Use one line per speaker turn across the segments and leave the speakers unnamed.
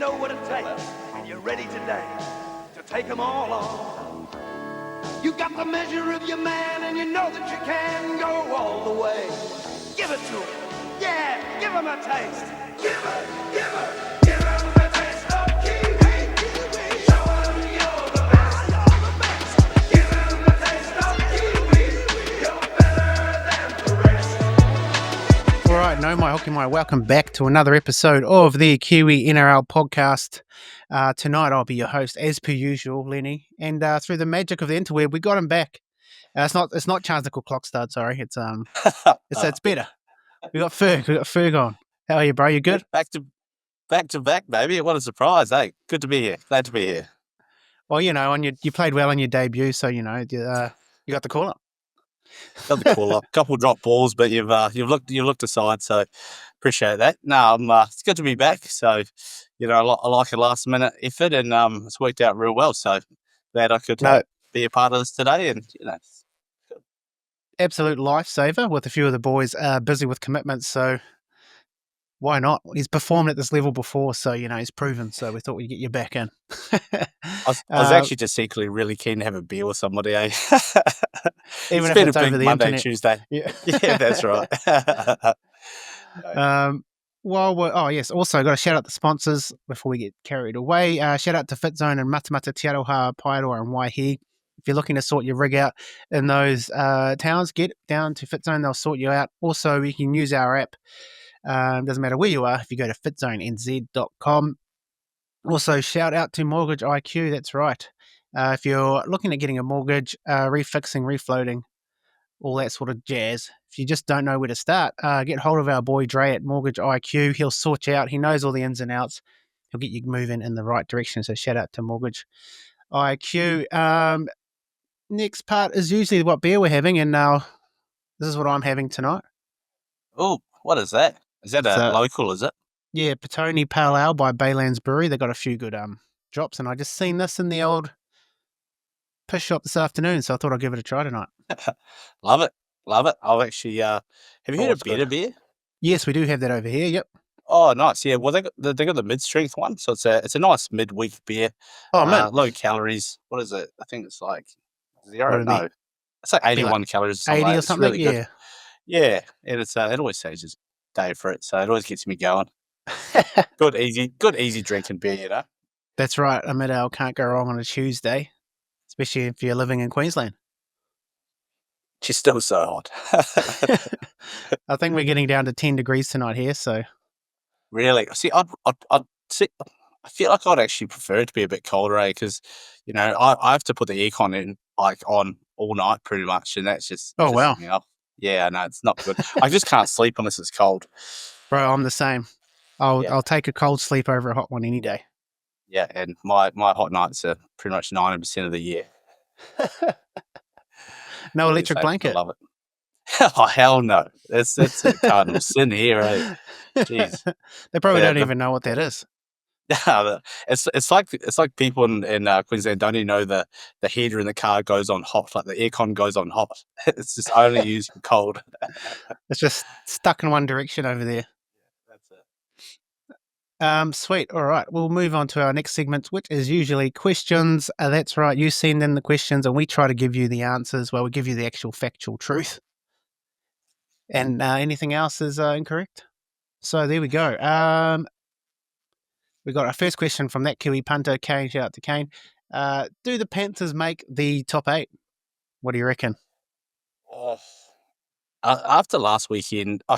know what it takes, and you're ready today to take them all on. You got the measure of your man, and you know that you can go all the way. Give it to him. Yeah, give him a taste. Give him a taste of Kiwi. Show him you're the best. Give him a taste of Kiwi. You're better than the rest.
All right, no, my hockey, my welcome back to another episode of the Kiwi NRL podcast. Tonight I'll be your host, as per usual, Lennie, and through the magic of the interweb, we got him back. It's not Charles Nickel Clockstud, sorry. It's better. We got Ferg on. How are you, bro? You good?
Back to back, baby. What a surprise, hey. Good to be here. Glad to be here.
Well, you know, you played well on your debut, so you know you got the call up.
Got the call up. Couple drop balls, but you've looked aside, so appreciate that. No, it's good to be back. So, you know, I like a last minute effort, and it's worked out real well. So glad I could be a part of this today, and you know,
absolute lifesaver with a few of the boys busy with commitments. So why not? He's performed at this level before, so you know he's proven. So we thought we'd get you back in.
I was actually just secretly really keen to have a beer with somebody. Eh?
Even
it's
if
been
it's
a big
over the
Monday,
internet.
Tuesday.
Yeah,
yeah, that's right.
Also got to shout out the sponsors before we get carried away. Shout out to Fitzone and Matamata, Te Aroha, Paeroa and Waihi. If you're looking to sort your rig out in those towns, get down to Fitzone. They'll sort you out. Also, you can use our app. Doesn't matter where you are if you go to fitzonenz.com. Also, shout out to Mortgage IQ. That's right. If you're looking at getting a mortgage, refixing, refloating, all that sort of jazz, if you just don't know where to start, get hold of our boy Dre at Mortgage IQ. He'll sort you out. He knows all the ins and outs. He'll get you moving in the right direction. So shout out to Mortgage IQ. Next part is usually what beer we're having, and now this is what I'm having tonight.
Oh, what is that? Is that a local, is it?
Yeah, Fitzone Pale Ale by Baylands Brewery. They got a few good drops, and I just seen this in the old piss shop this afternoon, so I thought I'd give it a try tonight.
Love it. I've actually have you heard of Better Beer?
Yes, we do have that over here. Yep.
Oh, nice. Yeah, well, they got the mid-strength one, so it's a nice midweek beer.
Oh man,
low calories. What is it? I think it's like 0. No, it's like 81 calories. Or
80 or something.
Really good. Yeah, and it's it always saves day for it, so it always gets me going. good easy drinking beer, you know.
That's right. A mid-ale can't go wrong on a Tuesday, especially if you're living in Queensland.
She's still so hot.
I think we're getting down to 10 degrees tonight here, so.
Really? See, I feel like I'd actually prefer it to be a bit colder, because, you know, I have to put the aircon in on all night pretty much, and that's just
wow.
You know, yeah, no, it's not good. I just can't sleep unless it's cold.
Bro, I'm the same. I'll take a cold sleep over a hot one any day.
Yeah, and my hot nights are pretty much 90% of the year.
No electric blanket.
I love it. Oh, hell no. That's a cardinal sin here, eh? Jeez.
They probably don't even know what that is.
It's like people in Queensland don't even know the heater in the car goes on hot, like the aircon goes on hot. It's just only used for cold.
It's just stuck in one direction over there.
That's it.
Sweet. All right. We'll move on to our next segment, which is usually questions. That's right. You send in the questions and we try to give you the answers. Well, we give you the actual factual truth. And anything else is incorrect. So there we go. We got our first question from that Kiwi Punter, Kane. Shout out to Kane. Do the Panthers make the top 8? What do you reckon?
After last weekend, I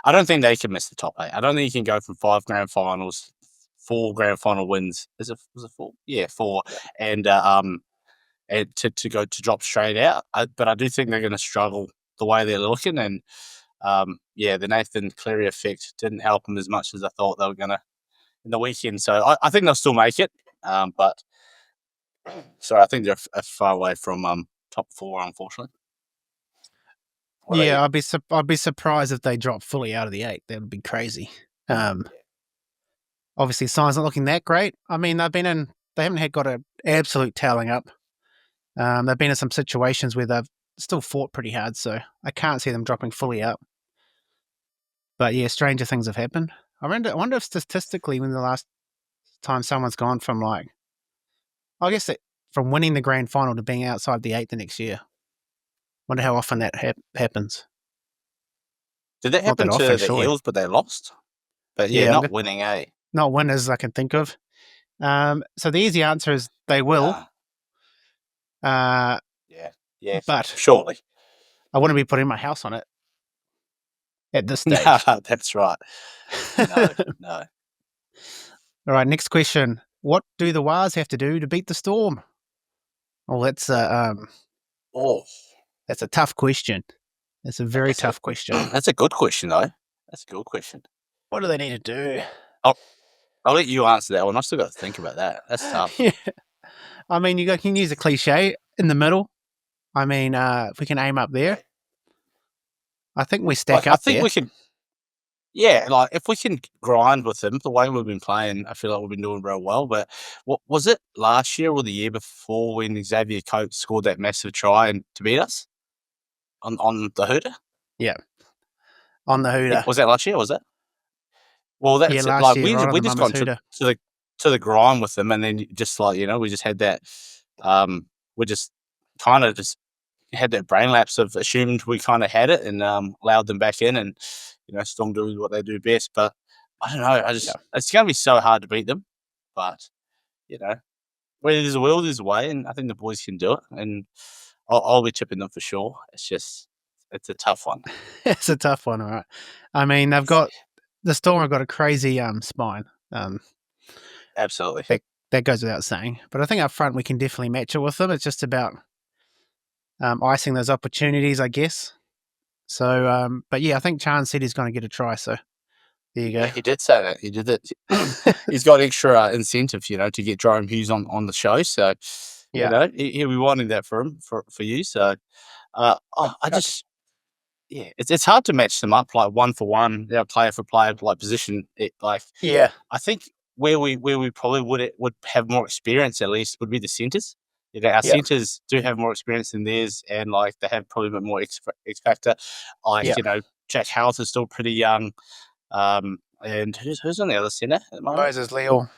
don't think they can miss the top 8. I don't think you can go from 5 grand finals, 4 grand final wins. Was it 4? Yeah, 4. And to drop straight out. But I do think they're going to struggle the way they're looking. And the Nathan Cleary effect didn't help them as much as I thought they were going to in the weekend. So I think they'll still make it. But I think they're far away from top 4, unfortunately.
I'd be surprised if they drop fully out of the 8. That would be crazy. Obviously, signs not looking that great. I mean, they haven't got an absolute toweling up. They've been in some situations where they've still fought pretty hard, so I can't see them dropping fully out. But yeah, stranger things have happened. I wonder if statistically, when the last time someone's gone from from winning the grand final to being outside the 8 the next year. Wonder how often that happens.
Did that
Not that
happen to
often,
the
surely.
Eels, but they lost? But yeah,
Yeah,
not winning, eh?
Not winners I can think of. So the easy answer is they will.
Yeah,
But
surely.
I wouldn't be putting my house on it at this stage.
No, that's right. No.
All right, next question. What do the Wars have to do to beat the Storm? Well, that's a tough question. It's a very tough question.
That's a good question, though. That's a good question.
What do they need to do?
I'll let you answer that one. I've still got to think about that. That's tough.
Yeah. I mean, you can use a cliche in the middle. I mean, if we can aim up there, I think we stack up
I think
there.
we can. Yeah, like if we can grind with them the way we've been playing, I feel like we've been doing real well. But what was it last year or the year before when Xavier Coates scored that massive try and to beat us on the Hooter?
Yeah, on the Hooter.
Was that last year? Was it? Well, that's it.
Last
Like
year, right on
we
the
just
Mama's
gone
Hooter.
to the grind with them, and then just like we just had that. We just kind of just had that brain lapse of assumed we kind of had it and allowed them back in, and Storm doing what they do best. But I don't know. It's going to be so hard to beat them. But where there's a will, there's a way, and I think the boys can do it. And I'll be tipping them for sure. It's a tough one.
It's a tough one, all right. I mean, the Storm have got a crazy spine.
Absolutely.
That goes without saying. But I think up front we can definitely match it with them. It's just about icing those opportunities, I guess. So, but yeah, I think Chan said he's going to get a try. So there you go.
Yeah, he did say that. He did it. He's got extra incentive, to get Jerome Hughes on the show. So, he'll be wanting that for him, for you. So, it's hard to match them up like one for one, player for player, like position. I think where we probably would have more experience at least would be the centers. Our centers do have more experience than theirs, and they have probably a bit more X factor. Jack Howard is still pretty young. And who's on the other center at the moment?
Moses Leal.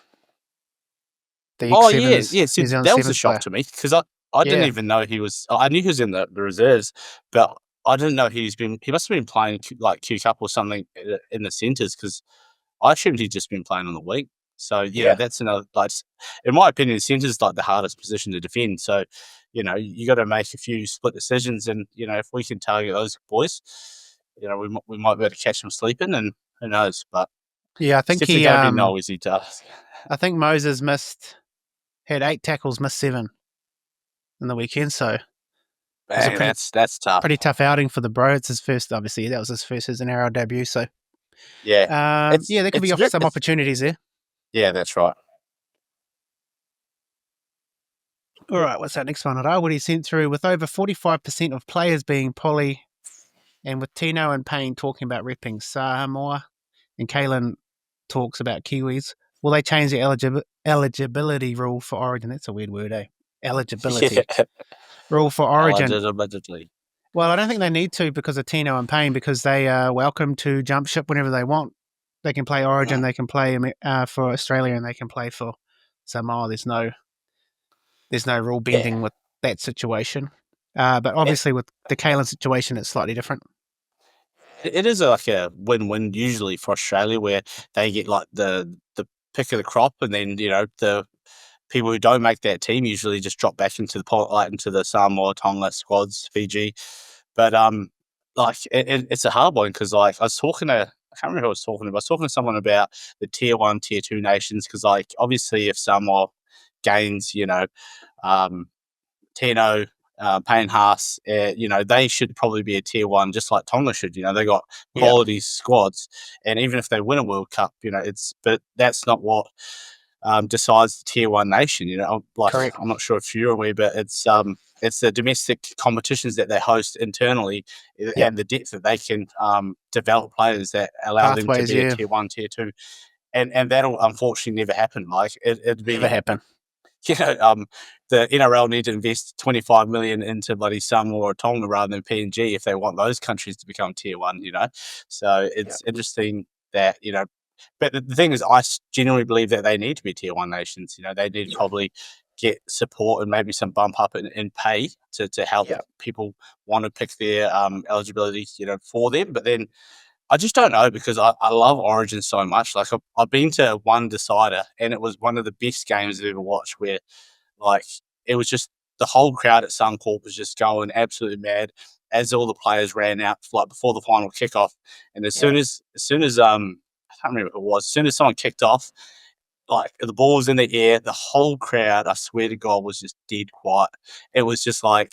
See, that was a shock to me because I didn't even know he was. I knew he was in the reserves, but I didn't know he must have been playing like Q Cup or something in the centers because I assumed he'd just been playing on the wing. So that's another. In my opinion, the centers is like the hardest position to defend. So you got to make a few split decisions, and if we can target those boys, we might be able to catch them sleeping, and who knows? But
I think
it's going to be no easy task.
I think Moses had 8 tackles, missed 7 in the weekend. So
that's tough.
Pretty tough outing for the bro. It's his first, obviously. That was his first as an NRL debut. So
there
could be some opportunities there.
Yeah, that's right.
All right, what's that next one? What he sent through with over 45% of players being poly, and with Tino and Payne talking about repping Samoa, and Kalen talks about Kiwis. Will they change the eligibility rule for Origin? That's a weird word, eh? Eligibility rule for Origin.
Allegedly.
Well, I don't think they need to because of Tino and Payne, because they are welcome to jump ship whenever they want. They can play Origin, they can play for Australia, and they can play for Samoa. There's no rule bending with that situation. But obviously with the Kalen situation, it's slightly different.
It is like a win-win usually for Australia, where they get like the pick of the crop, and then the people who don't make that team usually just drop back into the Samoa, Tonga squads, Fiji. But it's a hard one because I was talking to, I can't remember who I was talking to, but I was talking to someone about the tier 1, tier 2 nations, because obviously if Samoa gains Tino, Payne Haas, they should probably be a tier 1, just like Tonga should. They got quality squads, and even if they win a World Cup, but that's not what decides the tier 1 nation.
Correct.
I'm not sure if you're aware, but it's the domestic competitions that they host internally, and the depth that they can develop players that allow them to be a tier 1, tier 2, and that'll unfortunately never happen. It'd be
never happen.
The NRL need to invest 25 million into bloody Samoa or Tonga rather than PNG if they want those countries to become tier 1. So it's interesting that But the thing is, I genuinely believe that they need to be tier 1 nations. They need to probably get support and maybe some bump up in pay to help people want to pick their eligibility, for them. But then I just don't know, because I love Origin so much. Like, I've been to one decider, and it was one of the best games I've ever watched, where like it was just the whole crowd at Suncorp was just going absolutely mad as all the players ran out like before the final kickoff. And as soon as I can't remember who it was, as soon as someone kicked off, like the ball was in the air, the whole crowd, I swear to God, was just dead quiet. It was just like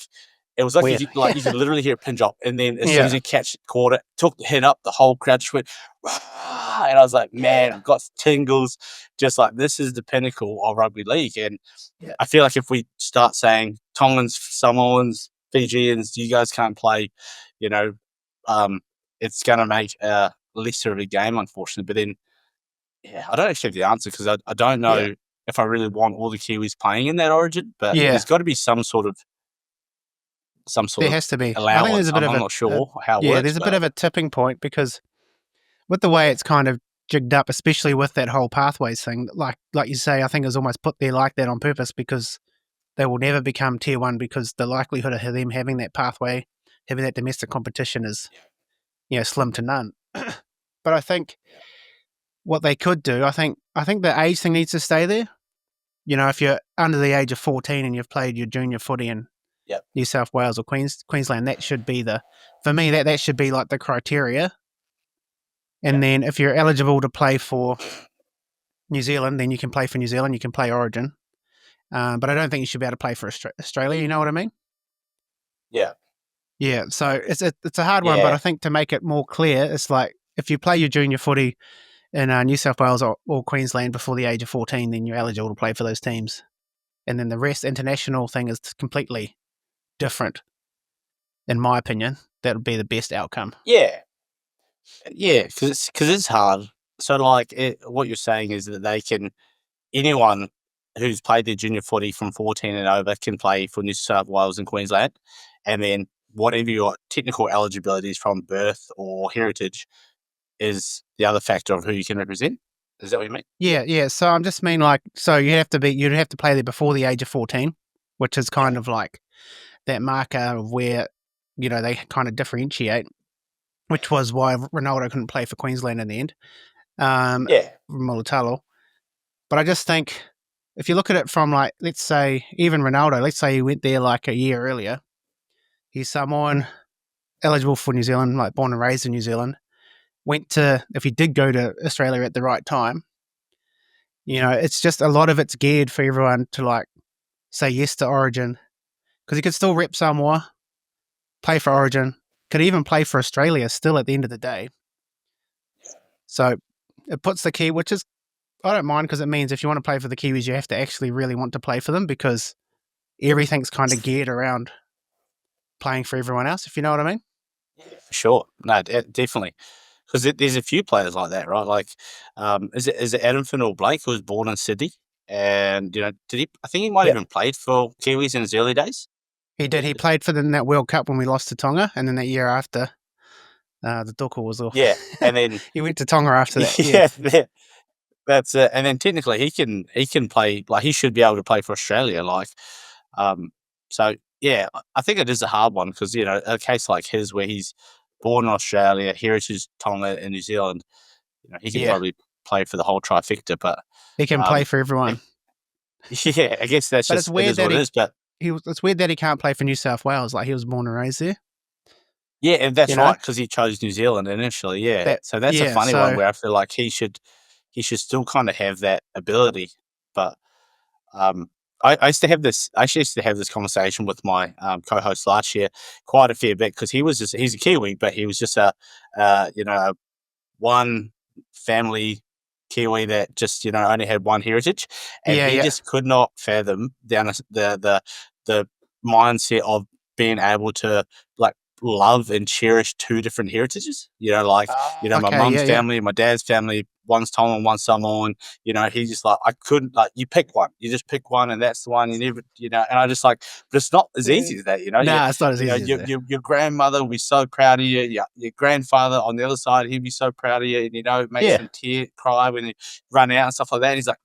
Weird.
you could literally hear a pin drop, and then as soon
Yeah.
as he caught it, took the head up, the whole crowd just went, "Rah!" And I was like, man, I've got tingles. Just like, this is the pinnacle of rugby league. And I feel like if we start saying Tongans, Samoans, Fijians, you guys can't play, it's going to make a lesser of a game, unfortunately. But then, I don't actually have the answer, because I don't know if I really want all the Kiwis playing in that Origin. But there's got to be some sort of
There has to be.
allowance.
I think there's a bit
I'm
of
not sure how it
yeah,
works.
there's a bit of a tipping point, because with the way it's kind of jigged up, especially with that whole pathways thing, like you say, I think it was almost put there like that on purpose, because they will never become tier 1, because the likelihood of them having that pathway, having that domestic competition is, slim to none. But I think what they could do, I think the age thing needs to stay there. If you're under the age of 14 and you've played your junior footy in New South Wales or Queensland, that should be for me, that should be like the criteria. And then if you're eligible to play for New Zealand, then you can play for New Zealand, you can play Origin. But I don't think you should be able to play for Australia, you know what I mean?
Yeah.
Yeah, so it's a hard one, but I think to make it more clear, it's like if you play your junior footy in New South Wales or Queensland before the age of 14, then you're eligible to play for those teams. And then the rest, international thing, is completely different, in my opinion. That would be the best outcome.
Yeah, because it's hard. So, like, what you're saying is that anyone who's played their junior footy from 14 and over can play for New South Wales and Queensland, and then whatever your technical eligibility is from birth or heritage is the other factor of who you can represent. Is that what you mean?
Yeah. So I'm just mean so you'd have to play there before the age of 14, which is kind of like that marker of where, they kind of differentiate, which was why Ronaldo couldn't play for Queensland in the end. Mulatalo. But I just think if you look at it from let's say even Ronaldo, let's say he went there like a year earlier, he's Samoan, eligible for New Zealand, like born and raised in New Zealand, if he did go to Australia at the right time, it's just a lot of it's geared for everyone to say yes to Origin, because he could still rep Samoa, play for Origin, could even play for Australia still at the end of the day. So it puts the key, which is, I don't mind, because it means if you want to play for the Kiwis, you have to actually really want to play for them, because everything's kind of geared around playing for everyone else, if you know what I mean.
For sure. No, definitely. Because there's a few players like that, right? Like, is it Adam Finnell-Blake, who was born in Sydney? And, did he? I think he might have even played for Kiwis in his early days.
He did. He played for them in that World Cup when we lost to Tonga, and then that year after, the Duckle was off.
Yeah, and then
he went to Tonga after that.
Yeah, that's it. And then technically, he can play. Like, he should be able to play for Australia. Like, so yeah, I think it is a hard one, because a case like his, where he's born in Australia, heritage Tonga and New Zealand, he can probably play for the whole trifecta. But
he can play for everyone.
Yeah, I guess that's just weird what it is. But
it's weird that he can't play for New South Wales. Like, he was born and raised there.
Yeah, and that's right, because he chose New Zealand initially. Yeah, so that's a funny one, where I feel like he should still kind of have that ability. But I used to have this. I actually used to have this conversation with my co-host last year quite a fair bit, because he's a Kiwi, but he was just a one family Kiwi that just only had one heritage, and he just could not fathom the mindset of being able to love and cherish two different heritages. My mum's family and my dad's family one's Tongan, one's Samoan. You know, he's just like, I couldn't, like, you pick one. You just pick one, and that's the one. You never, you know, and I just like, but it's not as easy as that, you know.
Nah, it's not as
you know,
easy as that.
your grandmother will be so proud of you. Your grandfather on the other side, he'd be so proud of you, and, you know, it makes him cry when you run out and stuff like that. And he's like,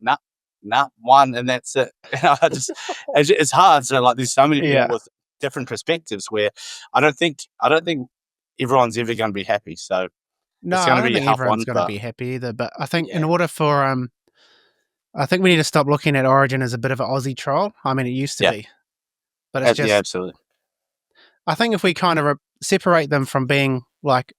nah, one, and that's it. And I just, it's hard. So like, there's so many people with different perspectives where I don't think everyone's ever going to be happy. So
No,
it's going
I
to
don't
be a
think
tough
everyone's
one.
going to be happy either. But I think in
Yeah.
order for I think we need to stop looking at Origin as a bit of an Aussie trial. I mean, it used to be, but it's just
absolutely.
I think if we kind of separate them from being like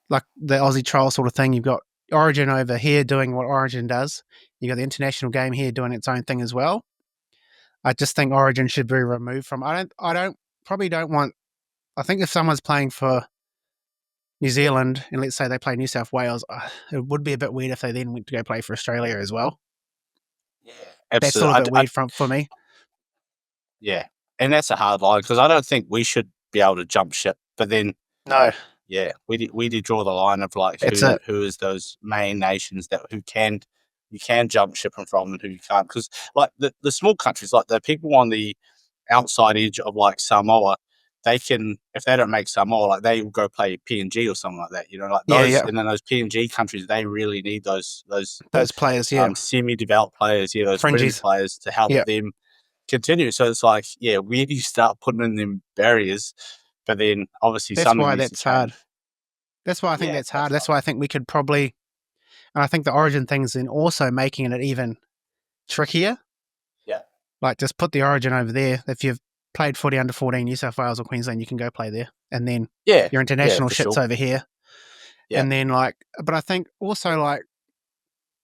the Aussie trial sort of thing, you've got Origin over here doing what Origin does. You got the international game here doing its own thing as well. I just think Origin should be removed from. I don't want. I think if someone's playing for New Zealand and let's say they play New South Wales, it would be a bit weird if they then went to go play for Australia as well.
Yeah,
That's
absolutely.
sort of a bit weird for me.
Yeah, and that's a hard line because I don't think we should be able to jump ship. But then,
No,
yeah, we did draw the line of like who is those main nations that you can jump ship them from and who you can't, because like the small countries, like the people on the outside edge of like Samoa, they can, if they don't make Samoa, like they will go play PNG or something like that, you know, like those, and then those PNG countries, they really need those
players,
semi-developed players, those fringe players to help them continue. So it's like, where do you start putting in them barriers? But then obviously
that's why that's hard. That's why I think that's hard. That's why I think we could probably, and I think the Origin thing's in also making it even trickier.
Yeah.
Like just put the Origin over there. If you've played footy under 14, New South Wales or Queensland, you can go play there. And then your international shit's over here. Yeah. And then but I think also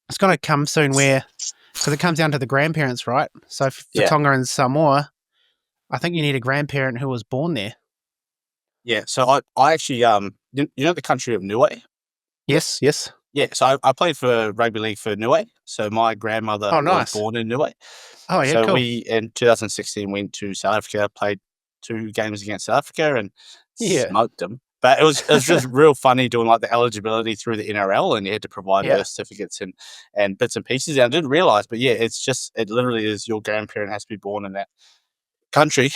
it's going to come soon where, because it comes down to the grandparents, right? So for Tonga and Samoa, I think you need a grandparent who was born there.
Yeah, so I actually, you know the country of Niue?
Yes.
Yeah, so I played for rugby league for Niue. So my grandmother was born in Niue.
Oh, yeah,
so
cool.
we, in 2016, went to South Africa, played 2 games against South Africa and smoked them. But it was just real funny doing like the eligibility through the NRL, and you had to provide birth certificates and bits and pieces. And I didn't realize, but it literally is your grandparent has to be born in that country.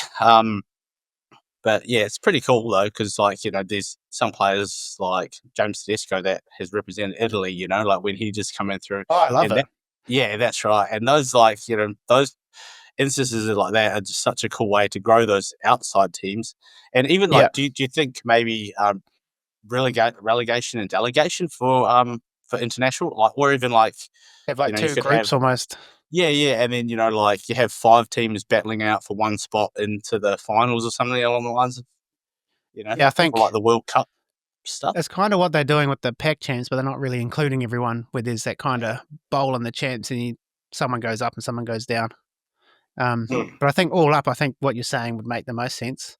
But yeah, it's pretty cool though, because there's some players like James Tedesco that has represented Italy, like when he just come in through.
Oh, I love it.
Yeah, that's right. And those those instances like that are just such a cool way to grow those outside teams. And even do you think maybe relegation and delegation for international, or even
have 2 groups almost.
Yeah, and then you have 5 teams battling out for one spot into the finals or something along the lines of,
I think
like the World Cup stuff.
That's kind of what they're doing with the pack champs, but they're not really including everyone. Where there's that kind of bowl in the champs, and someone goes up and someone goes down. But I think all up, I think what you're saying would make the most sense.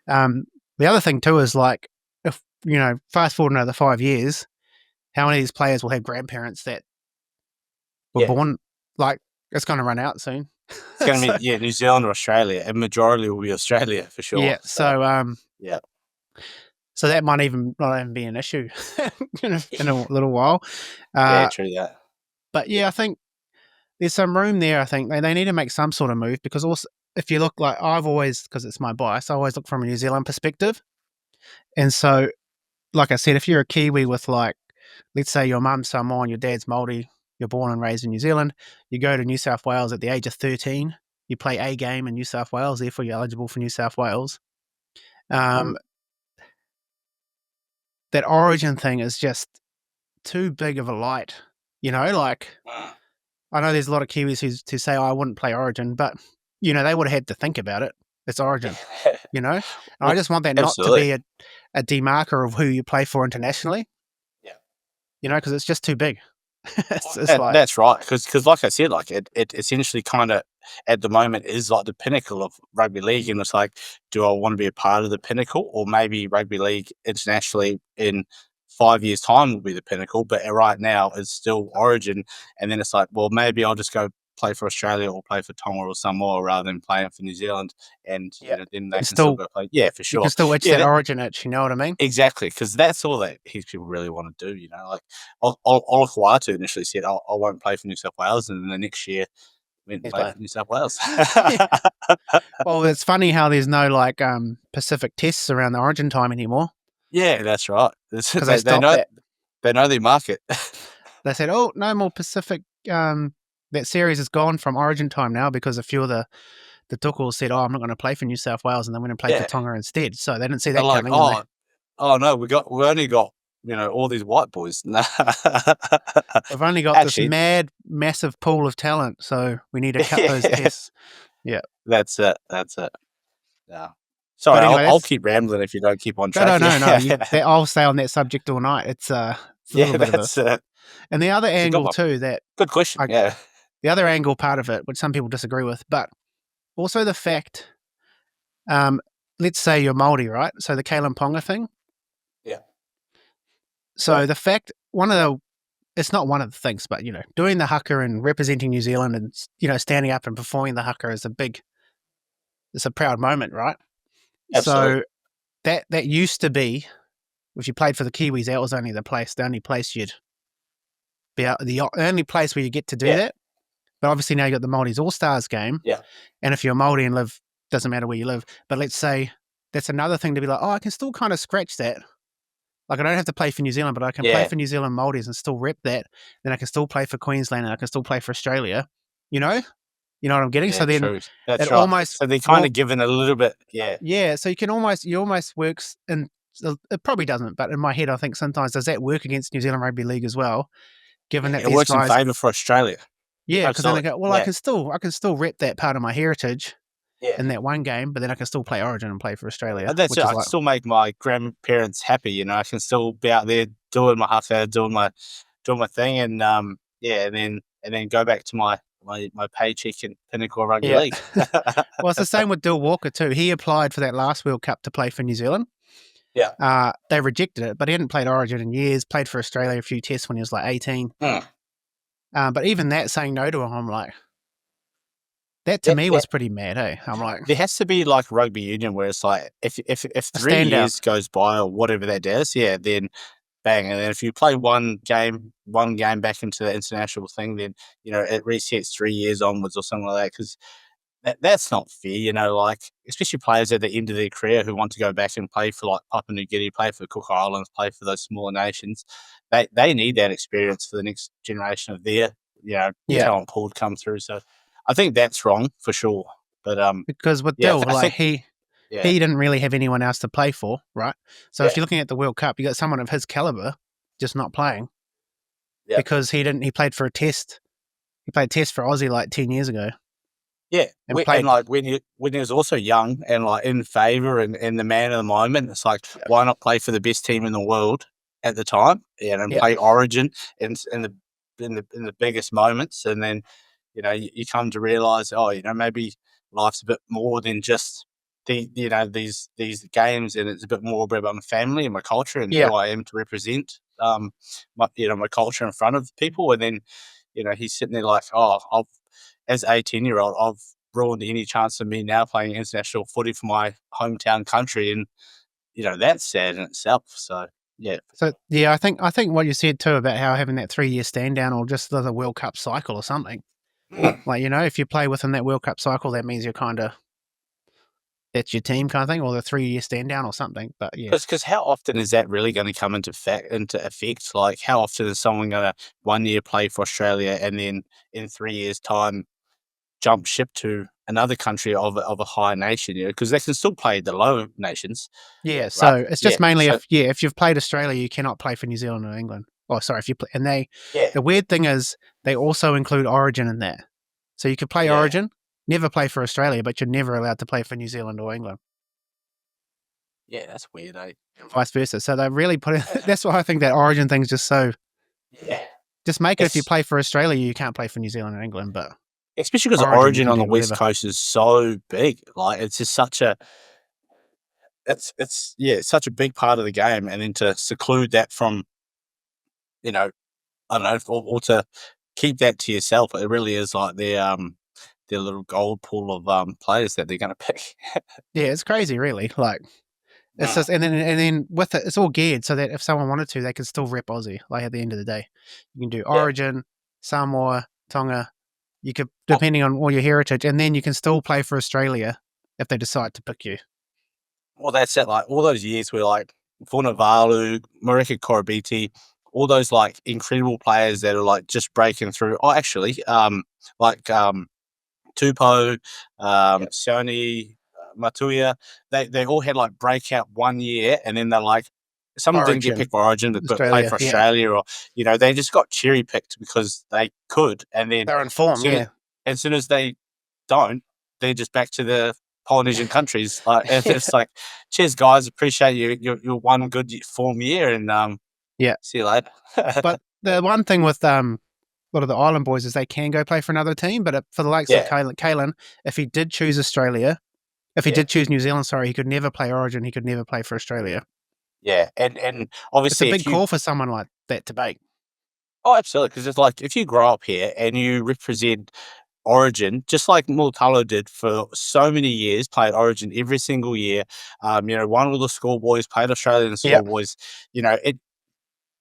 The other thing too is if fast forward another 5 years, how many of these players will have grandparents that were born? It's going to run out soon.
It's going to be New Zealand or Australia, and majority will be Australia for sure.
Yeah. So So that might not even be an issue in a little while.
True that.
But I think there's some room there. I think they need to make some sort of move, because also if you look, I've always, because it's my bias, I always look from a New Zealand perspective. And so, like I said, if you're a Kiwi with let's say your mum's Samoan, your dad's Māori, you're born and raised in New Zealand, you go to New South Wales at the age of 13, you play a game in New South Wales, therefore you're eligible for New South Wales. That Origin thing is just too big of a light, I know there's a lot of Kiwis who say, I wouldn't play Origin, but they would have had to think about it. It's Origin, and I just want that not to be a demarker of who you play for internationally. Because it's just too big.
That's right, because like I said, it essentially kind of at the moment is like the pinnacle of rugby league, and it's like, do I want to be a part of the pinnacle, or maybe rugby league internationally in 5 years' time will be the pinnacle, but right now it's still Origin, and then it's like, well, maybe I'll just go play for Australia or play for Tonga or Samoa rather than playing for New Zealand, and
Yeah.
then they can
still-
still go play. Yeah, for
You
sure.
can still itch
Yeah,
that origin itch, you know what I mean?
exactly, because that's all that his people really want to do. Like Olakau'atu initially said, I won't play for New South Wales, and then the next year went and
He's
played
playing.
for New South Wales.
Well, it's funny how there's no like Pacific tests around the origin time anymore.
Yeah, that's right.
Because they stopped
know
that.
they know their market.
They said, "Oh, no more Pacific." That series is gone from Origin time now because a few of the Tukals said, "Oh, I'm not going to play for New South Wales," and they went and played for
Yeah.
Tonga instead. So they didn't see
They're
that
like,
coming.
oh no, we only got all these white boys.
We've only got
Actually,
this massive pool of talent, so we need to cut those
Yeah.
tests. Yeah,
That's it. Yeah. Sorry,
anyway,
I'll keep rambling if you don't keep on
no,
track.
no. I'll stay on that subject all night. It's a little bit of
that's it.
and the other
a good
angle
one.
too that
Good question. Yeah.
the other angle part of it, which some people disagree with, but also the fact, let's say you're Māori, right? So the Kalen Ponga thing.
Yeah.
So the fact, it's not one of the things, but doing the haka and representing New Zealand and standing up and performing the haka is it's a proud moment, right?
Absolutely.
So that used to be, if you played for the Kiwis, that was the only place you'd be out, the only place where you get to do that. But obviously now you got the Māori's All Stars game.
Yeah.
And if you're a Māori and live, doesn't matter where you live. But let's say that's another thing to be like, oh, I can still kind of scratch that. Like I don't have to play for New Zealand, but I can play for New Zealand Māoris and still rep that. Then I can still play for Queensland and I can still play for Australia. You know what I'm getting?
Yeah,
So then
true. That's
it
right.
almost
So they're kind of given a little bit. Yeah.
Yeah. So you almost works, and it probably doesn't, but in my head I think sometimes does that work against New Zealand Rugby League as well? Given that
It
these
works
guys,
in favour for Australia.
yeah, because then they go, well,
Yeah.
I can still rep that part of my heritage
Yeah.
in that one game, but then I can still play Origin and play for Australia.
That's
which
it.
is
I can still make my grandparents happy. I can still be out there doing my haka, doing my thing, and and then go back to my paycheck in Pinnacle Rugby
Yeah.
League.
Well, it's the same with Dill Walker too. He applied for that last World Cup to play for New Zealand.
Yeah.
They rejected it, but he hadn't played Origin in years. Played for Australia a few tests when he was like 18. But even that, saying no to him, I'm like, that to me was pretty mad, hey? I'm like,
there has to be like rugby union where it's like if 3
standout.
years goes by or whatever that does, then bang, and then if you play one game back into the international thing, then it resets 3 years onwards or something like that, because that's not fair, like especially players at the end of their career who want to go back and play for like Papua New Guinea, play for Cook Islands, play for those smaller nations. They need that experience for the next generation of their talent pool to come through. So I think that's wrong for sure. But
because with Dill, he didn't really have anyone else to play for, right? So if you're looking at the World Cup, you got someone of his caliber just not playing because he played for a test. He played test for Aussie like 10 years ago.
Yeah, and like when he was also young and like in favour and the man of the moment, it's like why not play for the best team in the world at the time, and play Origin in the biggest moments, and then you come to realise, maybe life's a bit more than just these games, and it's a bit more about my family and my culture and who I am to represent my culture in front of people, and then he's sitting there like, as an 18-year-old, I've ruined any chance of me now playing international footy for my hometown country, and that's sad in itself. So yeah.
So yeah, I think what you said too about how having that 3-year stand down or just the World Cup cycle or something, like if you play within that World Cup cycle, that means you're that's your team kind of thing, or the 3-year stand down or something. But yeah,
because how often is that really going to come into effect? Like how often is someone going to 1 year play for Australia and then in 3 years' time jump ship to another country of a higher nation, because they can still play the low nations.
Yeah, so it's just mainly if you've played Australia, you cannot play for New Zealand or England. Oh, sorry, if you play, and the weird thing is they also include Origin in that. So you could play Origin, never play for Australia, but you're never allowed to play for New Zealand or England.
Yeah, that's weird, eh?
And vice versa. So they really put it. That's why I think that Origin thing's just so.
Yeah.
Just make it if you play for Australia, you can't play for New Zealand or England, but.
Especially because Origin on the West Coast is so big. Like it's just such a it's such a big part of the game, and then to seclude that from I don't know, or to keep that to yourself. It really is like their little gold pool of players that they're going to pick.
Yeah, it's crazy, really. Like, it's just, and then with it, it's all geared so that if someone wanted to, they could still rep Aussie. Like at the end of the day, you can do Origin, Samoa, Tonga. You could, depending on all your heritage, and then you can still play for Australia if they decide to pick you.
Well, that's it. Like all those years where like Vunivalu, Marika Korobiti, all those like incredible players that are like just breaking through. Oh, actually, Tupou, Sione, Matuia, they all had like breakout 1 year, and then they're like, some didn't get
Origin,
picked for Origin, but play
Australia,
for
yeah.
Australia, or they just got cherry picked because they could, and then
They're in form, yeah.
as soon as they don't, they're just back to the Polynesian countries. Like it's like, cheers guys, appreciate your one good form year, and
Yeah.
see you later.
But the one thing with a lot of the island boys is they can go play for another team, but for the likes of Kalen, if he did choose Australia, if he did choose New Zealand, sorry, he could never play Origin. He could never play for Australia.
Yeah, and
It's
obviously
a big call for someone like that to make.
Oh, absolutely, because it's like if you grow up here and you represent Origin, just like Multalo did for so many years, played Origin every single year. Won all the schoolboys, played Australian schoolboys.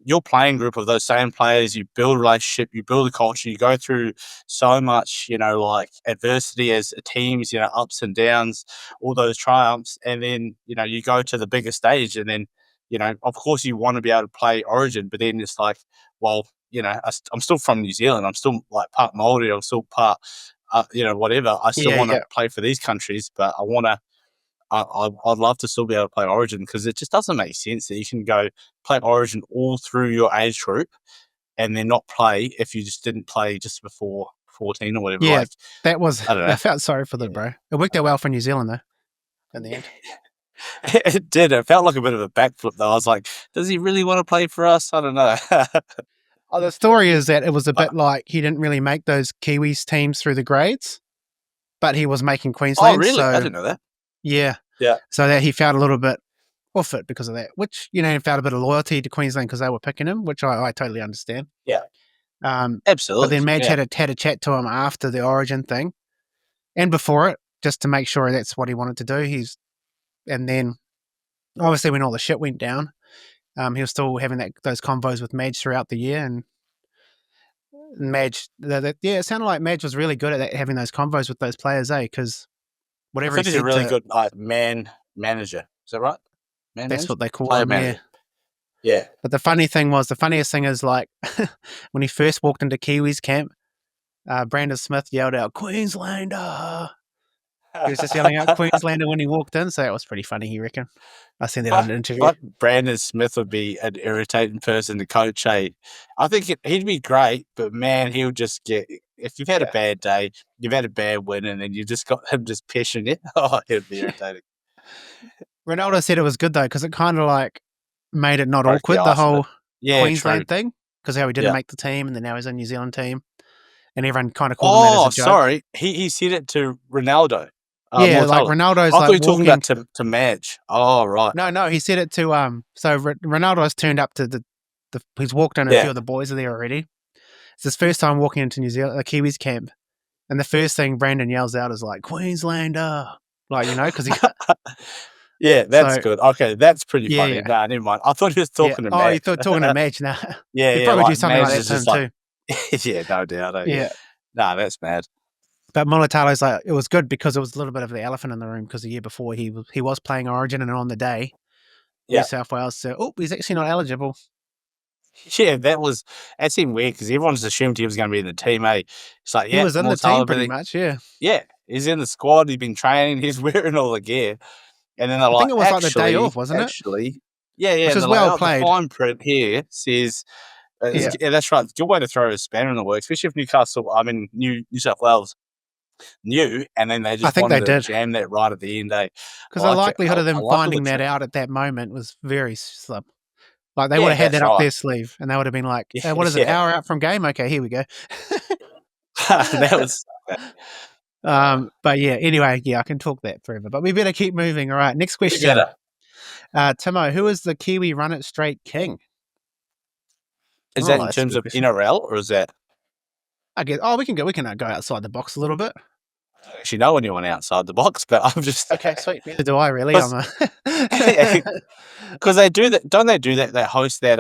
Your playing group of those same players, you build a relationship, you build a culture, you go through so much, like adversity as teams, ups and downs, all those triumphs. And then, you go to the bigger stage, and then, of course you want to be able to play Origin, but then it's like, well, I'm still from New Zealand. I'm still like part Maori. I'm still part, whatever. I still want to play for these countries, but I'd love to still be able to play Origin, because it just doesn't make sense that you can go play Origin all through your age group and then not play if you just didn't play just before 14 or whatever.
Yeah,
like,
that was.
I don't know.
I felt sorry for them, bro. It worked out well for New Zealand though. In the end,
It did. It felt like a bit of a backflip though. I was like, does he really want to play for us? I don't know.
the story is that it was a bit like he didn't really make those Kiwis teams through the grades, but he was making Queensland.
Oh, really?
So,
I didn't know that.
Yeah.
Yeah.
So that he felt a little bit off it because of that, which, he felt a bit of loyalty to Queensland because they were picking him, which I totally understand.
Yeah.
But
Absolutely.
then Madge had a chat to him after the Origin thing and before it, just to make sure that's what he wanted to do. And then obviously when all the shit went down, he was still having those convos with Madge throughout the year, and Madge, it sounded like Madge was really good at that, having those convos with those players, because whatever he said,
he's a really good man manager. Is that right?
That's what they call
player
him,
manager. Yeah.
But the funniest thing is, like, when he first walked into Kiwis camp, Brandon Smith yelled out, "Queenslander!" He was just yelling out Queenslander when he walked in, so that was pretty funny, he reckon. I seen that on an interview.
But Brandon Smith would be an irritating person to coach. I think he'd be great, but man, he'll just get, if you've had a bad day, you've had a bad win, and then you just got him just pishing it. Oh, it'd be irritating.
Ronaldo said it was good though, because it kind of like made it not awkward, the whole Queensland thing, because how he didn't make the team, and then now he's in New Zealand team, and everyone kind of called him that as a joke.
Sorry, he said it to Ronaldo.
Yeah, like Ronaldo's
I thought you were
talking
about to Madge. Oh, right.
No, he said it to so Ronaldo's turned up to the he's walked in, a few of the boys are there already. It's his first time walking into New Zealand, the Kiwis camp, and the first thing Brandon yells out is like, "Queenslander!" Like, because he.
Yeah, that's good. Okay, that's pretty funny.
Yeah.
Nah, never mind. I thought he was talking to Madge.
Oh, you thought talking to Madge? Nah.
Yeah,
he'd probably
like
do something
Madge
like that to him
too. Yeah, no doubt.
Yeah.
Nah, that's mad.
But Mulitalo's like, it was good because it was a little bit of the elephant in the room, because the year before he was playing Origin, and on the day, New South Wales said, "Oh, he's actually not eligible."
Yeah, that seemed weird, because everyone's assumed he was going to be in the team. It's like,
he was in the team pretty much. Yeah,
he's in the squad. He's been training. He's wearing all the gear, and then I
think it was like the day off, wasn't it?
Yeah,
which is well played.
The fine print here says, that's right. Good way to throw a spanner in the works, especially if New South Wales knew, and then they just wanted to jam that right at the end.
Because the likelihood of them finding that out at that moment was very slim. Like, they would have had that up their sleeve, and they would have been like, "What is it? Hour out from game? Okay, here we go."
That was.
But yeah, anyway, I can talk that forever, but we better keep moving. All right, next question. Timo, who is the Kiwi run it straight king?
Is that in terms of NRL, or is that?
I guess. We can go outside the box a little bit.
I don't actually know anyone outside the box, but I'm just
Okay, sweet. Neither do I really.
Because- because they do that. Don't they do that? They host that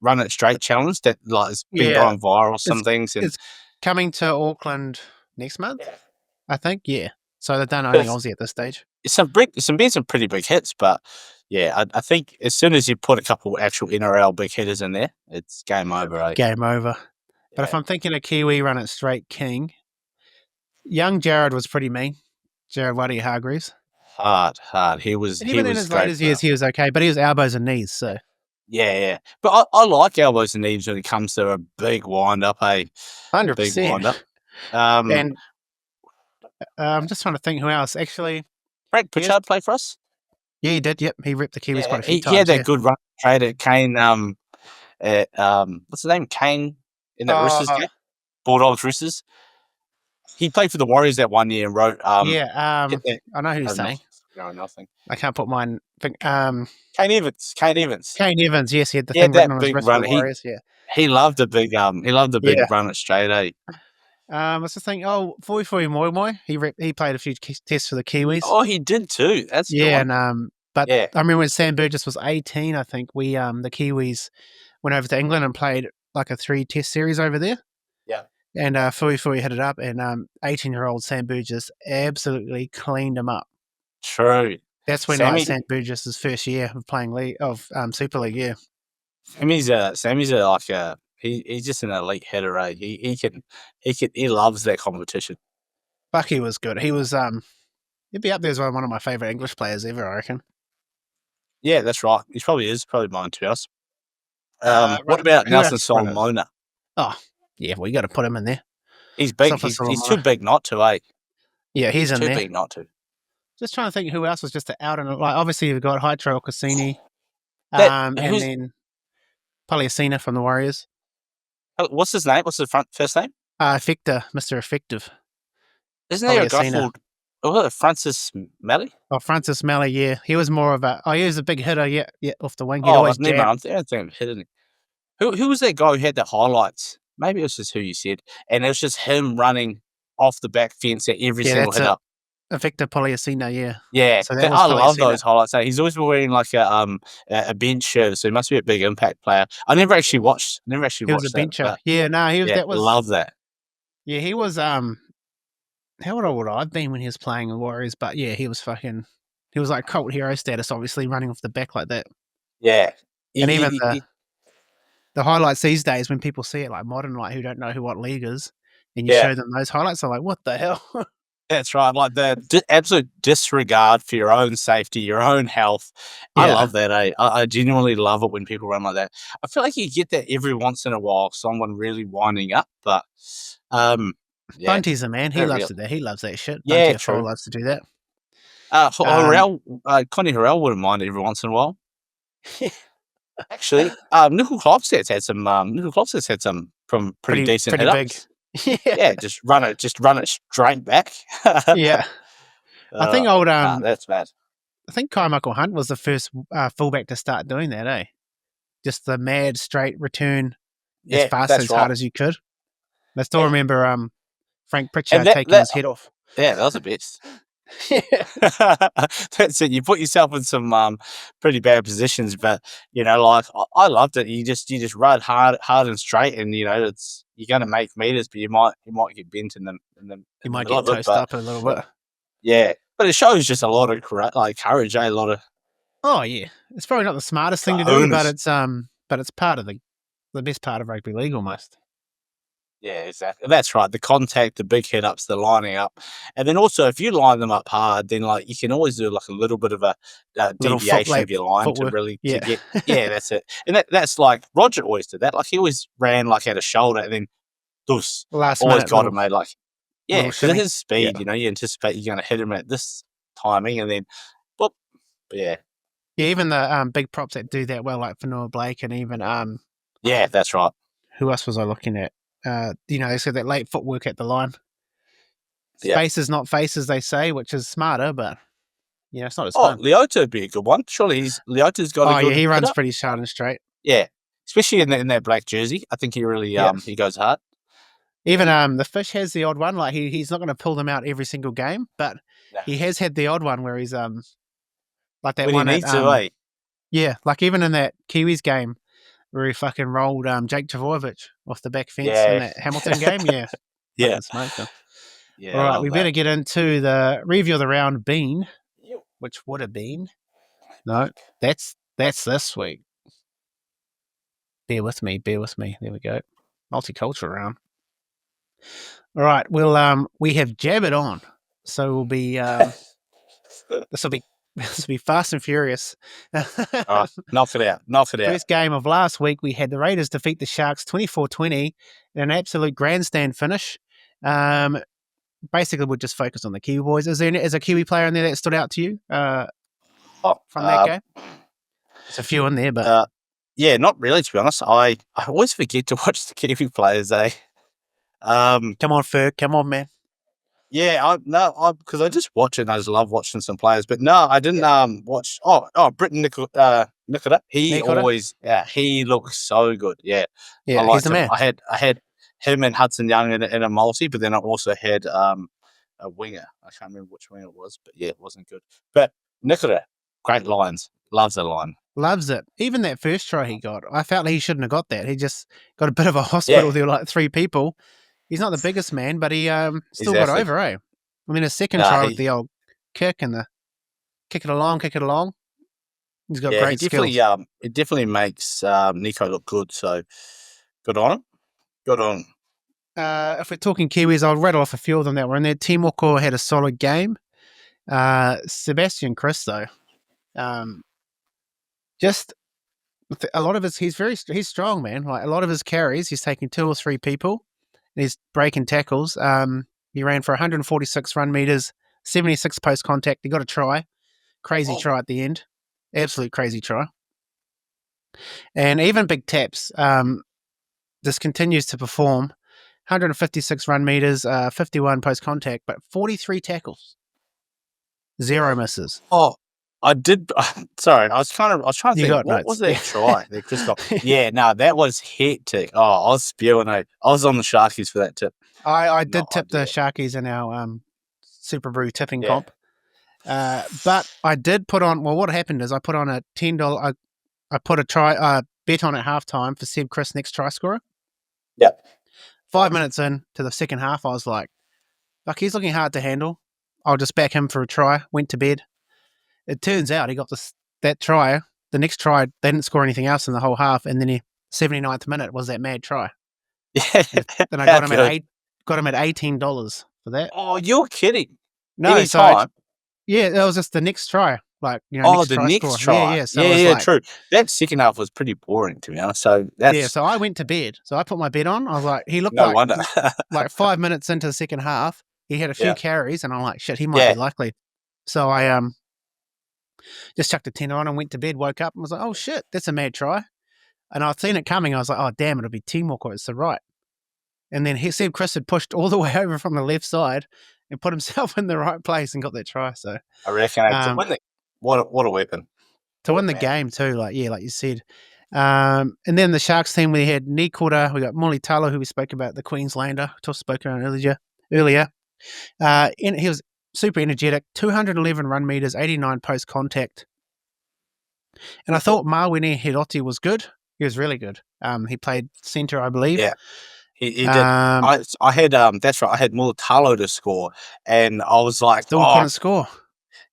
run it straight challenge that like has been
Yeah.
going viral. Some things and
It's coming to Auckland next month,
Yeah.
I think. Yeah. So they've done only
Yes.
Aussie at this stage.
some pretty big hits, but yeah, I think as soon as you put a couple actual NRL big hitters in there, it's game over. Eh?
Game over. But if
Yeah.
I'm thinking a Kiwi run it straight king, young Jared was pretty mean. Jared Waddy Hargreaves.
hard, he was
And
he
even in
was
his
great.
latest years, he was okay, but he was elbows and knees. So
Yeah. But I like elbows and knees when it comes to a big wind up.
100%.
Big wind up.
And I'm just trying to think who else. Actually,
Frank Pritchard played for us.
yeah, he did. Yep, he ripped the Kiwis quite a few times.
He had that good run trade at Kane. At what's his name? Kane in that Roosters game. Bulldogs Roosters. He played for the Warriors that 1 year and wrote.
I know who you're saying.
Nothing.
I can't put mine.
Kane Evans.
Kane Evans. Yes, he had the
He
thing
had
written
that
on his
big
wrist for
run.
the Warriors. Yeah.
He loved a big
Yeah.
run it straight. Eh?
I was just thinking, Fui Moi Moi. He played a few tests for the Kiwis.
Oh, he did too. That's a good one.
And but
Yeah.
I remember when Sam Burgess was 18. I think we the Kiwis went over to England and played like a 3-test series over there.
Yeah.
And Fui hit it up, and 18-year-old Sam Burgess absolutely cleaned him up.
True.
That's when Sam Burgess's first year of playing Super League. Yeah.
Sammy's he's just an elite hitter. Eh? He loves that competition.
Bucky was good. He was he'd be up there as one of my favourite English players ever, I reckon.
Yeah, that's right. He probably is. Probably mine too. What about Nelson Solomona?
Oh, yeah, we got to put him in there.
He's big. He's too big not to, eh?
Yeah, he's in
too
there.
Big not to.
Just trying to think who else was just out and like. Obviously, you've got Hytro Cassini, and then Poliacina from the Warriors.
What's his name? What's his first name?
Effector, Mr. Effective.
Isn't there a guy called Francis Melly?
Oh, Francis Melly, yeah. He was more of he was a big hitter, yeah, off the wing.
I don't think I'm hitting. Who was that guy who had the highlights? Maybe it was just who you said. And it was just him running off the back fence at every single hit up.
Effector Poliacina, yeah.
Yeah, so I love those highlights. He's always been wearing like a bench shirt, so he must be a big impact player. I never actually watched.
He was a bencher. Yeah, no, he was.
Yeah, love that.
Yeah, he was. How old would I have been when he was playing the Warriors? But yeah, he was fucking. He was like cult hero status, obviously running off the back like that.
Yeah,
and even the highlights these days, when people see it, like modern, like who don't know what league is, and you show them those highlights, they're like, "What the hell?"
That's right. Like the absolute disregard for your own safety, your own health. I love that. I genuinely love it when people run like that. I feel like you get that every once in a while, someone really winding up, but
Bunty's a man. He loves it. He loves that shit.
Yeah,
Bunty true. Loves to do that.
Connie Harrell wouldn't mind it every once in a while. Actually, Nickel Klopstad's had some from pretty decent hit-ups. Yeah, just run it straight back.
Yeah, I think
that's bad.
I think Kai Michael Hunt was the first fullback to start doing that. Eh, just the mad straight return as fast as hard as you could. I still remember Frank Pritchard taking his head off.
Yeah, that was the best. That's it. You put yourself in some pretty bad positions, but like I loved it. You just run hard and straight, and you're going to make meters, but you might get bent in them.
You might get toasted up a little bit.
Yeah, but it shows just a lot of courage. A lot of.
Oh yeah, it's probably not the smartest thing to do, but it's part of the best part of rugby league almost.
Yeah, exactly. That's right. The contact, the big hit ups, the lining up, and then also if you line them up hard, then like you can always do like a little bit of a deviation of your line to really to get. Yeah, that's it. And that's like Roger always did that. Like he always ran like at a shoulder, and then always got him made like because of his speed. You anticipate you're going to hit him at this timing, and then yeah.
Even the big props that do that well, like Fanua Blake, and even
yeah, that's right.
Who else was I looking at? They said that late footwork at the line. Space is not faces, they say, which is smarter, but it's not as fun.
Leota would be a good one. Surely Leota's got a good
he runs pretty hard and straight.
Yeah, especially in that black jersey. I think he really he goes hard.
Even the Fish has the odd one. Like he's not going to pull them out every single game, but
No.
he has had the odd one where he's like that
When
one
he
at
needs to, eh?
yeah, like even in that Kiwis game where he fucking rolled Jake Travojevic off the back fence in
Yeah.
that Hamilton game. Yeah,
Yeah.
fucking smoked him.
Yeah,
All
I
right,
love
we
that.
better get into the review of the round bean, which would have been no, that's this week. Bear with me. There we go. Multicultural round. All right, we have Jab It On, so we'll be this will be fast and furious.
All right, knock it out.
First game of last week, we had the Raiders defeat the Sharks 24-20 in an absolute grandstand finish. Basically, we'll just focus on the Kiwi boys. Is a Kiwi player in there that stood out to you from that game? There's a few in there, but
yeah, not really. To be honest, I always forget to watch the Kiwi players.
come on, Ferg, come on, man.
Yeah, because I just watch it and I just love watching some players. But no, I didn't watch. Britton Nicola. He looks so good. Yeah,
Yeah,
I liked
he's the
him.
man.
I had him and Hudson Young in a multi, but then I also had a winger. I can't remember which winger it was, but yeah, it wasn't good. But Nicola, great lines. Loves the line.
Loves it. Even that first try he got, I felt he shouldn't have got that. He just got a bit of a hospital. There were like three people. He's not the biggest man, but he still got over, eh? I mean, his second try with the old kick and the kick it along. He's got great skills.
It definitely makes Nico look good. So good on him.
If we're talking Kiwis, I'll rattle off a few of them that were in there. Timoko had a solid game. Sebastian Chris, though, just a lot of his, he's strong, man. Like a lot of his carries, he's taking 2 or 3 people, and he's breaking tackles. He ran for 146 run meters, 76 post contact. He got a try, crazy try at the end, absolute crazy try, and even big taps. This continues to perform. 156 run meters, 51 post contact, but 43 tackles, 0 misses.
Oh, I did. Sorry, I was trying to think. What
notes.
was that try that Chris got? Yeah, no, that was hectic. Oh, I was spewing. I was on the Sharkies for that tip.
I did tip the Sharkies in our Super Brew tipping comp. But I did put on. Well, what happened is I put on a $10. I put a bet on at halftime for Seb Chris next try scorer.
Yeah.
5 minutes in to the second half, I was like, he's looking hard to handle. I'll just back him for a try. Went to bed. It turns out he got that try. The next try, they didn't score anything else in the whole half, and then 79th minute was that mad try.
Yeah.
Then I got him at $18 for that.
Oh, you're kidding.
No,
Anytime.
Yeah, that was just the next try. Like,
next try.
Yeah. So
true. That second half was pretty boring, to be honest. So that's
so I went to bed. So I put my bet on. I was like, he looked
no wonder.
like 5 minutes into the second half, he had a few carries, and I'm like, shit, he might be likely. So I just chucked a tenner on and went to bed. Woke up and was like, oh shit, that's a mad try. And I'd seen it coming. I was like, oh damn, it'll be Timoko. It's the right. And then he said Chris had pushed all the way over from the left side and put himself in the right place and got that try. So
I reckon what a weapon.
To win the game too, like you said. And then the Sharks team, we had Nikora, we got Molly Talo, who we spoke about, the Queenslander, spoke about earlier. And he was super energetic, 211 run meters, 89 post contact. And I thought Mawene Hiroti was good. He was really good. He played centre, I believe.
Yeah. He did. I had that's right. I had Mulatalo to score, and I was like,
still couldn't score.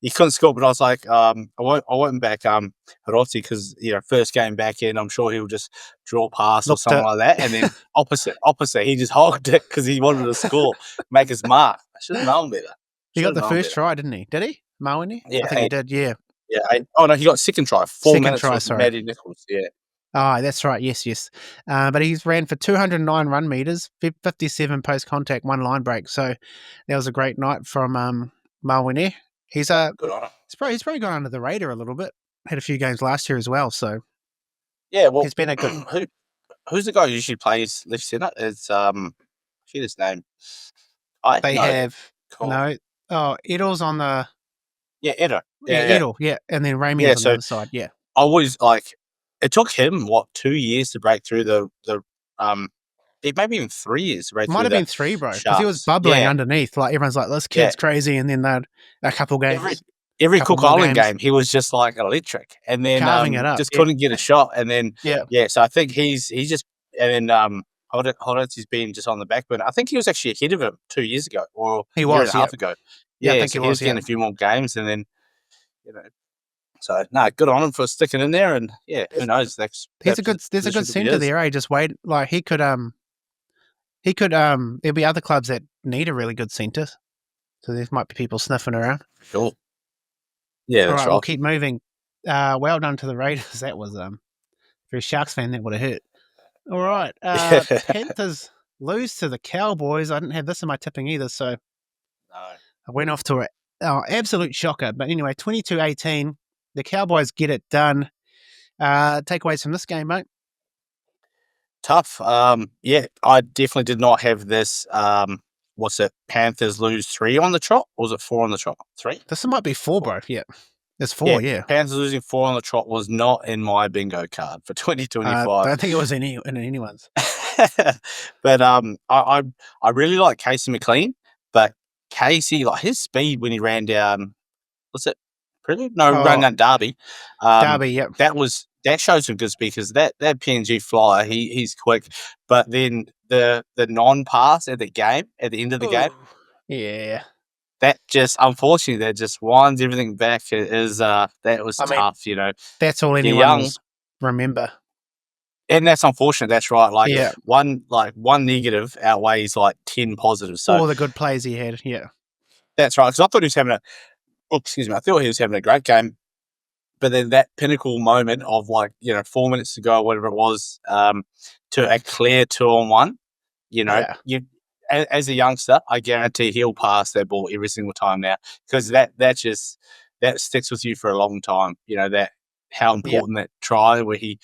He couldn't score, but I was like, I won't back Hiroti because first game back in, I'm sure he'll just draw pass or something like that, and then opposite, he just hogged it because he wanted to score, make his mark. I should have known better.
He got the first try, didn't he? Did he, Mawene?
Yeah,
I think he did. Yeah.
Yeah. He got second try. 4 minutes with Maddie Nichols. Yeah.
Oh, that's right. Yes. But he's ran for 209 run meters, 57 post contact, 1 line break. So that was a great night from Mawene. He's
good on him.
He's probably gone under the radar a little bit. Had a few games last year as well. So
yeah, well,
he's been a good.
Who's the guy who usually plays left centre? It's his name.
Edel's on the.
Yeah, Edel.
Edel. Yeah, and then Ramey's on the other side. Yeah.
I was like, it took him 2 years to break through the maybe even 3 years. Right,
Might have been 3, bro, because he was bubbling underneath. Like everyone's like, "This kid's crazy," and then they'd a couple games,
Every
couple
Cook
more
Island
games,
game, he was just like electric, and then
carving it up.
just couldn't get a shot, and then
Yeah.
So I think he's just, and then Hodge's been just on the back burner. I think he was actually ahead of him 2 years ago or
He
a year
was,
and a half ago.
Yeah, I think
so
he was,
getting a few more games, and then so no, good on him for sticking in there, and who knows?
There's a good centre there. Just wait, like he could there'll be other clubs that need a really good centre, so there might be people sniffing around.
Sure. Yeah,
All
that's
right,
right.
we'll keep moving. Well done to the Raiders. That was for a Sharks fan that would have hurt. All right, Panthers lose to the Cowboys. I didn't have this in my tipping either, so
No.
I went off to it. Absolute shocker. But anyway, 22-18. The Cowboys get it done. Takeaways from this game, mate?
Tough. I definitely did not have this. What's it? Panthers lose 3 on the trot, or was it 4 on the trot? 3.
This might be 4, bro. Yeah, it's 4. Yeah.
Panthers losing 4 on the trot was not in my bingo card for 2025.
I don't think it was in anyone's.
But I really like Casey McLean, but Casey, like his speed when he ran down, what's it? Ran down Derby.
Derby, yep.
That shows some good speed, because that PNG flyer, he's quick, but then the non-pass at the end of the game,
yeah,
that just, unfortunately, that just winds everything back. That was tough,
That's all anyone will remember.
And that's unfortunate. That's right. One negative outweighs 10 positives. So
all the good plays he had. Yeah,
that's right. Because I thought he was having I thought he was having a great game, but then that pinnacle moment of 4 minutes to go, or whatever it was, to a clear 2-on-1. As a youngster, I guarantee he'll pass that ball every single time now, because that sticks with you for a long time. That how important that try where he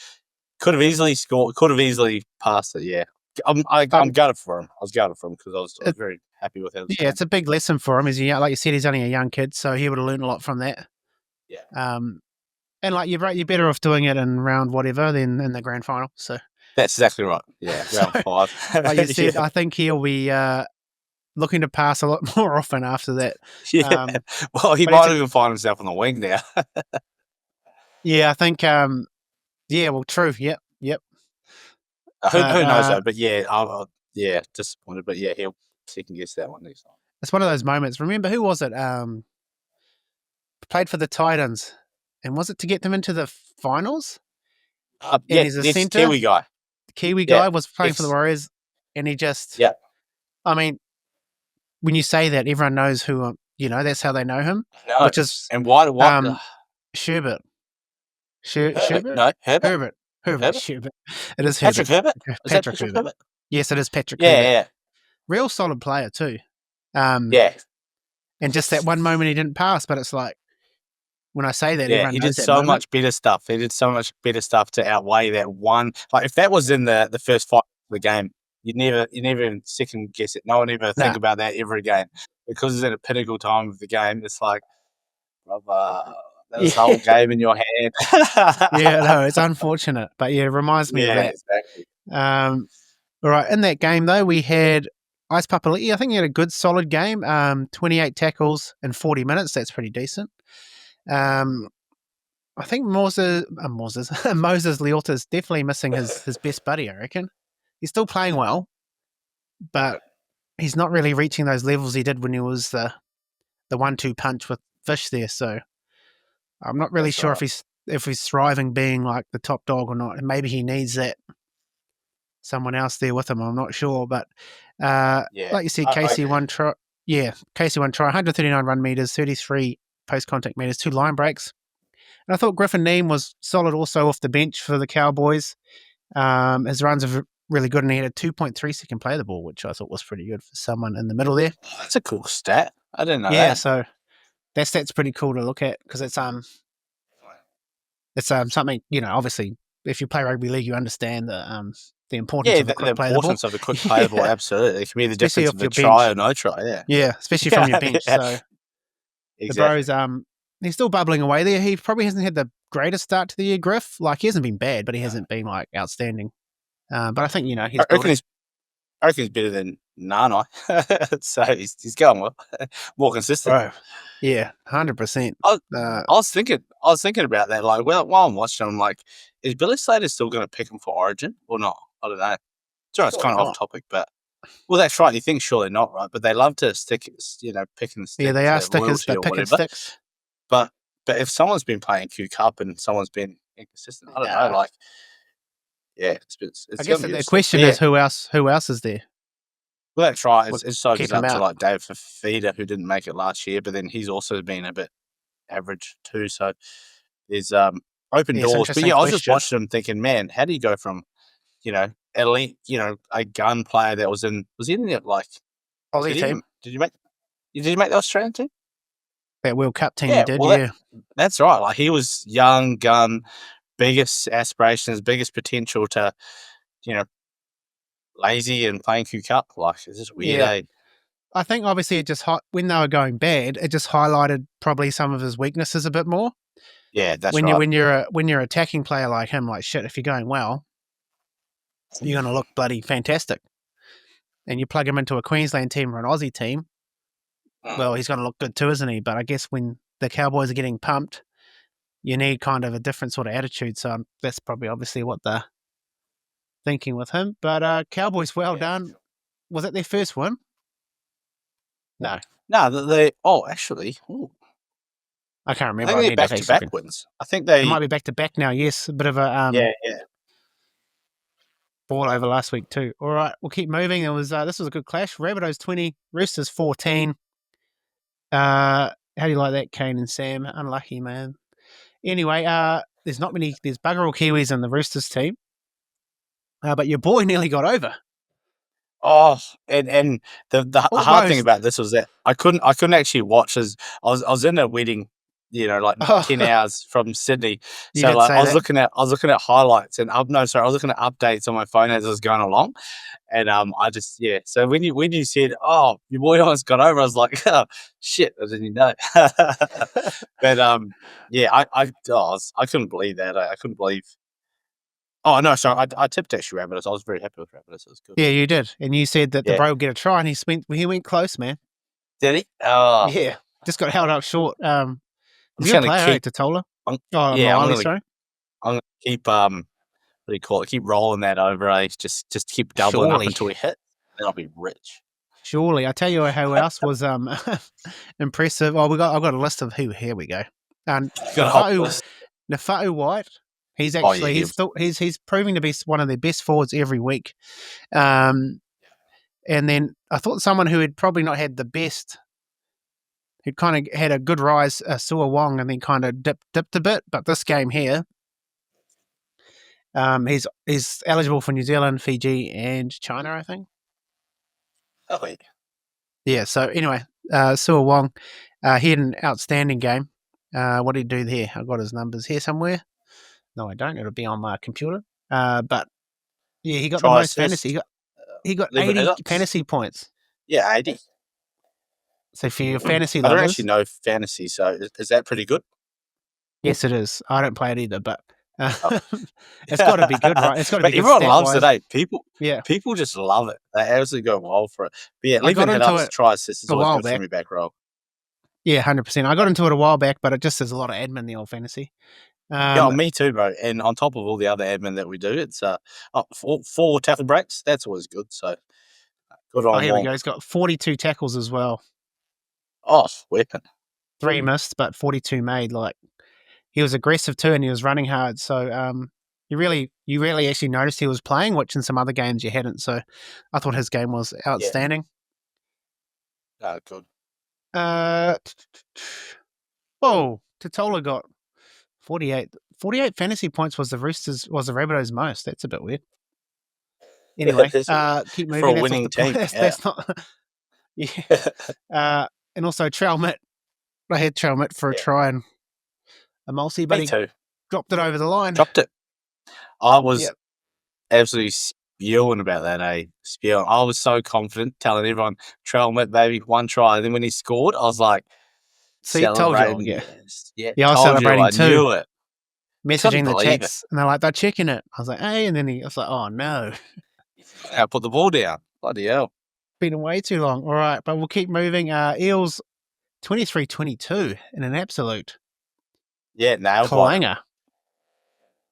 could have easily scored, could have easily passed it. Yeah, I'm gutted for him. I was gutted for him because I was very happy with him.
Yeah, it's a big lesson for him. Like you said, he's only a young kid, so he would have learned a lot from that.
Yeah.
And you're better off doing it in round whatever than in the grand final. So
that's exactly right. Yeah, round 5.
Like you said, I think he'll be looking to pass a lot more often after that.
Yeah. Well, he might even find himself on the wing now.
Yeah, I think. Yeah, well, true. Yep.
Who knows though? But yeah, disappointed. But yeah, he'll second guess that one next time.
It's one of those moments. Remember, who was it? Played for the Titans, and was it to get them into the finals?
Yeah, he's a centre. Kiwi guy.
Kiwi guy was playing for the Warriors, and he just.
Yeah.
I mean, when you say that, everyone knows who. That's how they know him.
No.
Which is
why?
Sherbert.
Sherbert? No, Herbert.
Sherbert. It is
Patrick Herbert.
Patrick Herbert. Yes, it is Patrick
Herbert.
Yeah. Real solid player too.
Yeah.
And just that one moment he didn't pass, but it's like, when I say that, everyone
he
knows
did so much better stuff. He did so much better stuff to outweigh that one. Like if that was in the first 5 of the game, you never even second guess it. No one ever think about that ever again, because it's at a pinnacle time of the game. It's like, brother, that's the whole game in your hand.
Yeah, no, it's unfortunate, but yeah, it reminds me of that.
Exactly.
All right, in that game though, we had Ice Papali'i. I think he had a good, solid game. 28 tackles in 40 minutes. That's pretty decent. I think Moses Leota's definitely missing his best buddy, I reckon. He's still playing well, but he's not really reaching those levels he did when he was the 1-2 punch with Fish there. So I'm not really sure if he's thriving being like the top dog or not. And maybe he needs that someone else there with him. I'm not sure, but like you said, Casey won try. Yeah, Casey won try. 139 run meters, 33 post-contact meters, 2 line breaks. And I thought Griffin Neame was solid also off the bench for the Cowboys. His runs are really good, and he had a 2.3 second play of the ball, which I thought was pretty good for someone in the middle there.
Oh, that's a cool stat. I didn't know that.
Yeah, so that stat's pretty cool to look at, because it's something, obviously if you play rugby league, you understand the importance of the quick play of the ball.
Of the quick play of the ball, absolutely. It can be the difference of the try or no try,
Yeah, especially from your bench. So exactly. The Bros, he's still bubbling away there. He probably hasn't had the greatest start to the year, Griff. Like, he hasn't been bad, but he hasn't been, outstanding. But I think, he's
I reckon he's better than Nana. So he's going well, more consistent.
Bro, yeah, 100%.
I was thinking about that. Like, well, while I'm watching, I'm like, is Billy Slater still going to pick him for Origin or not? I don't know. Sorry, it's kind of off topic, but well, that's right. You think surely not, right? But they love to stick, picking the stick.
Yeah, they are
to
stickers.
loyalty
They're
or
picking
whatever.
sticks.
But if someone's been playing Q Cup and someone's been inconsistent, I don't know. Like, yeah, it's
I guess the
interesting.
question
But
is who else is there?
well, that's right.
Would
It's so
keep
goes up
him
to
out.
like Dave Fafita, who didn't make it last year, but then he's also been a bit average too. So there's open
Yeah, it's
doors. But
interesting
yeah, I was just
question.
watching them thinking, man, how do you go from elite, a gun player that was in the like
Aussie team,
did you make the Australian team?
that World Cup team
Yeah,
you did,
well,
yeah.
That's right. Like he was young gun, biggest aspirations, biggest potential to, lazy and playing Q Cup. Like it's just weird.
Yeah. I think obviously it just when they were going bad, it just highlighted probably some of his weaknesses a bit more.
Yeah, that's
when
right.
when you're an attacking player like him, like shit, if you're going well, you're going to look bloody fantastic. And you plug him into a Queensland team or an Aussie team, well, he's going to look good too, isn't he? But I guess when the Cowboys are getting pumped, you need kind of a different sort of attitude. So that's probably obviously what they're thinking with him. But Cowboys, well done. Was it their first win? No.
No, they actually. Ooh.
I can't remember.
I think they're back-to-back wins. I think
they might be back-to-back now, yes. A bit of a
yeah.
ball over last week too. All right, we'll keep moving. This was a good clash. Rabbitohs 20, Roosters 14. How do you like that, Kane and Sam? Unlucky, man. Anyway, there's bugger all Kiwis in the Roosters team. But your boy nearly got over.
Oh, and the hard thing about this was that I couldn't actually watch as I was in a wedding, 10 hours from Sydney. So like I was looking at highlights and I was looking at updates on my phone as I was going along. And I just so when you said, oh, your boy almost got over, I was like, oh shit, I didn't know. But I couldn't believe that. I couldn't believe. Oh no, sorry, I tipped actually Rabbitohs. I was very happy with Rabbitohs. It was good.
Yeah, you did, and you said that the bro would get a try, and he went close, man.
Did he? Oh,
yeah, just got held up short.
I'm just going to keep
Totola.
I'm going to keep what do you call it? Keep rolling that over. Just keep doubling up until we hit. Then I'll be rich.
Surely, I tell you who else was impressive. Oh, I've got a list of who. Here we go. Nafa'u White. He's actually he's proving to be one of their best forwards every week. And then I thought someone who had probably not had the best, who'd kind of had a good rise, Sua Wong, and then kind of dipped a bit. But this game here, he's eligible for New Zealand, Fiji, and China, I think.
Oh wait.
Yeah. So anyway, Sua Wong, he had an outstanding game. What did he do there? I've got his numbers here somewhere. No, I don't. It'll be on my computer. But yeah, he got the most fantasy. He got 80 fantasy points.
Yeah, 80.
So for your fantasy lovers,
I don't actually know fantasy, so is that pretty good?
Yes, it is. I don't play it either, but it's got to be good, right? It's got to be good.
Everyone loves it, eh? People just love it. They absolutely go wild for it. But yeah, leaving it up to try assist is always good for me back row.
Yeah, 100%. I got into it a while back, but it just has a lot of admin, the old fantasy.
Me too, bro. And on top of all the other admin that we do, it's 4 tackle breaks. That's always good. So good on.
Here we go. He's got 42 tackles as well.
Oh, weapon.
3 missed, but 42 made. Like he was aggressive too, and he was running hard. So you really actually noticed he was playing, which in some other games you hadn't. So I thought his game was outstanding.
Yeah. Good.
Totola got 48 fantasy points. Was the Rabbitohs most? That's a bit weird. Anyway, keep moving.
For a winning team.
That's not. Yeah. And also Trell I had Trell for a try and a multi, but he dropped it over the line.
Dropped it. I was absolutely spewing about that, spewing. I was so confident, telling everyone, Trell baby, 1 try. And then when he scored, I was like,
celebrating.
Yeah,
I was celebrating too.
I knew it.
Messaging the chats, and they're like, they're checking it. I was like, hey, and then I was like, oh no.
I put the ball down. Bloody hell.
Been way too long. All right, but we'll keep moving. Eels 23-22 in an absolute
Yeah, nail biter.
clanger.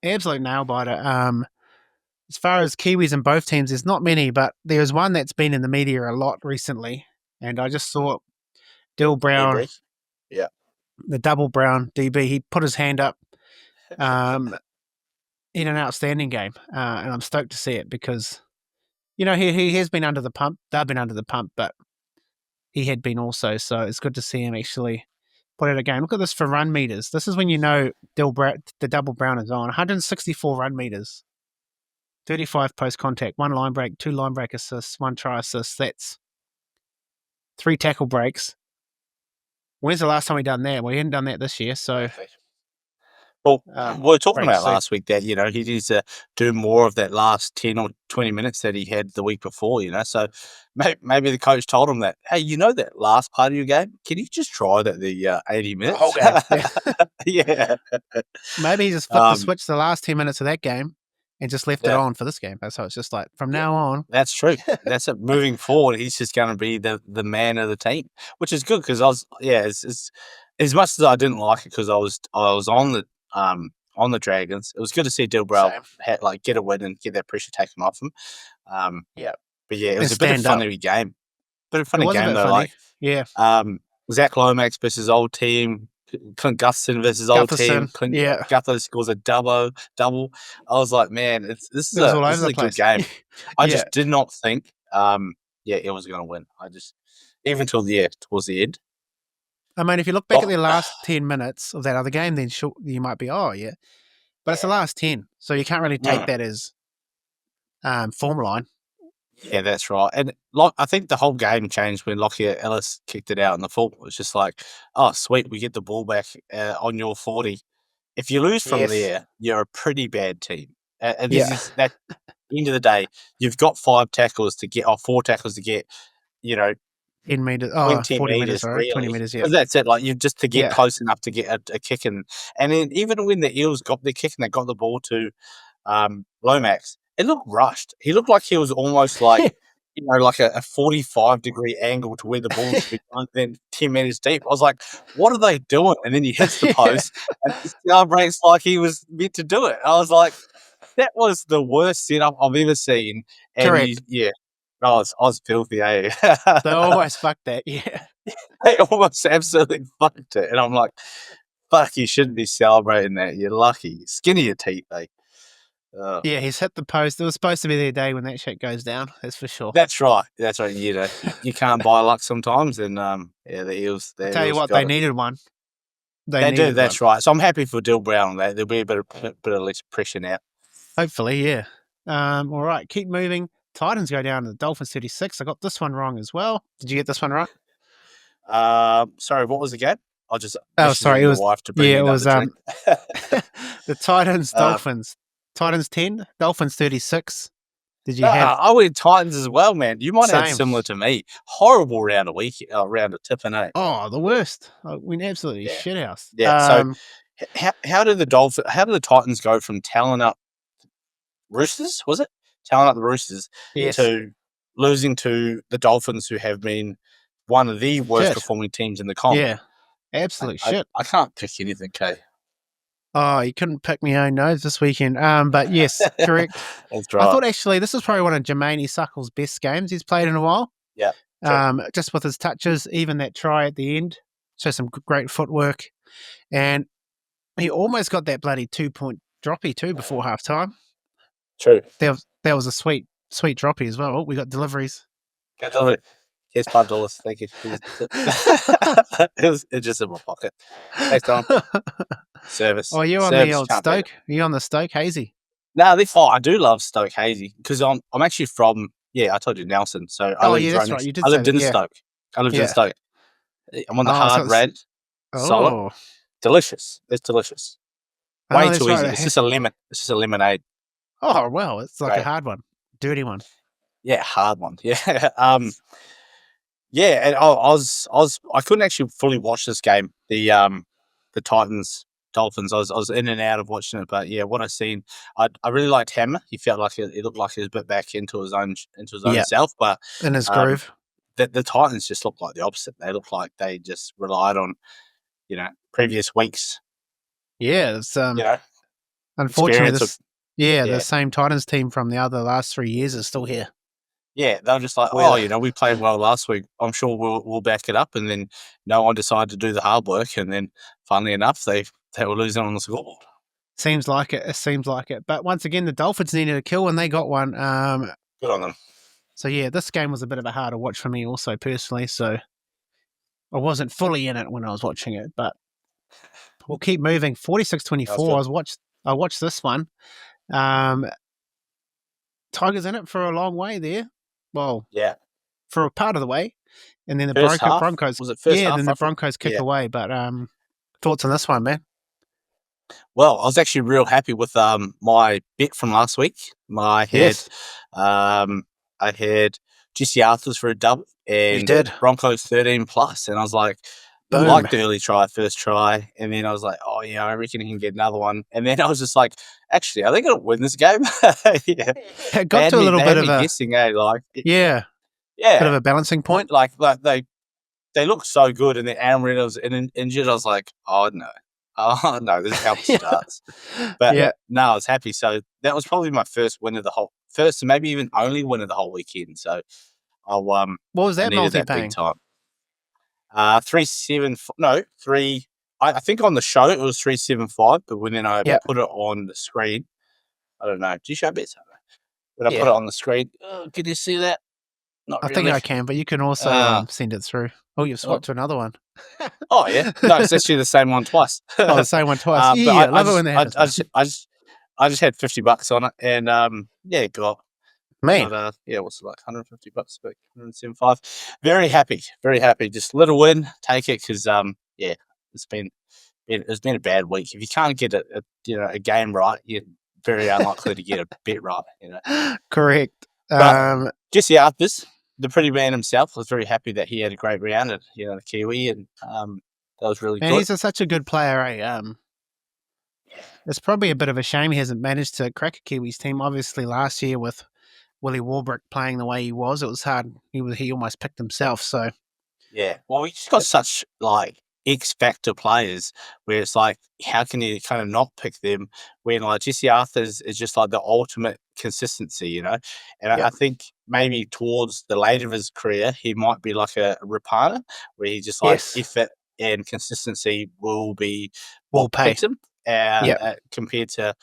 Absolute nail biter. As far as Kiwis in both teams, there's not many, but there's one that's been in the media a lot recently. And I just saw Dill Brown,
Debris. Yeah.
the double Brown DB, he put his hand up in an outstanding game. And I'm stoked to see it because, he has been under the pump. They've been under the pump, but he had been also. So it's good to see him actually put out a game. Look at this for run meters. This is when you know the double Brown is on. 164 run meters. 35 post contact, 1 line break, 2 line break assists, 1 try assist. That's 3 tackle breaks. When's the last time we done that? We hadn't done that this year, so.
Well, we were talking
great to
about
see.
last week that, he needs to do more of that last 10 or 20 minutes that he had the week before, So maybe the coach told him that, hey, that last part of your game, can you just try that the 80 minutes?
whole game, yeah.
Yeah.
Maybe he just flipped the switch the last 10 minutes of that game and just left it on for this game. So it's just like, from now on.
That's true. That's it. Moving forward, he's just going to be the man of the team, which is good because it's as much as I didn't like it because I was on the Dragons. It was good to see Dilbrow get a win and get that pressure taken off him. But yeah, it was a bit of a funny game. Bit of a funny game though.
Funny. Yeah.
Zach Lomax versus old team. Clint Gutherson versus old team. Clint Gutherson scores a double. I was like, man, this is a good game. I just did not think, it was going to win. I just even towards the end.
I mean, if you look back at the last 10 minutes of that other game, then sure, you might be, but it's the last 10, so you can't really take that as form line.
Yeah, that's right. And I think the whole game changed when Lockyer Ellis kicked it out in the full. It was just like, oh, sweet, we get the ball back on your 40. If you lose from there, you're a pretty bad team. And this is at the end of the day, you've got 4 tackles to get,
10 meters,
20
40
meters, really.
20 meters,
Because that's it. Like, you've just to get close enough to get a kick in. And then even when the Eels got their kick and they got the ball to Lomax, it looked rushed. He looked like he was almost like, like a 45-degree angle to where the ball should be, then 10 meters deep. I was like, what are they doing? And then he hits the post and he celebrates like he was meant to do it. I was like, that was the worst setup I've ever seen. And
correct.
I was filthy, eh?
They almost fucked that, yeah.
They almost absolutely fucked it. And I'm like, fuck, you shouldn't be celebrating that. You're lucky. Skin of your teeth, eh?
Yeah, he's hit the post. It was supposed to be their day when that shit goes down. That's for sure.
That's right. You can't buy luck sometimes. And the Eels.
I'll tell you what, they needed one.
They do. That's right. So I'm happy for Dill Brown on that. There'll be a bit of less pressure now.
Hopefully, yeah. All right, keep moving. Titans go down to the Dolphins 36. I got this one wrong as well. Did you get this one right?
Sorry, what was the game? I just
sorry, it was
wife to bring
it was
drink.
the Titans Dolphins. Titans 10, Dolphins 36. Did you have?
I went Titans as well, man. You might have
Same.
similar to me. Horrible round of tipping, eh?
Oh, the worst. I went absolutely shithouse.
Yeah. So how did the Titans go from talent up Roosters? Was it talent up the Roosters to losing to the Dolphins, who have been one of the worst performing teams in the comp?
Yeah, absolute shit.
I can't pick anything, Kay.
Oh, you couldn't pick my own nose this weekend. But yes, correct.
That's right.
I thought actually this was probably one of Jermaine Suckle's best games he's played in a while.
Yeah.
Just with his touches, even that try at the end. So some great footwork. And he almost got that bloody 2-point droppy too before halftime.
True.
That was a sweet droppy as well. Oh, we got deliveries.
Got delivery. Here's $5. Thank you. It's just in my pocket. Thanks, Tom. Service.
Oh, you on the old Stoke? You on the Stoke Hazy?
No, I do love Stoke Hazy because I'm actually from I told you Nelson. So I lived
that's right. You did.
I lived in Stoke. I lived in Stoke. I'm on the hard red. Solid. Delicious. It's delicious. Way too easy. It's just a lemon. It's just a lemonade.
Oh well, it's like a hard one, dirty one.
Yeah, hard one. Yeah. And I couldn't actually fully watch this game. The Titans Dolphins. I was in and out of watching it, but yeah, what I seen, I really liked Hammer. He felt like it looked like he was a bit back into his own self, but
in his groove.
the Titans just looked like the opposite. They looked like they just relied on previous weeks.
Yeah, it's unfortunately
experience
the same Titans team from the last 3 years is still here.
Yeah, they're just like, we played well last week. I'm sure we'll back it up. And then no one decided to do the hard work. And then, funnily enough, they were losing on the scoreboard.
Seems like it. It seems like it. But once again, the Dolphins needed a kill and they got one.
Good on them.
So yeah, this game was a bit of a harder watch for me, also personally. So I wasn't fully in it when I was watching it, but we'll keep moving. 46-24. I watched this one. Tigers in it for a long way there. Well,
yeah,
for a part of the way, and then the Broncos.
Was it first half?
Then the Broncos kick away. But thoughts on this one, man?
Well, I was actually real happy with my bet from last week. I had Jesse Arthurs for a double and Broncos 13 plus, and I was like, I liked the early try, first try, and then I was like, oh yeah, I reckon he can get another one. And then I was just like, actually, are they going to win this game?
It got to a little bit of a
guessing, bit
of a balancing point.
Like they looked so good, and then Aaron Reynolds was injured. I was like, oh no, this is how it starts. But no, I was happy. So that was probably my first win of the first, and maybe even only win of the whole weekend. So
what was that multi paying?
Big time. 3 I think on the show it was 375, but when I put it on the screen, I don't know. Do you show bets? When I put it on the screen, can you see that? Not
I think I can, but you can also send it through. Oh, you've swapped to another one.
Oh yeah, no, it's actually the same one twice.
The same one twice. Yeah, I love it when that happens.
I just had $50 on it, and got.
Man.
But, what's it like? $150, but 175. Very happy. Just little win, take it because it's been a bad week. If you can't get a game right, you're very unlikely to get a bet right.
Correct.
But Jesse Arthurs, the pretty man himself, was very happy that he had a great round at the Kiwi, and that was really good.
And he's such a good player. It's probably a bit of a shame he hasn't managed to crack a Kiwis team. Obviously, last year with Willie Warbrick playing the way he was, it was hard. He almost picked himself. So
yeah, well, we just got such X factor players where it's like, how can you kind of not pick them when Jesse Arthurs is just like the ultimate consistency, And I think maybe towards the later of his career, he might be like a Rapana where he just effort and consistency will pay him compared to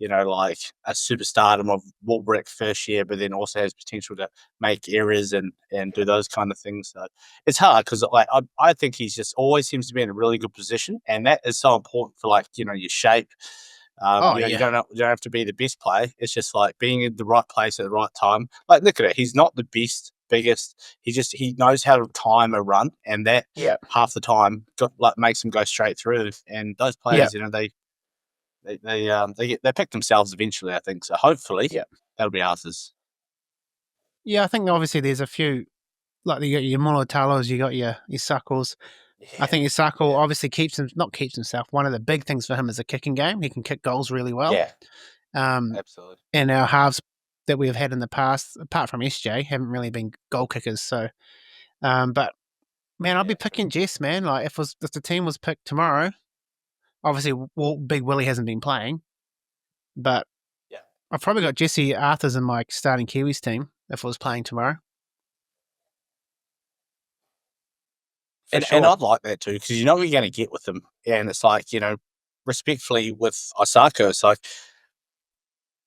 a superstardom of Warbrick first year, but then also has potential to make errors and do those kind of things. So it's hard because I think he's just always seems to be in a really good position, and that is so important for your shape. You don't have to be the best player. It's just like being in the right place at the right time. Like look at it, he's not the biggest. He knows how to time a run, and that half the time makes him go straight through. And those players, they pick themselves eventually, I think. So hopefully that'll be Arthur's.
Yeah, I think obviously there's a few, like you got your Mulitalos, you got your Suckles. Yeah. I think Isako obviously keeps himself. One of the big things for him is a kicking game. He can kick goals really well.
Yeah, absolutely.
And our halves that we've had in the past, apart from SJ, haven't really been goal kickers. So, but man, I'll be picking Jess, man. Like if the team was picked tomorrow, obviously Big Willie hasn't been playing, but I've probably got Jesse Arthurs in my starting Kiwis team if it was playing tomorrow.
And I'd like that too, because you know what you're going to get with them. And it's like, respectfully with Osako, it's like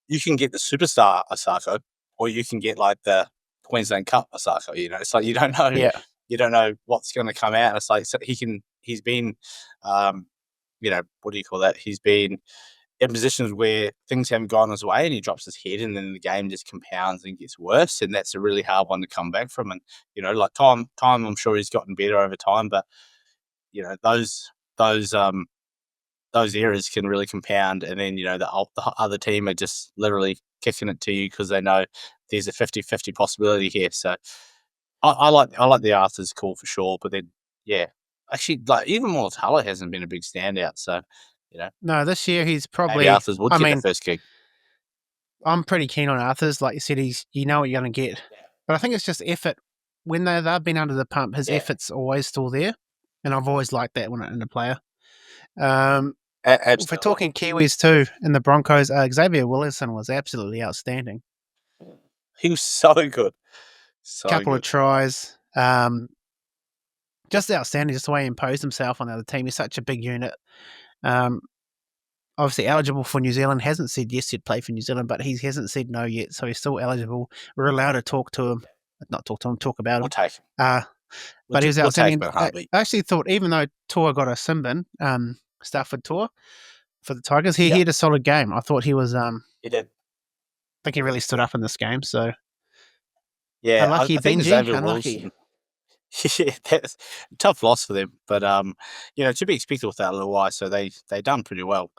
you can get the superstar Osako or you can get like the Queensland Cup Osako, It's like you don't know. Yeah. You don't know what's going to come out. It's like he's been, what do you call that? He's been in positions where things haven't gone his way and he drops his head and then the game just compounds and gets worse, and that's a really hard one to come back from. And time I'm sure he's gotten better over time, but those errors can really compound, and then the other team are just literally kicking it to you because they know there's a 50-50 possibility here. So I like the Arthur's call for sure, but then actually even Molatala hasn't been a big standout, so
No, this year he's
Maybe
probably.
Arthurs would
I
get
mean,
the first gig.
I'm pretty keen on Arthurs. Like you said, you know what you're going to get. But I think it's just effort. When they've been under the pump, his effort's always still there, and I've always liked that in a player. If we're talking Kiwis too, in the Broncos, Xavier Willison was absolutely outstanding.
He was so good.
Couple of tries. Just outstanding, just the way he imposed himself on the other team. He's such a big unit. Obviously eligible for New Zealand. Hasn't said yes he'd play for New Zealand, but he hasn't said no yet, so he's still eligible. We're allowed to talk to him. Not talk to him, talk about him.
We'll take him.
But he was outstanding.
I
actually thought, even though Tua got a sin bin, Stafford Tua, for the Tigers, he had a solid game. I thought he was...
he did.
I think he really stood up in this game, so...
Yeah,
unlucky
I think
Benji,
Xavier
unlucky.
Wilson. Yeah, that's a tough loss for them, but to be expected with that little while, so they done pretty well.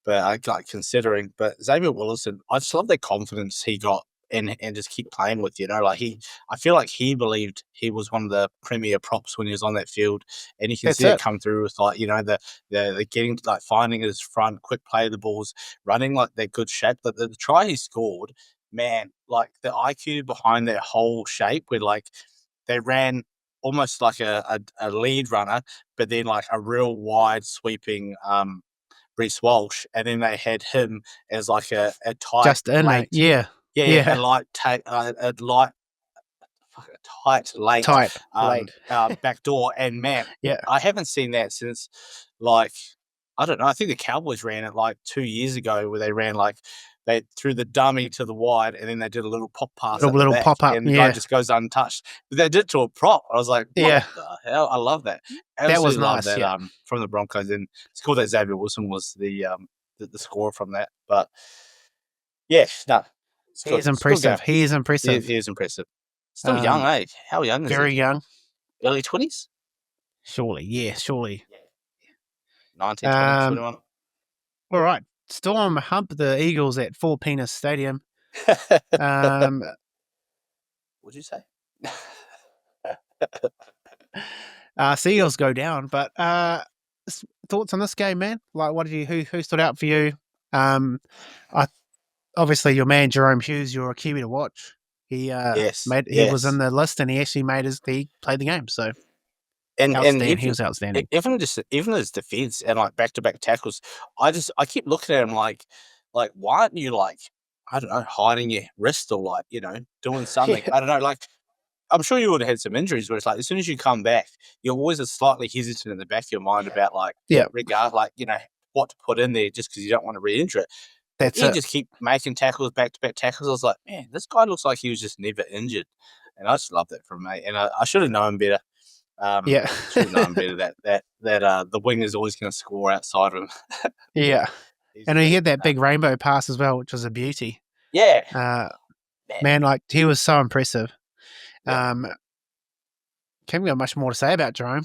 But I like considering, but Xavier Willison, I just love the confidence he got and just keep playing with. I feel like he believed he was one of the premier props when he was on that field, and you can see it come through with the getting finding his front, quick play of the balls, running like that good shape. But the try he scored, man, like the IQ behind that whole shape, where they ran almost like a lead runner, but then like a real wide sweeping Reece Walsh, and then they had him as like a tight,
just in
late,
it,
a light, a light, tight, late,
late.
back door. And man, I haven't seen that since I don't know. I think the Cowboys ran it 2 years ago, where they ran they threw the dummy to the wide, and then they did a little pop pass,
little
back,
pop up,
and the guy just goes untouched. But they did it to a prop. I was like, what the hell? I love that.
That was
Love
nice.
that from the Broncos, and it's cool that Xavier Wilson was the scorer from that. But yeah, no,
he's impressive. He is impressive.
He is impressive. Still young, eh? How young is he?
Very young.
Early 20s?
Surely.
19, 20, 21.
All right. Storm hump the Eagles at Four Penis Stadium. What'd
you say?
Seagulls go down, but thoughts on this game, man? What did who stood out for you? Obviously your man Jerome Hughes, you're a Kiwi to watch. He was in the list, and he played the game. So he was outstanding.
Even his defense and back-to-back tackles, I keep looking at him like why aren't you I don't know, hiding your wrist or doing something? I don't know, I'm sure you would have had some injuries where it's as soon as you come back, you're always slightly hesitant in the back of your mind about regard what to put in there, just because you don't want to re-injure it. You just keep making tackles, back-to-back tackles. I was like, man, this guy looks like he was just never injured, and I just love that from me. And I should have known better. Should have known better that the wing is always going to score outside of him.
And he had that big rainbow pass as well, which was a beauty.
Yeah,
man, he was so impressive. Can't got much more to say about Jerome.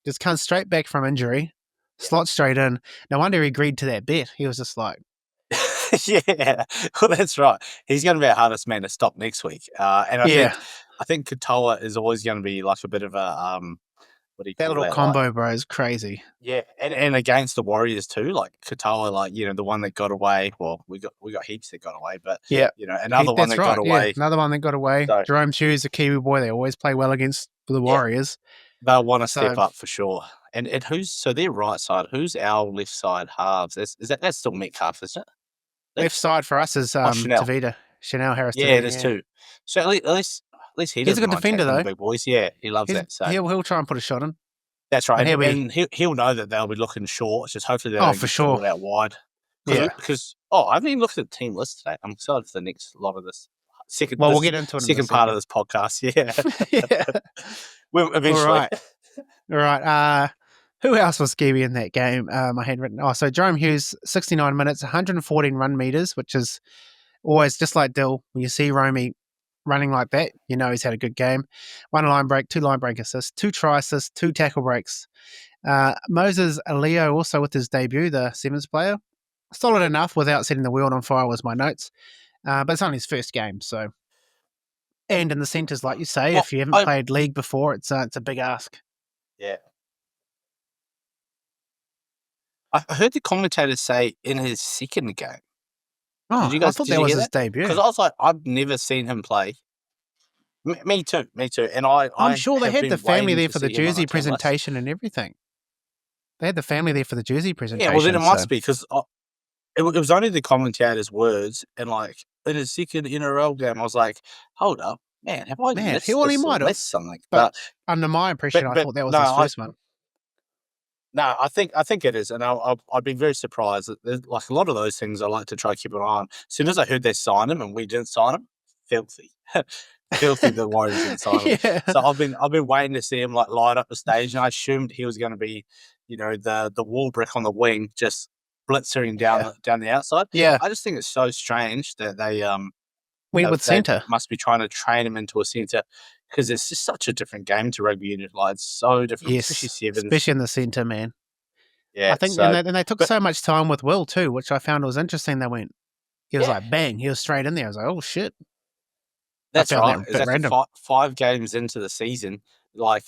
Just comes straight back from injury, slot straight in. No wonder he agreed to that bet. He was just
yeah, well, that's right. He's going to be our hardest man to stop next week. And I think Katoa is always going to be a bit of a what do you call
that little combo, bro, is crazy.
Yeah, and against the Warriors too, Katoa, the one that got away. Well, we got heaps that got away, but another one that got away.
Yeah, another one that got away. So, Jerome Hughes, a Kiwi boy, they always play well against the Warriors.
They'll want to step up for sure. And who's their right side? Who's our left side halves? That's still Metcalf, isn't it?
Left side for us is Tavita. Chanel Harris.
Yeah, it is too. So at least he doesn't.
He's a good defender though.
The big boys, yeah, he loves that. So
he'll try and put a shot in.
That's right, and he'll know that they'll be looking short. It's just hopefully they don't
for sure
out wide. Because I haven't even looked at the team list today. I'm excited for the next lot of this second.
Well, we'll get into it.
Second part of this podcast. Yeah, well, eventually.
All right. Who else was Kiwi in that game? I had written. So Jerome Hughes, 69 minutes, 114 run meters, which is always just like Dill. When you see Romy running like that, you know he's had a good game. 1 line break, 2 line break assists, 2 try assists, 2 tackle breaks. Moses Aleo also with his debut, the Sevens player. Solid enough without setting the world on fire was my notes. But it's only his first game, so. And in the centres, like you say, if you haven't played league before, it's a big ask.
Yeah. I heard the commentators say in his second game.
Oh,
Did you guys
I thought
did
that
you
was
hear
his
that?
debut.
Because I was like, I've never seen him play. Me too. And
I'm
I
sure they
have
had
been
the family
waiting
there
to
for the
see him on a
jersey
team list.
presentation and everything. They had the family there for the jersey
Yeah,
presentation.
well then it
so-
must be because it was only the commentators' words, and like in his second NRL game, I was like, hold up, man, have I
Man,
missed
he only
this or
might have,
missed something?
but under my impression, I
but
thought that was
no,
his first one.
No, I think it is, and I'd be very surprised. There's, like a lot of those things, I like to try to keep an eye on. As soon as I heard they signed him and we didn't sign him, filthy, filthy. The Warriors didn't sign him.
Yeah.
So I've been waiting to see him like light up the stage, and I assumed he was going to be, the wall brick on the wing, just blitzering down the outside.
Yeah.
I just think it's so strange that they
Went with
they
centre.
must be trying to train him into a centre because it's just such a different game to rugby union. Like it's so different, especially
Yes,
sevens.
especially in the centre, man.
Yeah,
I think,
so,
and they took so much time with Will too, which I found was interesting. They went, he was like, bang, he was straight in there. I was like, oh shit.
That's
found
right.
that a bit
Exactly.
random.
Five games into the season, like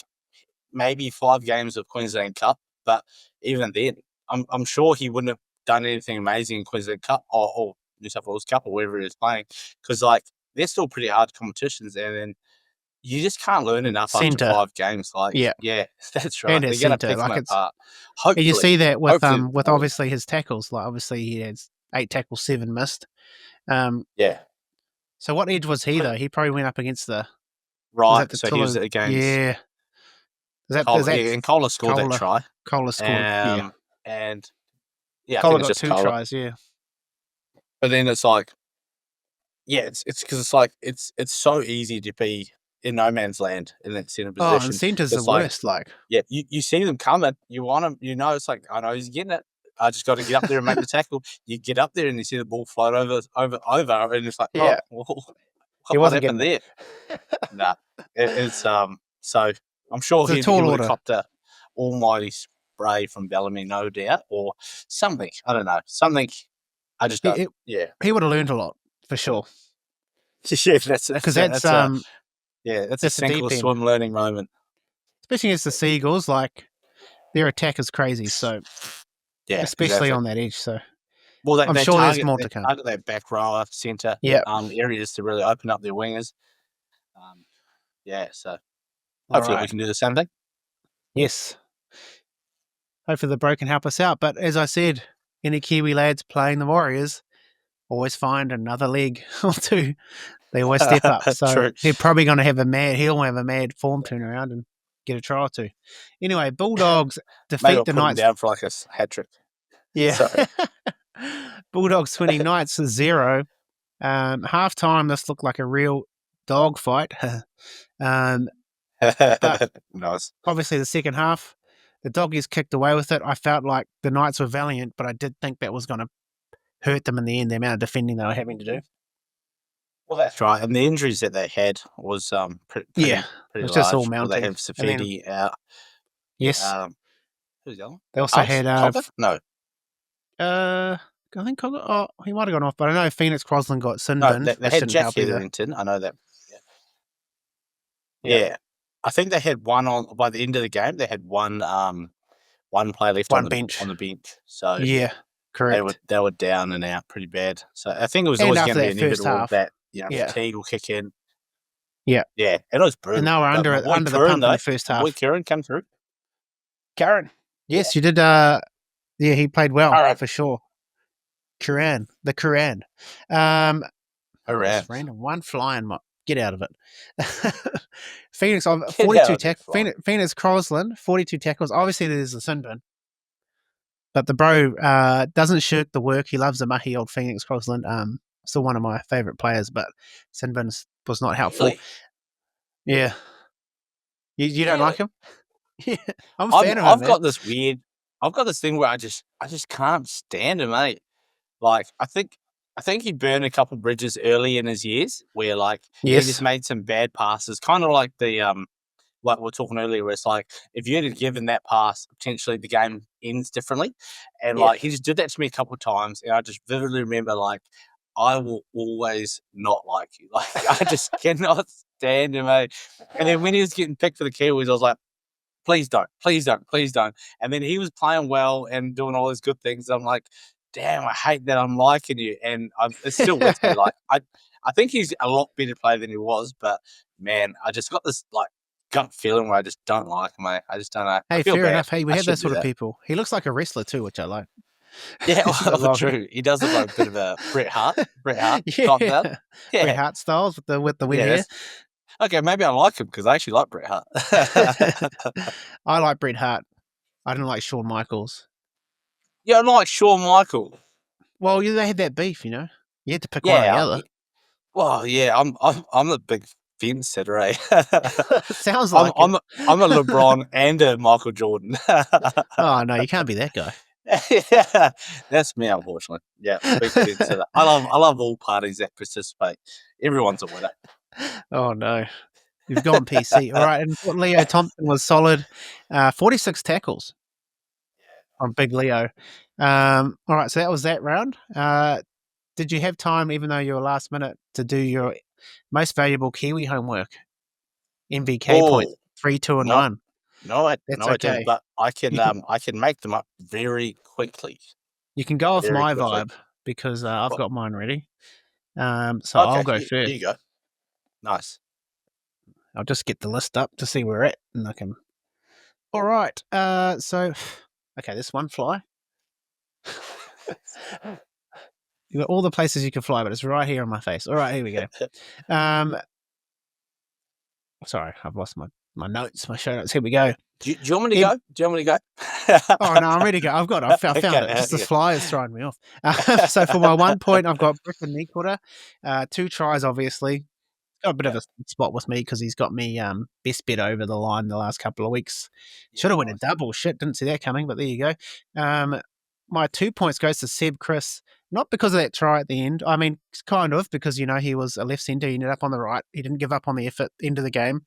maybe 5 games of Queensland Cup, but even then, I'm sure he wouldn't have done anything amazing in Queensland Cup or New South Wales Cup or wherever he was playing, because like they're still pretty hard competitions, and then you just can't learn enough
Centre.
after 5 games. Like,
Yeah.
that's right.
And
They're
his
going to
centre,
pick
like
him
it's,
apart.
and
Hopefully,
you see that with
hopefully more.
obviously his tackles. Like obviously he has 8 tackles, 7 missed.
Yeah,
So what edge was he though? He probably went up against the
right.
the
So he was
Tulu?
against
Yeah. Is
Kohler,
that
and Kohler scored that try.
Kohler scored? Yeah.
And yeah, I
Kohler
think it's
got
just
2
Kohler.
tries. Yeah.
But then it's like, yeah, it's because it's like it's so easy to be in no man's land in that centre
Oh,
position.
and centre's the
It's like,
worst. Like,
yeah, you see them coming, you want them, it's like, I know he's getting it. I just got to get up there and make the tackle. You get up there and you see the ball float over, and it's like,
Yeah.
oh,
he
what
wasn't
happened
getting
there? Nah, it's so I'm sure
It's a
he
tall
would
order.
have copped a almighty spray from Bellamy, no doubt, or something. I don't know, something. I just don't. Yeah,
He would have learned a lot for sure.
yeah, that's
Because
that's
that's
a
that's a
sink
deep
or
end.
swim learning moment.
Especially against the Seagulls, like their attack is crazy. So
Yeah,
especially
exactly.
on that edge. So
Well,
I'm
they
sure
target,
there's more to come.
target that back rower centre areas to really open up their wingers. Yeah, so hopefully we can do the same thing.
Yes. Hopefully the Bro can help us out. But as I said, any Kiwi lads playing the Warriors always find another leg or two. They always step up. So
True.
he'll probably have a mad form turnaround and get a try or two. Anyway, Bulldogs
Maybe
defeat
I'll
the
put him
Knights.
down for like a hat trick.
Yeah.
Sorry.
Bulldogs 20 Knights 0. Half time, this looked like a real dog fight. But
Nice.
obviously, the second half, the Doggies kicked away with it. I felt like the Knights were valiant, but I did think that was going to hurt them in the end, the amount of defending they were having to do.
Well, that's right. And the injuries that they had was pretty
It was
large.
just all
Well,
mounting.
they have Safidi out.
Yes.
Who's the other one?
They also had
Cogger? No.
I think Cogger, he might have gone off, but I know Phoenix Crosland got sin
No,
binned,
they
which
had
didn't
Jack
help either.
Hetherington. I know that.
Yeah.
Yeah. I think they had one on by the end of the game. They had one player left
One
on
bench.
the bench. So
Yeah, correct.
they were down and out pretty bad. So I think it was
And
always
after
going to be
that first
inevitable
half,
that
yeah.
fatigue will kick in.
Yeah.
Yeah, and it was brutal.
And they were
But
under
my boy
the
Curran,
pump in
though,
the first
my
half.
boy Curran come through.
Karen. Yes, you did. He played well for sure. The Quran. Just random one flying. Get out of it. Phoenix 42 tackles. Phoenix Crosland 42 tackles. Obviously, there's a sin bin, but the Bro doesn't shirk the work. He loves the mahi old Phoenix Crosland. Still one of my favorite players, but sin bin was not helpful.
Really?
Yeah. You don't like him? Yeah, I'm a fan of him.
I've got this thing where I just can't stand him, mate. Like I think he burned a couple bridges early in his years where like he just made some bad passes, kind of like the like we were talking earlier, where it's like if you had given that pass, potentially the game ends differently. And like he just did that to me a couple of times, and I just vividly remember like I will always not like you. Like I just cannot stand him, mate. And then when he was getting picked for the Kiwis, I was like, please don't, please don't, please don't. And then he was playing well and doing all those good things. I'm like, damn, I hate that I'm liking you. And it's still with me. Like, I think he's a lot better player than he was, but man, I just got this like gut feeling where I just don't like him. I just don't know. I
Hey,
feel
fair
bad.
enough. Hey, we
I
have
should
that
do
sort of
that.
people. He looks like a wrestler too, which I like.
Yeah,
He's got
well,
long-
true. He does look like a bit of a Bret Hart.
Yeah.
Type that.
Bret
Yeah,
Hart styles with the wet
yeah.
hair.
Okay, maybe I like him because I actually like Bret Hart.
I like Bret Hart. I didn't like Shawn Michaels.
Yeah, I like Shawn Michaels.
Well, they had that beef, you know. You had to pick one or the
Yeah,
other.
well, yeah, I'm a big fence sitter, eh?
Sounds like
I'm a LeBron and a Michael Jordan.
Oh no, you can't be that guy.
Yeah, that's me, unfortunately. Yeah, big fence sitter. I love all parties that participate. Everyone's a winner.
Oh no. You've gone PC. All right, and Leo Thompson was solid. 46 tackles from Big Leo. All right, so that was that round. Did you have time, even though you were last minute, to do your most valuable Kiwi homework? MVK point, 3, 2, and
no,
1.
I
That's
didn't,
okay.
but I
You can,
can make them up very quickly.
you can go off
Very
my
quickly.
vibe because I've
Well,
got mine ready. So
okay,
I'll go
here
first.
you go. Nice.
I'll just get the list up to see where we're at, and I can. All right. So, okay, this one fly. You got all the places you can fly, but it's right here on my face. All right, here we go. Sorry, I've lost my notes, my show notes. Here we go.
Do you want me to go? Do you want me to go?
Oh no, I'm ready to go. I've got it. I found it. Just the fly is throwing me off. So for my 1 point, I've got Griffin Nicola. 2 tries, obviously. Got a bit of a spot with me because he's got me best bet over the line the last couple of weeks. Should have went a double. Shit, didn't see that coming, but there you go. My 2 points goes to Seb Chris, not because of that try at the end. I mean, kind of, because, you know, he was a left centre. He ended up on the right. He didn't give up on the effort end of the game.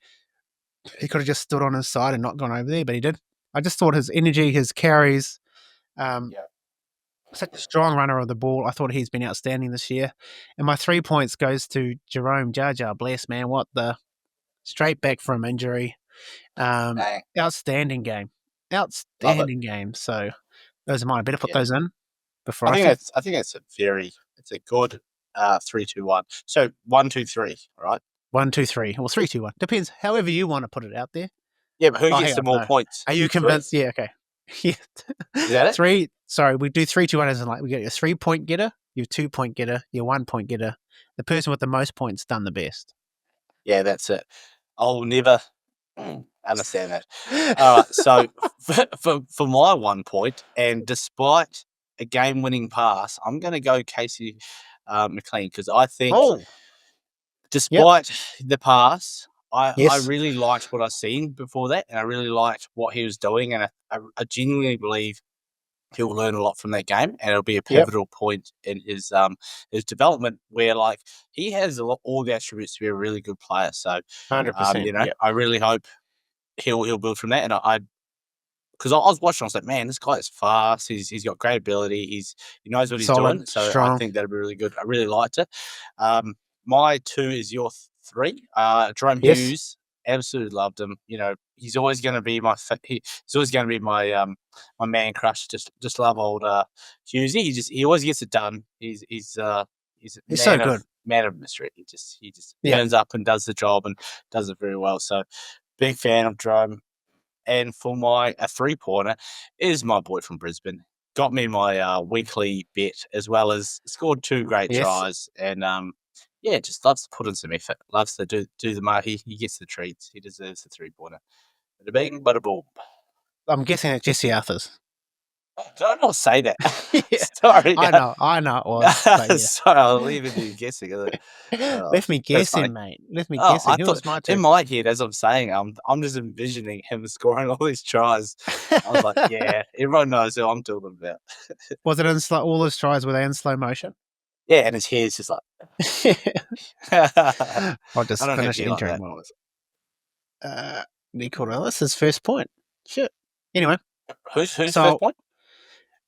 He could have just stood on his side and not gone over there, but he did. I just thought his energy, his carries, such a strong runner of the ball. I thought he's been outstanding this year. And my 3 points goes to Jerome Jar Jar Bless, man. What the straight back from injury. Outstanding game. Outstanding game. So those are mine. I better put those in before
I think it's a good 3-2-1. So 1-2-3, right?
1, 2, 3, or 3, 2, 1. Depends. However you want to put it out there.
Yeah, but who
Oh,
gets
hang
the
on,
more
no.
points?
Are you convinced? Yeah, okay. Yeah.
Is that it?
3. Sorry, we do 3, 2, 1 as in like we get your 3-point getter, your 2-point getter, your 1-point getter. The person with the most points done the best.
Yeah, that's it. I'll never understand that. All right, so for my 1 point, and despite a game-winning pass, I'm going to go Casey McLean because I think, despite the pass, I really liked what I've seen before that, and I really liked what he was doing, and I genuinely believe he'll learn a lot from that game, and it'll be a pivotal point in his development where, like, he has all the attributes to be a really good player. So,
100%.
you know, I really hope he'll build from that. And because I was watching, I was like, man, this guy is fast. He's got great ability. He knows what he's doing. So
strong.
I think that'll be really good. I really liked it. My 2 is your 3. Jerome Hughes. Absolutely loved him. You know, he's always going to be he's always going to be my my man crush. Just love old Hughesy. He always gets it done. He's so good. Man of mystery. He just turns up and does the job and does it very well. So big fan of Jerome. And for my 3-pointer is my boy from Brisbane. Got me my weekly bet as well as scored 2 great tries. And just loves to put in some effort. Loves to do the mahi. He gets the treats. He deserves the 3-pointer. Bada bing, bada boom.
I'm guessing it's Jesse Arthurs.
Don't not say that. Sorry.
I know it was. But
Sorry, I'll leave it to you guessing.
Left me guessing, mate. Left me guessing.
I thought, in my head, as I'm saying, I'm just envisioning him scoring all these tries. I was like, yeah, everyone knows who I'm talking about.
Was it in all those tries, were they in slow motion?
Yeah, and his hair's just like...
I'll just finish entering what was it. Nicola, that's his first point. Shit. Anyway.
Who's first point?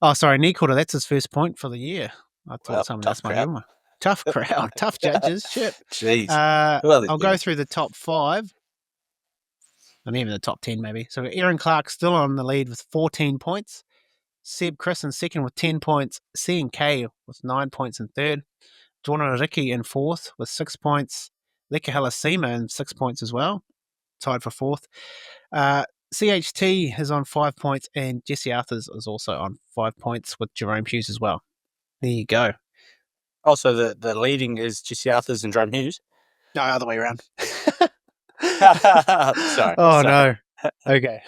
Oh, sorry, Nicola, that's his first point for the year. I thought someone else might have one. Tough crowd, tough judges. Shit.
Jeez.
I'll go through the top 5. and even the top 10 maybe. So Aaron Clark still on the lead with 14 points. Seb Chris in second with 10 points. C&K with 9 points in third. Jordan Ricky in fourth with 6 points. Leka Halasima in 6 points as well, tied for fourth. CHT is on 5 points, and Jesse Arthurs is also on 5 points with Jerome Hughes as well. There you go.
Also, the leading is Jesse Arthurs and Jerome Hughes.
No, other way around.
Sorry.
No. Okay.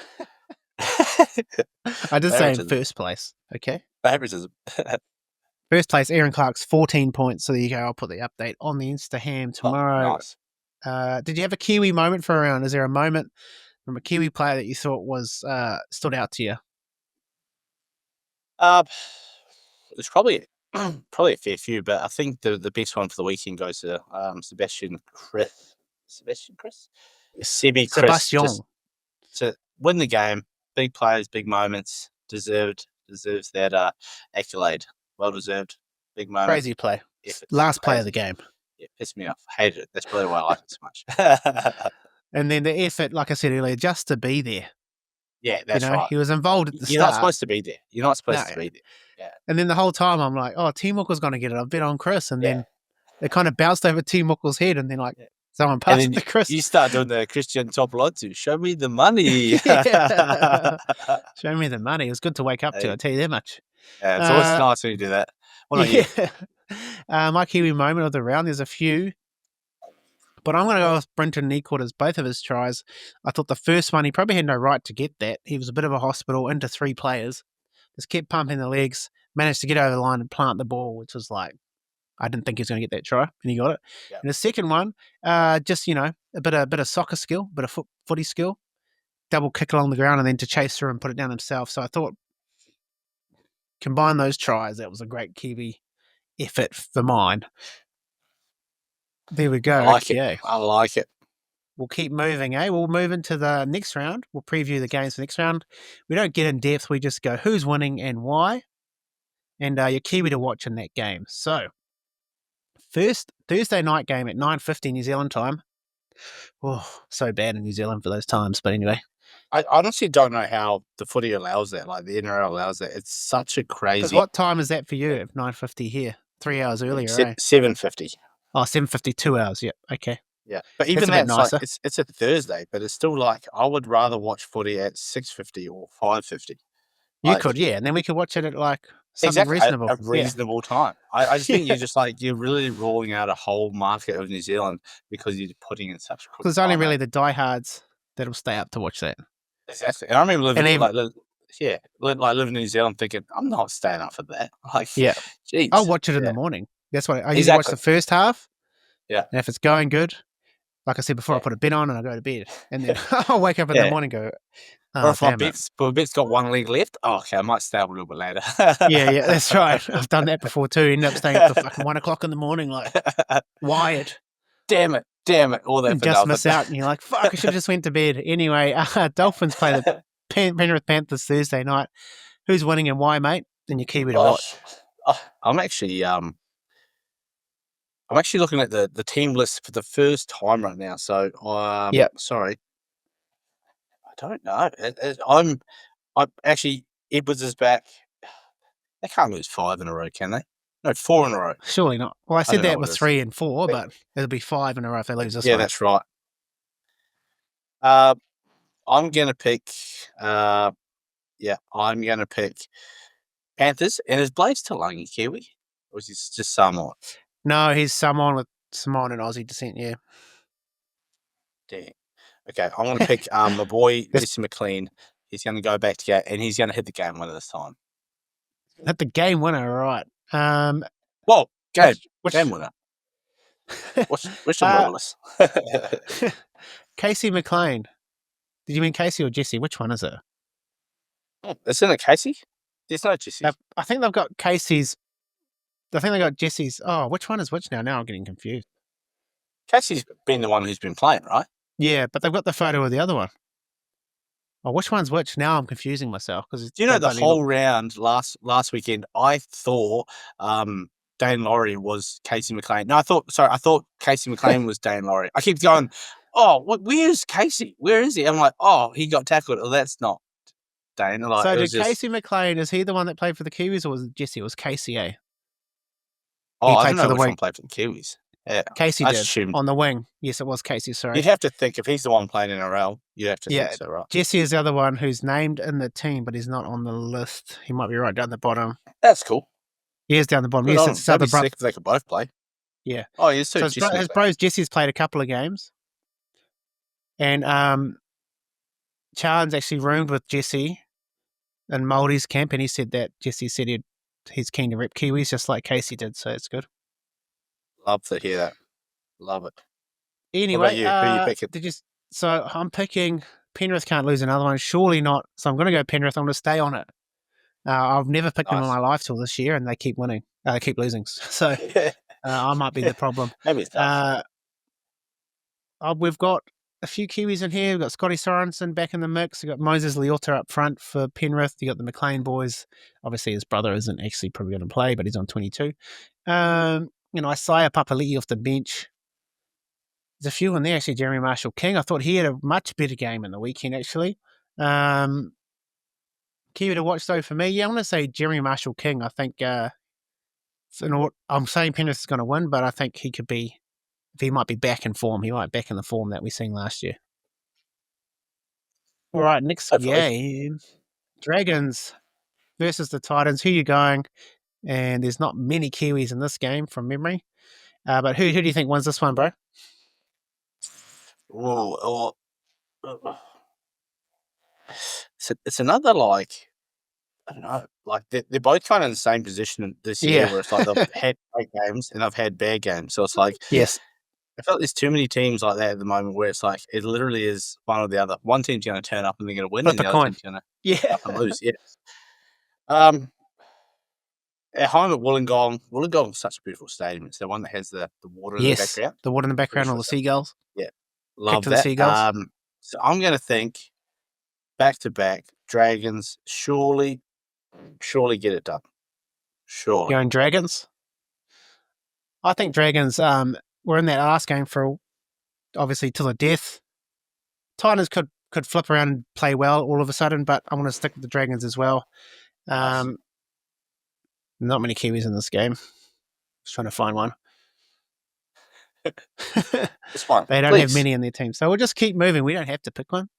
I did say in
Favoritism.
first place. Okay.
Favoritism.
First place, Aaron Clark's 14 points. So there you go. I'll put the update on the Instaham tomorrow.
Nice.
Did you have a Kiwi moment for a round? Is there a moment from a Kiwi player that you thought was stood out to you?
There's probably a fair few, but I think the best one for the weekend goes to Sebastian Chris. Sebi Chris.
Sebastian.
Just to win the game, big players, big moments, deserves that accolade. Well deserved. Big moment.
Crazy play.
Efforts.
Last play of the game.
Yeah, pissed me off. Hated it. That's probably why I like it so much.
And then the effort, like I said earlier, just to be there.
Yeah, that's right.
He was involved at the
You're
start.
not supposed to be there. You're not supposed to be there. Yeah.
And then the whole time I'm like, oh, T Muckle's going to get it. I bet on Chris. And then it kind of bounced over T Muckle's head, and then someone passed it to Chris.
You start doing the Christian Topolozzi. Show me the money.
Show me the money. It was good to wake up to, I'll tell you that much.
Yeah, it's always nice when you do that. What about you?
My Kiwi moment of the round, there's a few. But I'm going to go with Brenton Neecourt's both of his tries. I thought the first one, he probably had no right to get that. He was a bit of a hospital into 3 players. Just kept pumping the legs, managed to get over the line and plant the ball, which was like, I didn't think he was going to get that try, and he got it. Yeah. And the second one, just, a bit of soccer skill, a bit of footy skill, double kick along the ground and then to chase through and put it down himself. So I thought, combine those tries, that was a great Kiwi effort for mine. There we go.
I like it.
We'll keep moving, eh? We'll move into the next round. We'll preview the games for the next round. We don't get in depth. We just go who's winning and why. And your Kiwi to watch in that game. So, first Thursday night game at 9:50 New Zealand time. Oh, so bad in New Zealand for those times. But anyway.
I honestly don't know how the footy allows that, like the NRL allows that. It's such a crazy...
What time is that for you at 9:50 here? 3 hours earlier, right?
7:50.
Oh, 7:50, 2 hours. Yeah, okay.
Yeah, but even
that's nicer.
Like, it's a Thursday, but it's still like I would rather watch footy at 6:50 or 5:50.
You could, yeah, and then we could watch it at like something reasonable,
a reasonable time. I just think you're really ruling out a whole market of New Zealand because you're putting in such.
Because it's only really the diehards that'll stay up to watch that.
Exactly, and I remember living living in New Zealand, thinking I'm not staying up for that. Like, geez,
I'll watch it in the morning. That's what I usually watch the first half.
Yeah,
and if it's going good, like I said before, I put a bet on and I go to bed, and then I'll wake up in the morning and go. Oh,
or if my bet's got one leg left, okay, I might stay up a little bit later.
yeah, that's right. I've done that before too. End up staying up till fucking 1 o'clock in the morning, like wired.
Damn it! All that
and
for
just
nothing.
miss out, and you're like, fuck, I should have just went to bed. Anyway, Dolphins play the Penrith Panthers Thursday night. Who's winning and why, mate? Then your Kiwi to watch.
I'm actually looking at the team list for the first time right now. So sorry, I don't know. I'm actually Edwards is back. They can't lose 5 in a row, can they? No, 4 in a row.
Surely not. Well, I said that with 3 and 4, but it'll be 5 in a row if they lose this one.
Yeah, that's right. I'm gonna pick. I'm gonna pick Panthers. And is Blaze Talangi Kiwi, or is he just Samoan?
No, he's Samoan with Samoan and Aussie descent. Yeah.
Damn. Okay, I'm gonna pick my boy Jesse McLean. He's gonna go back to go, and he's gonna hit the game winner this time.
Hit the game winner, right?
Well, game winner. What's the list?
Casey McLean. Did you mean Casey or Jesse? Which one is it?
Isn't it Casey? There's no Jesse.
I think they've got Casey's. I think they got Jesse's. Oh, which one is which now? Now I'm getting confused.
Casey's been the one who's been playing, right?
Yeah, but they've got the photo of the other one. Oh, which one's which? Now I'm confusing myself. Do
you know the whole round last weekend? I thought Dane Laurie was Casey McLean. No, I thought Casey McLean was Dane Laurie. I keep going. oh, where's Casey? Where is he? I'm like, oh, he got tackled. Oh, that's not Dane. Like,
So
it
did
was just,
Casey McLean, is he the one that played for the Kiwis, or was it Jesse? It was Casey, eh?
oh, I
played
don't
for
know
the
which
wing.
one played for the Kiwis. Yeah,
Casey
I
did
assumed.
on the wing. Yes, it was Casey, sorry.
You'd have to think if he's the one playing NRL, you'd have to
Yeah,
think so, right?
Jesse is the other one who's named in the team, but he's not on the list. He might be right down the bottom.
That's cool.
He is down the bottom.
Good
Yes,
on
it's
him.
his
That'd
other
be
brother.
sick if they could both play.
Yeah.
Oh, yes,
So
too.
his bros Jesse's played a couple of games. And Charles actually roomed with Jesse in Māori's camp, and he said that Jesse said he's keen to rep Kiwis just like Casey did, so it's good.
Love to hear that. Love it.
Anyway,
you? Who are you picking?
So I'm picking Penrith. Can't lose another one. Surely not. So I'm going to go Penrith. I'm going to stay on it. I've never picked them in
Nice.
my life till this year, and they keep winning. They keep losing. So I might be the problem.
Maybe it's tough.
We've got a few Kiwis in here. We've got Scotty Sorensen back in the mix. We've got Moses Leota up front for Penrith. You got the McLean boys. Obviously, his brother isn't actually probably going to play, but he's on 22. Isaiah Papali'i off the bench. There's a few in there, actually. Jeremy Marshall-King. I thought he had a much better game in the weekend, actually. Kiwi to watch, though, for me. Yeah, I'm going to say Jeremy Marshall-King. I think, I'm saying Penrith is going to win, but I think he might be back in form. He might be back in the form that we seen last year. All right, next game. Dragons versus the Titans. Who you going? And there's not many Kiwis in this game from memory. But who do you think wins this one, bro?
Whoa, it's another, like, I don't know, like they're both kind of in the same position this year, where it's like they've had great games and they've had bad games. So it's like,
yes,
I feel like there's too many teams like that at the moment where it's like it literally is one or the other. One team's going to turn up and they're going to win,
flip
and
a
the other
coin.
team's going to
Yeah,
turn up and lose. Yes. At home at Wollongong is such a beautiful stadium. It's the one that has the water in the background.
The water in the background, all the seagulls.
Yeah, love
to
that.
the seagulls.
So I'm going to think back to back Dragons. Surely get it done. Surely.
Going Dragons. I think Dragons. We're in that last game for obviously till the death. Titans could flip around and play well all of a sudden, but I'm going to stick with the Dragons as well.
Nice.
Not many Kiwis in this game. Just trying to find one.
It's fine.
They don't have many in their team, so we'll just keep moving. We don't have to pick one.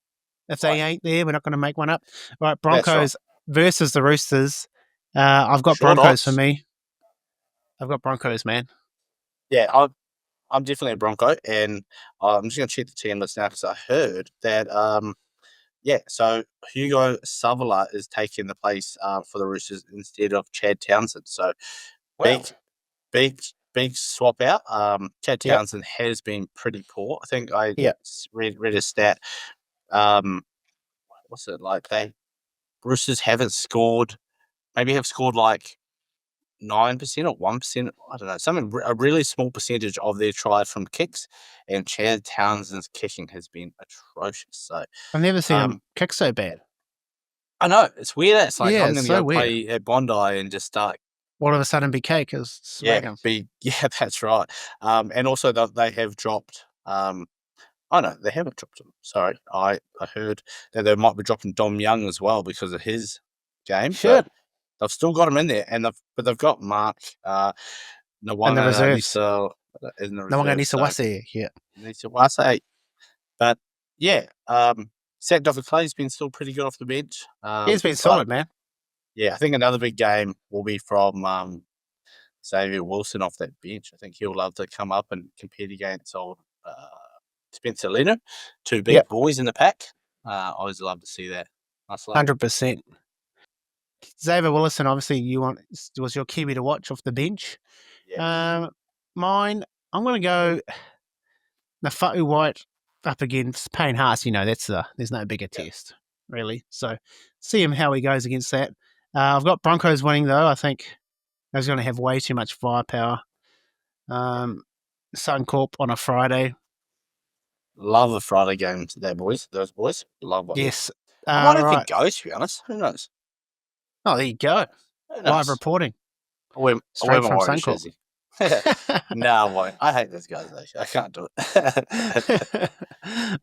If they ain't there, we're not going to make one up. All right, Broncos versus the Roosters. I've got Broncos for me. I've got Broncos, man.
Yeah, I'm definitely a Bronco, and I'm just going to check the team list now because I heard that, so Hugo Savula is taking the place for the Roosters instead of Chad Townsend. So big swap out. Chad Townsend has been pretty poor. I think I read a stat. What's it like? Roosters haven't scored. Maybe have scored like 9% or 1%. I don't know. A really small percentage of their try from kicks, and Chad Townsend's kicking has been atrocious. So
I've never seen him kick so bad.
I know, it's weird. It's like I'm going to
so
go play at Bondi and just start.
All of a sudden, be cake is swagging.
That's right. And also they have dropped. Oh no, they haven't dropped him. Sorry, I heard that they might be dropping Dom Young as well because of his game.
Sure.
They've still got him in there, and they've got Mark Nawanga
in the reserves.
Nawanga
Nisawase,
Nisawase. But Zach Doffer-Clay's been still pretty good off the bench.
He's been solid, man.
Yeah, I think another big game will be from Xavier Wilson off that bench. I think he'll love to come up and compete against old Spencer Leonard, two big boys in the pack. I always love to see that.
100%. Xavier Willison, obviously, was your Kiwi to watch off the bench.
Yeah.
Mine, I'm going to go Nafa'u White up against Payne Haas. There's no bigger test, really. So see how he goes against that. I've got Broncos winning, though. I think he's going to have way too much firepower. Suncorp on a Friday.
Love the Friday games, those boys. Love it.
Yes.
I might have to go, to be honest. Who knows?
Oh, there you go. Live reporting.
Straight from Suncorp. No, I won't. I hate those guys, though. I can't do it.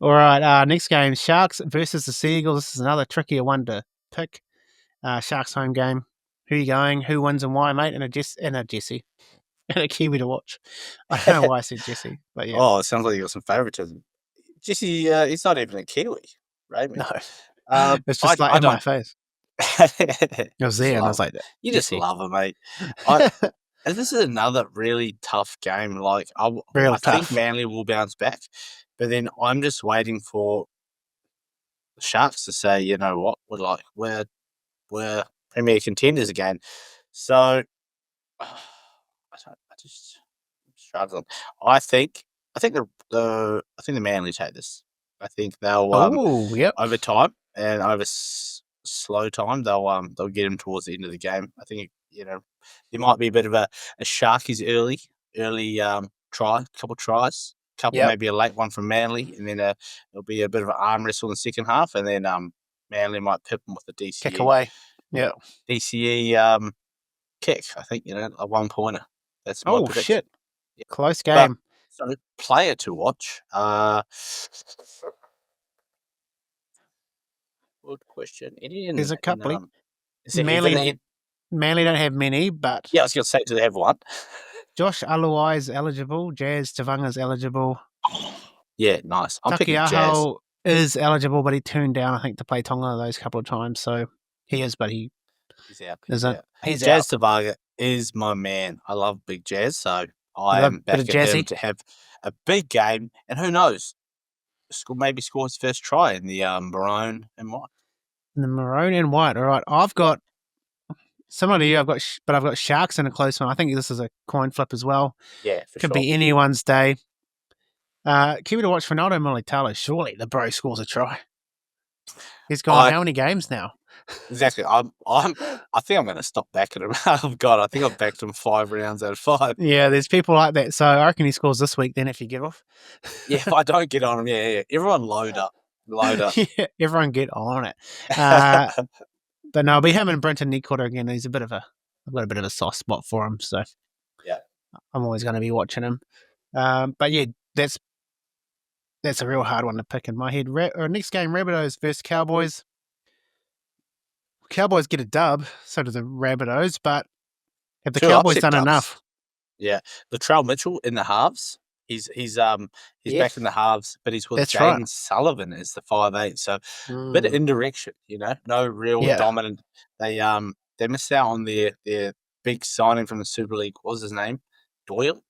All right. Next game: Sharks versus the Seagulls. This is another trickier one to pick. Sharks home game. Who you going? Who wins and why, mate? And a Jesse and a Kiwi to watch. I don't know why I said Jesse, but yeah.
Oh, it sounds like you got some favouritism. Jesse, he's not even a Kiwi, right?
No,
Um,
it's just
I
in my
don't.
face. I was there and I was like,
You just
Jesse.
love him, mate. And this is another really tough game. Like I
Real
think
tough.
Manly will bounce back, but then I'm just waiting for the Sharks to say, you know what, we're premier contenders again. So I'm struggling. I think the Manly take this. I think they'll
Oh, yep.
over time and over slow time they'll get him towards the end of the game. I think there might be a bit of a Sharkies early couple tries,
Yep.
maybe a late one from Manly, and then there'll be a bit of an arm wrestle in the second half, and then Manly might pip them with a DCE
Kick away. Yeah.
DCE kick. I think a 1-pointer. That's my prediction.
Shit. Yeah. Close game.
So player to watch. Good question.
There's a couple.
Manly
don't have many, but
yeah, I was going to say, do they have one?
Josh Aluai is eligible. Jazz Tavanga's eligible.
Yeah, nice. I'm picking Jazz.
Takiaho is eligible, but he turned down, I think, to play Tonga those couple of times. So he is, but he's
out.
He's
Jazz
out.
Tavaga is my man. I love Big Jazz, so I am backing him to have a big game. And who knows, maybe score his first try in the maroon and white.
The maroon and white. All right, I've got similar to you. I've got Sharks in a close one. I think this is a coin flip as well.
Yeah,
could be anyone's day. Kiwi to watch Ronaldo Mulitalo. Surely the bro scores a try. He's gone how many games now?
Exactly. I think I'm going to stop backing him. Oh God, I think I've backed him 5 rounds out of 5.
Yeah, there's people like that. So I reckon he scores this week. Then if you get off,
yeah, if I don't get on him, yeah. Everyone load up.
Yeah, everyone get on it. But no, it'll be him and Brenton Nickwater again. I've got a bit of a soft spot for him, so
yeah,
I'm always going to be watching him. But yeah, that's a real hard one to pick in my head. Next game, Rabbitohs versus Cowboys. Cowboys get a dub, so do the Rabbitohs, but have the Cowboys done enough?
Yeah, Latrell Mitchell in the halves. He's back in the halves, but he's with Jaden Sullivan as the 5'8", so a bit of indirection, no real dominant. They missed out on their big signing from the Super League. What was his name? Doyle,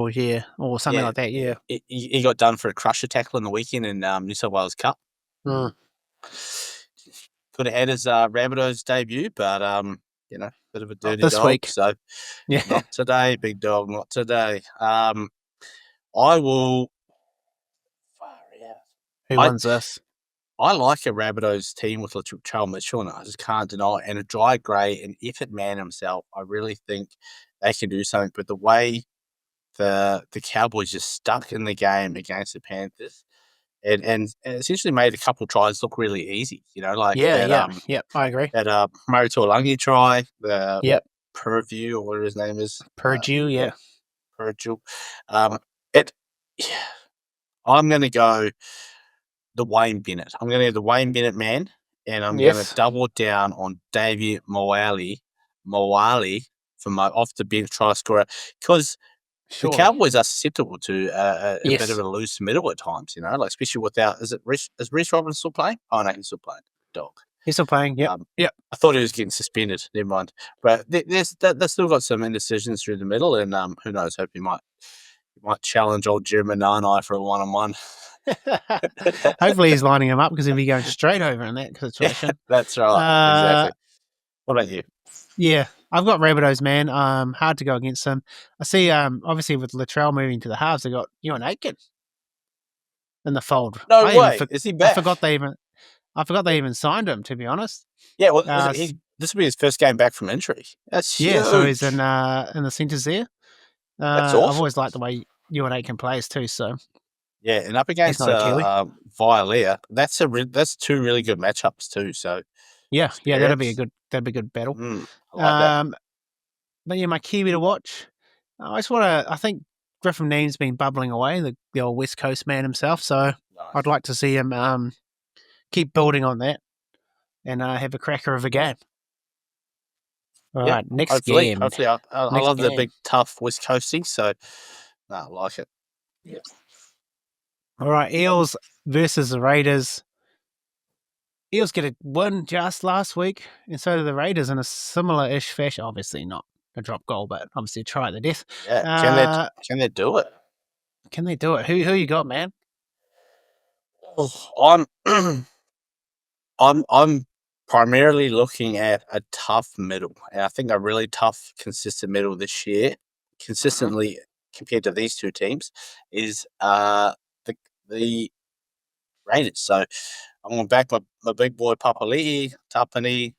yeah, or something like that. Yeah,
he got done for a crusher tackle in the weekend in New South Wales Cup. Could have had his Rabbitohs debut, but bit of a dirty
this
dog.
Week.
So not today, big dog, not today. I will.
Who wins this?
I like a Rabbitohs team with Latrell Mitchell, and I just can't deny it. And a dry grey, an effort man himself. I really think they can do something. But the way the Cowboys just stuck in the game against the Panthers, and essentially made a couple of tries look really easy. I agree. That Murray Tuolangi try, the Purview or whatever his name is,
Purdue,
Purdue. I'm going to go the Wayne Bennett. I'm going to go the Wayne Bennett man, and I'm going to double down on Davey Moale for my off the bench try scorer, because the Cowboys are susceptible to a bit of a loose middle at times. Especially without. Is Reece Robinson still playing? Oh no, he's still playing. Dog.
He's still playing. Yep.
I thought he was getting suspended. Never mind. But they've still got some indecisions through the middle, and who knows? Hope he might challenge old Jeremy Nanai for a 1-on-1.
Hopefully he's lining him up, because he'll be going straight over in that situation.
That's right. Exactly. What about you?
Yeah, I've got Rabbitohs, man. Hard to go against them. I see. Obviously with Latrell moving to the halves, they got Ewan Aitken in the fold.
No way. Is he back?
I forgot they even signed him, to be honest.
Yeah, well, this will be his first game back from injury. That's huge.
So he's in the centres there.
That's awesome.
I've always liked the way Ewan Aitken plays too. So
yeah, and up against Vialia, that's two really good matchups too. So
yeah, that'd be a good battle.
I like that.
But yeah, my Kiwi to watch, I think Griffin Neam's been bubbling away, the old West Coast man himself. So
Nice.
I'd like to see him keep building on that and have a cracker of a game. All right, next
hopefully,
game.
Hopefully, I
Next
love the
game.
big, tough West Coasting, so I like it. Yeah.
All right, Eels versus the Raiders. Eels get a win just last week, and so do the Raiders in a similar-ish fashion. Obviously not a drop goal, but obviously a try at the death.
Yeah, can they do it?
Can they do it? Who you got, man?
I'm I'm primarily looking at a tough middle, and I think a really tough, consistent middle this year, consistently compared to these two teams, is the Raiders. So I'm going back my big boy Papali'i, Tapani,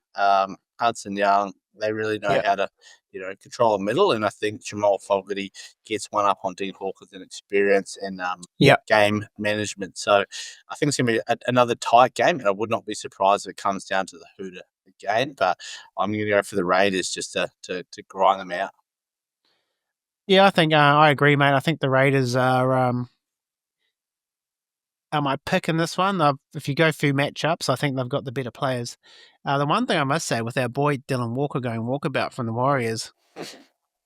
Hudson Young. They really know how to, control a middle, and I think Jamal Fogarty gets one up on Dean Hawkins in experience and game management. So I think it's going to be another tight game, and I would not be surprised if it comes down to the hooter again. But I'm going to go for the Raiders just to grind them out.
Yeah, I think I agree, mate. I think the Raiders are my pick in this one. If you go through matchups, I think they've got the better players. The one thing I must say with our boy Dylan Walker going walkabout from the Warriors,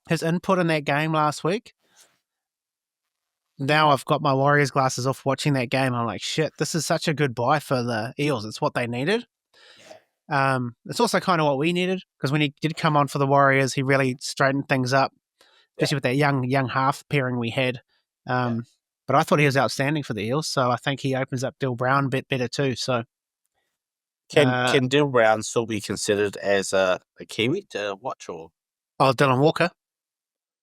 his input in that game last week. Now I've got my Warriors glasses off watching that game. I'm like, shit, this is such a good buy for the Eels. It's what they needed. It's also kind of what we needed because when he did come on for the Warriors, he really straightened things up, especially with that young half pairing we had. But I thought he was outstanding for the Eels, so I think he opens up Dill Brown a bit better too. So
can Dill Brown still be considered as a Kiwi to watch, or?
Oh, Dylan Walker.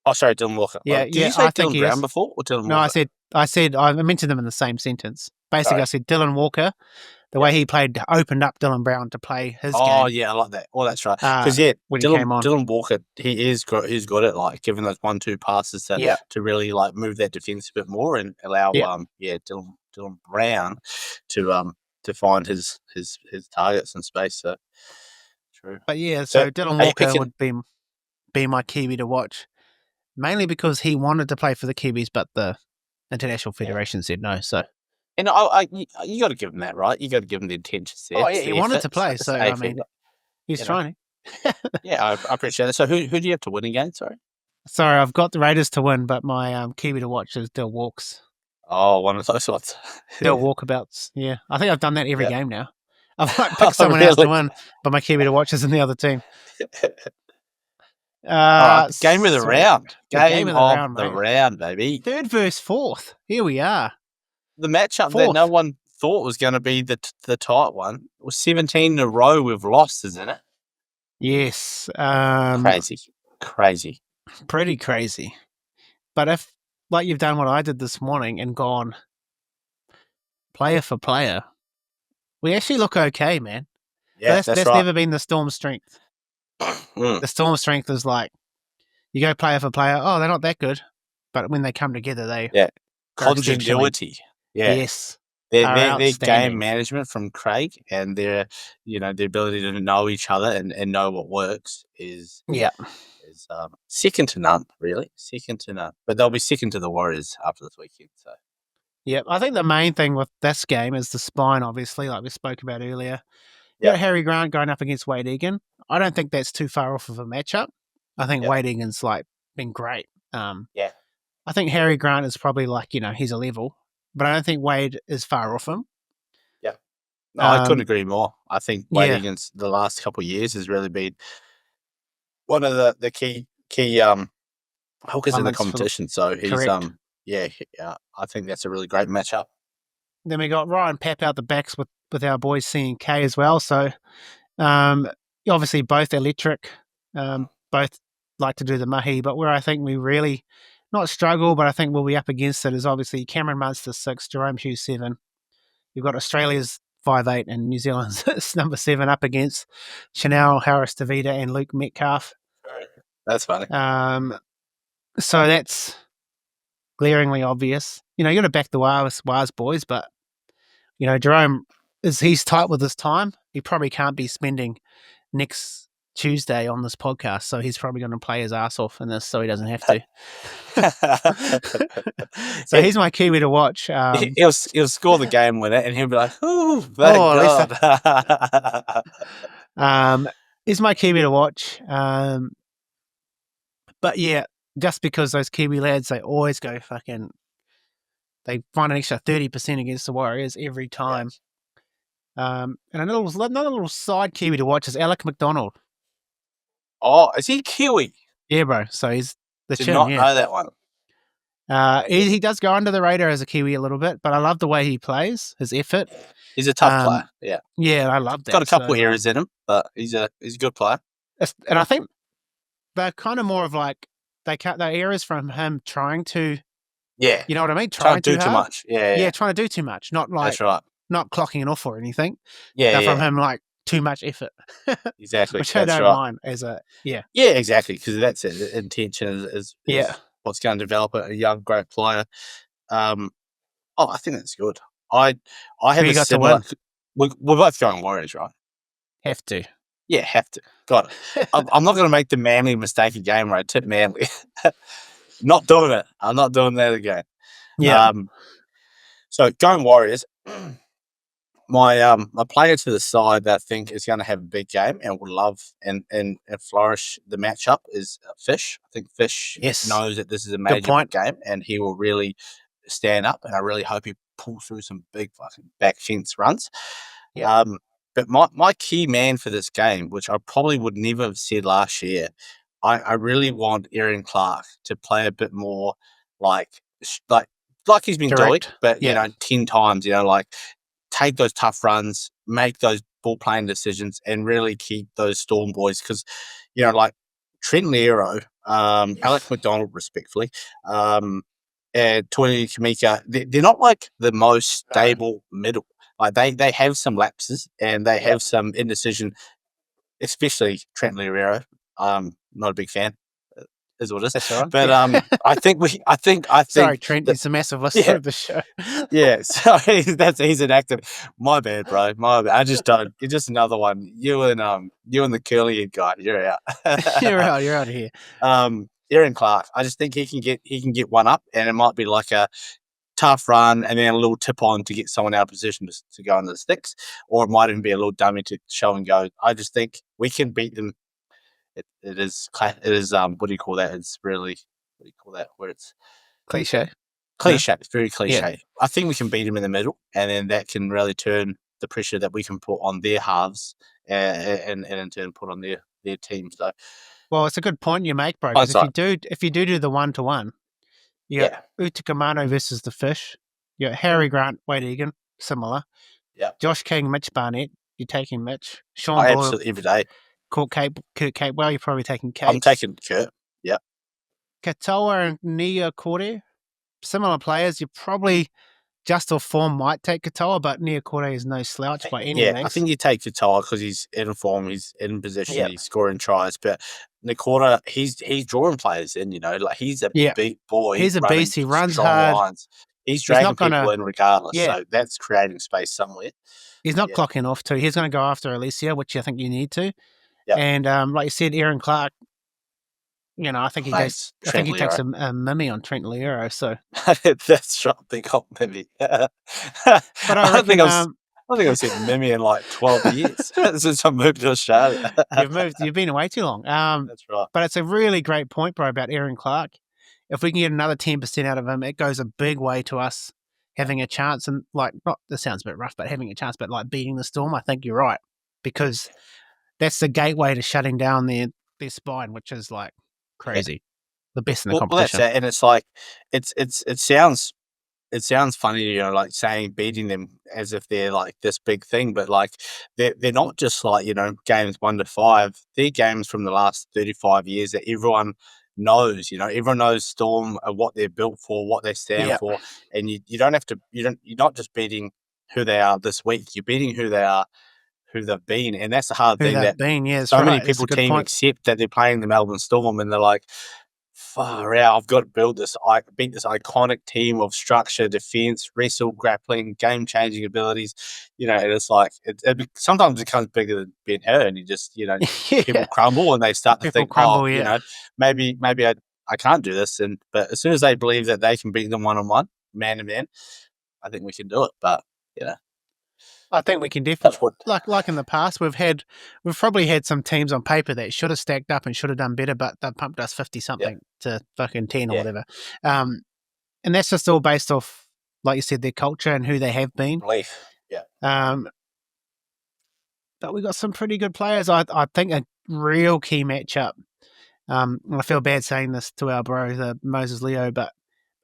Oh, sorry, Dylan Walker.
Yeah,
did you say Dylan Brown before or Dylan Walker?
No, I mentioned them in the same sentence. Basically, I said Dylan Walker. The way he played opened up Dylan Brown to play his game.
Oh, yeah, I like that. Oh, that's right. Because,
when he came on.
Dylan Walker, he's good at, like, giving those 1-2 passes to really, like, move that defence a bit more and allow, Dylan Brown to find his targets in space. So, true.
But, so Dylan Walker would be my Kiwi to watch, mainly because he wanted to play for the Kiwis, but the International Federation said no, so...
And you got to give him that, right? You got to give him the intentions there.
Oh, yeah, he wanted to play, so, I mean, he's trying.
Yeah, I appreciate it. So who do you have to win again, sorry?
Sorry, I've got the Raiders to win, but my Kiwi to watch is Dill Walks.
Oh, one of those ones.
Dill Walkabouts, yeah. I think I've done that every game now. I've picked someone else to win, but my Kiwi to watch is in the other team.
Game of the round. Game of the round, baby.
Third versus fourth. Here we are.
The matchup that no one thought was going to be the tight one. It was 17 in a row we've lost, isn't it?
Yes.
Crazy.
Pretty crazy. But if, like you've done what I did this morning and gone player for player, we actually look okay, man.
Yeah,
that's
right.
never been the Storm strength. The Storm strength is like, you go player for player, oh, they're not that good. But when they come together, they...
Yeah. Continuity. Yeah.
Yes.
Their game management from Craig and their, the ability to know each other and know what works is second to none, really. Second to none. But they'll be second to the Warriors after this weekend. So.
Yeah, I think the main thing with this game is the spine, obviously, like we spoke about earlier. You got Harry Grant going up against Wade Egan. I don't think that's too far off of a matchup. I think Wade Egan's been great. I think Harry Grant is probably he's a level, but I don't think Wade is far off him.
Yeah. No, I couldn't agree more. I think Wade Egan's the last couple of years has really been one of the key hookers in the competition. So he's I think that's a really great matchup.
Then we got Ryan Papp out the backs with our boys C&K as well. So obviously both electric, both like to do the mahi, but where I think we really not struggle, but I think we'll be up against it is obviously Cameron Munster 6, Jerome Hughes 7. You've got Australia's 5'8" and New Zealand's number 7 up against Chanel Harris-Davida and Luke Metcalf.
That's funny.
So that's glaringly obvious. You got to back the Waz boys, but Jerome he's tight with his time. He probably can't be spending next Tuesday on this podcast, so he's probably going to play his ass off in this, so he doesn't have to. So he's my Kiwi to watch.
He'll score the game with it, and he'll be like, "Ooh, thank
at
God."
He's my Kiwi to watch. But yeah, just because those Kiwi lads, they always go fucking. They find an extra 30% against the Warriors every time. And another little side Kiwi to watch is Alec McDonald.
Oh, is he Kiwi?
Yeah, bro. So he's the
Did
chin.
not
Yeah.
know that one.
He does go under the radar as a Kiwi a little bit, but I love the way he plays, his effort.
He's a tough player. Yeah.
Yeah, I love that.
Got a couple of errors in him, but he's a good player.
And I think they're kind of more of like they're errors from him trying to.
Yeah.
You know what I mean?
Trying to do too much. Yeah.
Trying to do too much. Not like
that's right.
Not clocking it off or anything.
Yeah.
From him like too much effort.
Exactly.
Which I don't mind as a
Yeah, exactly. Because that's it. Intention is what's going to develop a young great player. I think that's good. I have a similar. We're both going Warriors, right?
Have to.
Yeah, have to. Got it. I'm not going to make the Manly mistake again where I tip Manly. Not doing it. I'm not doing that again.
Yeah.
So going Warriors. My player to the side that I think is going to have a big game and will love and flourish the matchup is Fish. I think Fish knows that this is a major game and he will really stand up, and I really hope he pulls through some big fucking back fence runs.
Yeah.
But my key man for this game, which I probably would never have said last year, I really want Aaron Clark to play a bit more like he's been doing, but 10 times, like take those tough runs, make those ball playing decisions, and really keep those Storm boys because, like Trent Lero, Alec McDonald, respectfully, and Tony Kamika, they're not like the most stable middle. Like they have some lapses and they have some indecision, especially Trent Lero. Not a big fan. Is what it is.
That's all right.
But I think
Sorry, Trent, he's a massive listener of the show.
Yeah, so he's an actor. My bad, bro. My bad. I just don't. You're just another one. You and the curly head guy. You're out.
You're out of here.
Aaron Clark. I just think he can get one up, and it might be like a tough run and then a little tip on to get someone out of position to go into the sticks, or it might even be a little dummy to show and go. I just think we can beat them. It is what do you call that? It's really, what do you call that? Where it's
cliche.
It's very cliche. Yeah. I think we can beat them in the middle, and then that can really turn the pressure that we can put on their halves and in turn put on their team. So,
well, it's a good point you make, bro. Because if you do the 1-to-1, you got Utakamano versus the Fish. You got Harry Grant, Wade Egan, similar.
Yeah.
Josh King, Mitch Barnett. You're taking Mitch. Sean
Buller,
absolutely
every day.
Kurt Capewell, you're probably taking Kate.
I'm taking Kurt. Yep.
Katoa and Nia Corday, similar players. You probably just off form might take Katoa, but Nia Corday is no slouch by any means.
I think you take Katoa because he's in form, he's in position, he's scoring tries. But Nakota, he's drawing players in. Like he's a big boy.
He's a beast. He runs hard.
Lines. He's dragging people in regardless. So that's creating space somewhere.
He's not clocking off too. He's going to go after Alicia, which I think you need to.
Yep.
And like you said, Aaron Clark, I think he takes a mimmy on Trent Lero. So
that's right, big old mimmy. But I don't think I've seen mimmy in like 12 years since I moved to Australia.
You've been away too long.
That's right.
But it's a really great point, bro, about Aaron Clark. If we can get another 10% out of him, it goes a big way to us having a chance. And this sounds a bit rough, but having a chance, but like beating the Storm, I think you're right, because that's the gateway to shutting down their spine, which is like crazy. The best in the competition.
Well, that's it. And it's like it sounds funny, like saying beating them as if they're like this big thing, but like they're not just like, games 1-5. They're games from the last 35 years that everyone knows, everyone knows Storm and what they're built for, what they stand for. And you don't have to, you're not just beating who they are this week, you're beating who they are, who they've been, and that's the hard thing that
many people
team accept that they're playing the Melbourne Storm, and they're like, far out. I've got to build this. Beat this iconic team of structure, defense, wrestle, grappling, game-changing abilities. And it's like sometimes it becomes bigger than Ben Hur, and you just people crumble and they start to think,
crumble,
maybe I can't do this. But as soon as they believe that they can beat them one-on-one, man to man, I think we can do it. But
I think we can definitely, like in the past, we've probably had some teams on paper that should have stacked up and should have done better, but they pumped us 50-something to fucking 10 or whatever. And that's just all based off, like you said, their culture and who they have been.
Belief,
but we got some pretty good players. I think a real key matchup. And I feel bad saying this to our bro, Moses Leo, but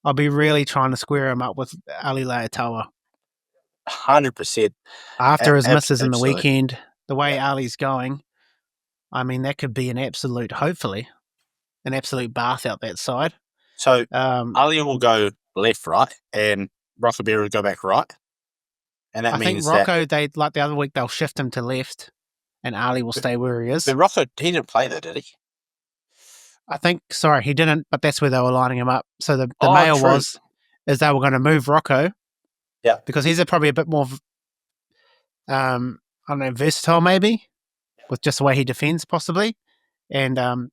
I'll be really trying to square him up with Ali Leotawa.
100%.
After his misses in the weekend, the way Ali's going, I mean, that could be hopefully, an absolute bath out that side.
So Ali will go left, right, and Rockaberry will go back right. And that means
think Rocco, like the other week, they'll shift him to left, and Ali will stay where he is.
But Rocco, he didn't play there, did he?
I think, sorry, he didn't, but that's where they were lining him up. So the mail is they were going to move Rocco.
Yeah.
Because he's probably a bit more, I don't know, versatile maybe, with just the way he defends possibly. And the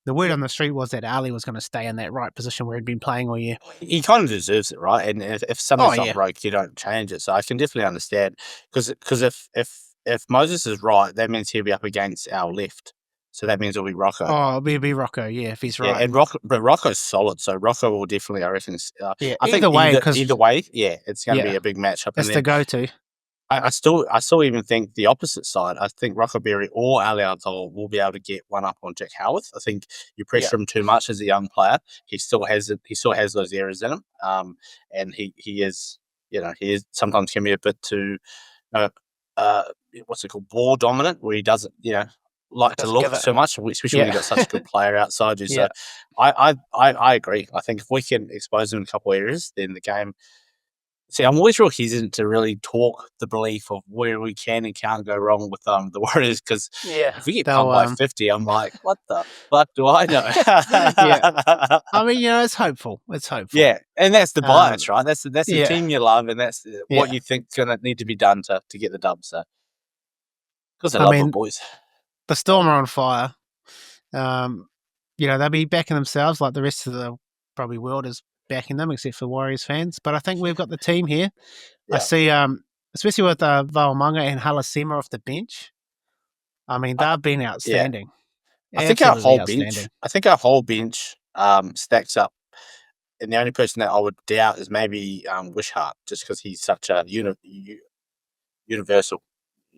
word on the street was that Ali was going to stay in that right position where he'd been playing all year.
He kind of deserves it, right? And if something's not broke, you don't change it. So I can definitely understand. Because if Moses is right, that means he'll be up against our left. So that means it'll be Rocco.
Oh, it'll be Rocco, if he's right.
Yeah, and Rocco's solid, so Rocco will definitely, I reckon. I think either way, it's going to be a big matchup.
That's the go-to.
I still even think the opposite side. I think Rockaberry or Ali Leotawa will be able to get one up on Jack Howarth. I think you pressure him too much as a young player. He still has it. He still has those errors in him. And he is sometimes can be a bit too, what's it called, ball dominant, where he doesn't, like to look so much, especially when you've got such a good player outside you. So I agree. I think if we can expose him in a couple of areas, then the game. See, I'm always real hesitant to really talk the belief of where we can and can't go wrong with the Warriors, because if we get pumped by 50, I'm like, what the fuck do I know?
I mean, it's hopeful. It's hopeful.
Yeah, and that's the bias, right? That's the team you love, and that's what you think's going to need to be done to get the dub. So, because I love the boys.
The Storm are on fire. They'll be backing themselves like the rest of the probably world is backing them, except for Warriors fans. But I think we've got the team here. I see, especially with Vaumanga and Halasima off the bench. I mean, they've been outstanding.
I think our whole bench stacks up. And the only person that I would doubt is maybe Wishart, just because he's such a universal.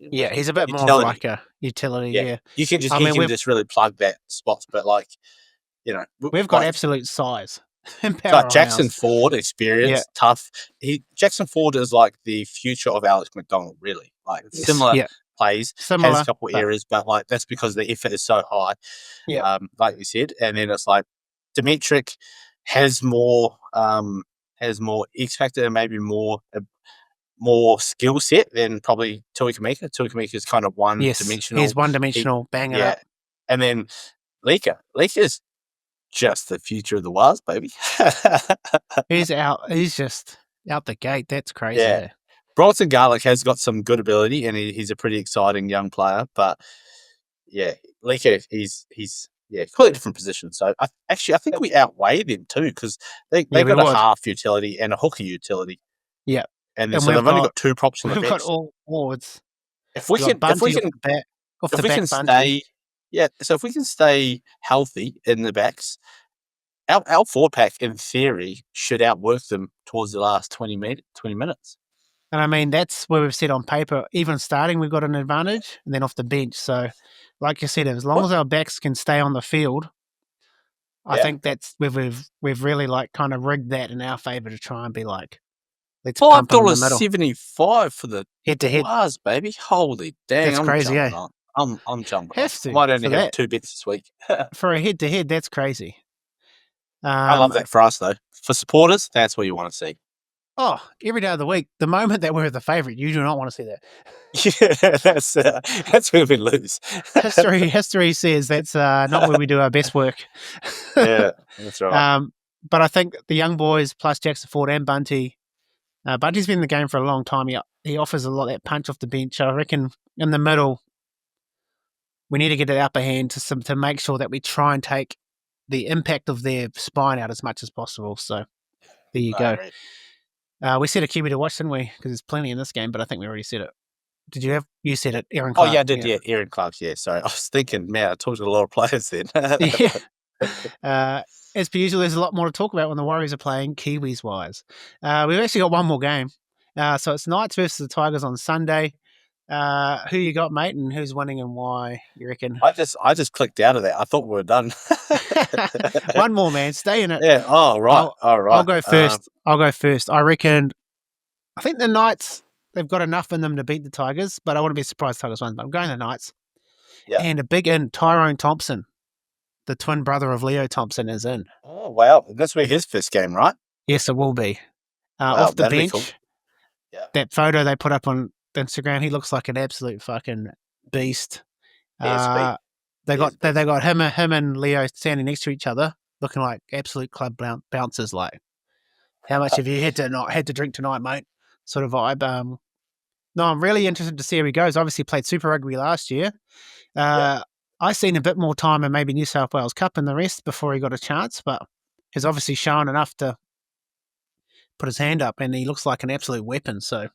Yeah, he's a bit more of like a utility. Yeah.
You can just really plug that spots, but
we've got absolute size.
Like Jackson Ford, experience, tough. Jackson Ford is like the future of Alex McDonald, really. Like similar plays, has a couple of areas, but like that's because the effort is so high. Yeah, like you said, and then it's like Dimitrik has more X factor and maybe more skill set than probably Tui Kamika. Tui Kamika is kind of one-dimensional.
He's one-dimensional, bang it up.
And then Leka's just the future of the Waz, baby.
He's just out the gate. That's crazy.
Yeah. Bronson Garlick has got some good ability, and he's a pretty exciting young player. But Leka, he's completely different position. So I think we outweigh them too, because they've got a half utility and a hooker utility.
Yeah.
And so they've only got two props on the bench.
We've got all forwards.
If we can stay healthy in the backs, our forward pack in theory should outwork them towards the last 20 minutes.
And I mean, that's where we've said on paper, even starting, we've got an advantage, and then off the bench. So, like you said, as long as our backs can stay on the field, I think that's where we've really like kind of rigged that in our favour to try and be like, let's pump them in the middle.
$5.75 for the
head-to-head,
baby. Holy damn!
That's crazy,
I'm jumping.
Have to.
I might only have 2 bets this week.
For a head-to-head, that's crazy.
I love that for us though. For supporters, that's what you want to see.
Oh, every day of the week. The moment that we're the favourite, you do not want to see that.
Yeah, that's where we lose.
History says that's not where we do our best work.
Yeah, that's right.
But I think the young boys plus Jackson Ford and Bunty. Bunty's been in the game for a long time. He offers a lot of that punch off the bench. I reckon in the middle, we need to get the upper hand to make sure that we try and take the impact of their spine out as much as possible. So there you go. We said a Kiwi to watch, didn't we? Because there's plenty in this game, but I think we already said it. Did you have? You said it, Aaron
Oh
Clark.
yeah, I did. Yeah, Aaron Clark. Yeah, sorry. I was thinking, man, I talked to a lot of players then.
Yeah. As per usual, there's a lot more to talk about when the Warriors are playing Kiwis wise. We've actually got one more game. So it's Knights versus the Tigers on Sunday. Who you got, mate, and who's winning and why, you reckon?
I just clicked out of that. I thought we were done.
One more, man. Stay in it.
Yeah. Oh, right. All right.
I'll go first. I reckon. I think the Knights, they've got enough in them to beat the Tigers, but I wouldn't be surprised Tigers won. But I'm going the Knights.
Yeah.
And a big in, Tyrone Thompson, the twin brother of Leo Thompson, is in.
Oh, wow. That's his first game, right?
Yes, it will be.
Wow,
off the
that'd be
bench.
cool. Yeah.
That photo they put up on Instagram, he looks like an absolute fucking beast.
Yeah,
they got him and Leo standing next to each other, looking like absolute club bouncers. Like, how much have you had to drink tonight, mate? Sort of vibe. No, I'm really interested to see how he goes. Obviously, played Super Rugby last year. I seen a bit more time in maybe New South Wales Cup and the rest before he got a chance, but he's obviously shown enough to put his hand up, and he looks like an absolute weapon. So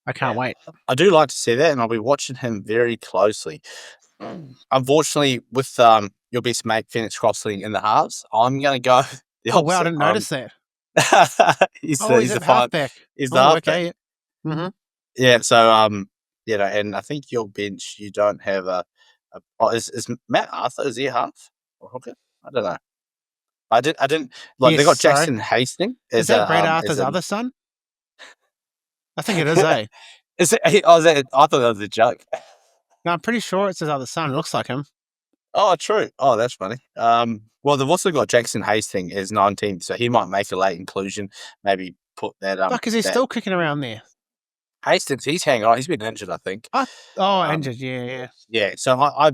I can't wait.
I do like to see that, and I'll be watching him very closely. Unfortunately, with your best mate Phoenix Crossling in the halves, I'm going to go.
Oh wow, I didn't notice that.
he's
the halfback.
He's the halfback.
Okay. Mm-hmm.
Yeah. So you know, and I think your bench, you don't have is Matt Arthur, is he a half or hooker? I don't know. I didn't like. They got Jackson Hastings.
Is that Brad Arthur's other son? I think it is.
Is it? I thought that was a joke.
No, I'm pretty sure it's his other son. It looks like him.
Oh, true. Oh, that's funny. Well, they've also got Jackson Hastings as 19th, so he might make a late inclusion. Maybe put that.
Fuck, is he still kicking around there?
Hastings, he's hanging on. He's been injured, I think.
Injured. Yeah.
Yeah. So I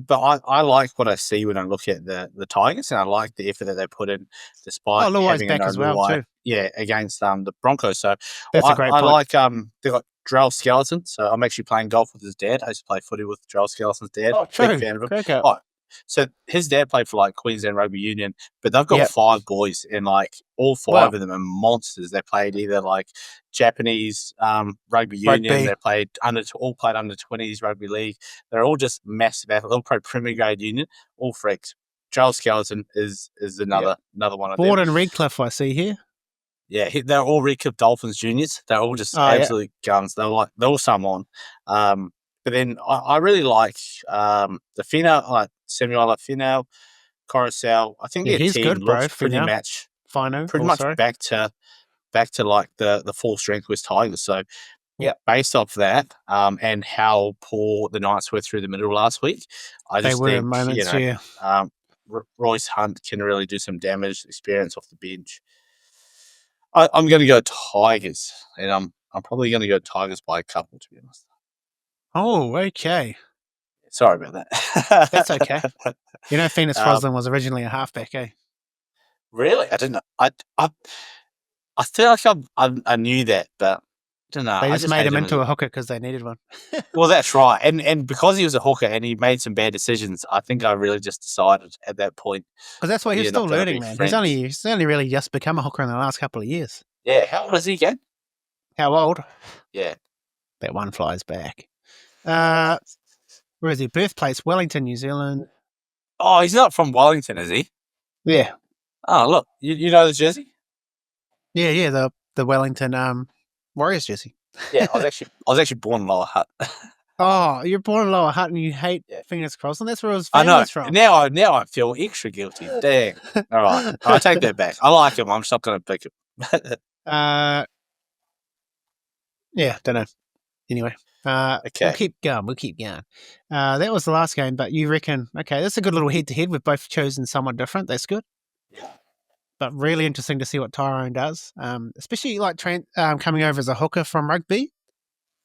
like what I see when I look at the Tigers, and I like the effort that they put in, despite having
back as well too.
Yeah, against the Broncos. So
that's a great point.
I like they got Drell Skeleton. So I'm actually playing golf with his dad. I used to play footy with Drell Skeleton's dad.
Oh, true.
Big fan of him. So his dad played for like Queensland Rugby Union, but they've got 5 boys, and like all 5 of them are monsters. They played either like Japanese rugby union. They played under 20s rugby league. They're all just massive athletes. All pro Premier Grade Union, all freaks. Charles Skeleton is another one of them.
Born in Redcliffe, I see here.
Yeah, they're all Redcliffe Dolphins juniors. They're all just absolute guns. They're all someone. But then I really like the Finau, like Samuel Finau, Coruscant. I think their team
good,
looks
pretty
much back to like the full strength West Tigers. So based off that, and how poor the Knights were through the middle last week, I just think Royce Hunt can really do some damage. Experience off the bench. I'm going to go Tigers, and I'm probably going to go Tigers by a couple, to be honest.
Oh, okay.
Sorry about that.
That's okay. You know, Phoenix Crossland was originally a halfback, eh?
Really? I didn't know. I feel like I knew that, but I don't know.
They just made him into a hooker because they needed one.
Well, that's right. And because he was a hooker and he made some bad decisions, I think I really just decided at that point.
Because that's why he's still learning, man. He's only really just become a hooker in the last couple of years.
Yeah. How old is he again?
How old?
Yeah.
That one flies back. Where is he? Birthplace, Wellington, New Zealand.
Oh, he's not from Wellington, is he?
Yeah.
Oh, look. You know the jersey?
Yeah, the Wellington Warriors jersey.
Yeah, I was actually born in Lower Hutt.
Oh, you're born in Lower Hutt and you hate Phoenix Crossland? That's where his family's from.
Now I feel extra guilty. Dang. All right. I take that back. I like him. I'm just not going to pick him.
Yeah, don't know. Anyway,
okay.
We'll keep going. That was the last game, but you reckon, okay, that's a good little head-to-head. We've both chosen someone different. That's good. But really interesting to see what Tyrone does, especially like coming over as a hooker from rugby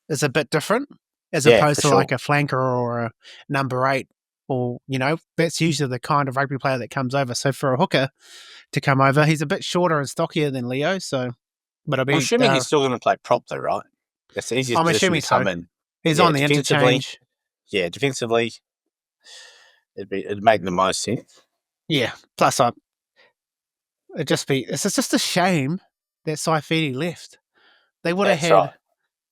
is a bit different as
Yeah,
opposed
for
to
sure.
like a flanker or a number 8 or, that's usually the kind of rugby player that comes over. So for a hooker to come over, he's a bit shorter and stockier than Leo. So, but
I'm assuming he's still going to play prop though, right? That's the easiest
I'm
position
assuming
to come
so.
in.
He's
Yeah,
on the
defensively.
interchange.
Yeah, defensively, it'd make the most sense.
Yeah. Plus, it's just a shame that Saifidi left. They would have
That's
had
right.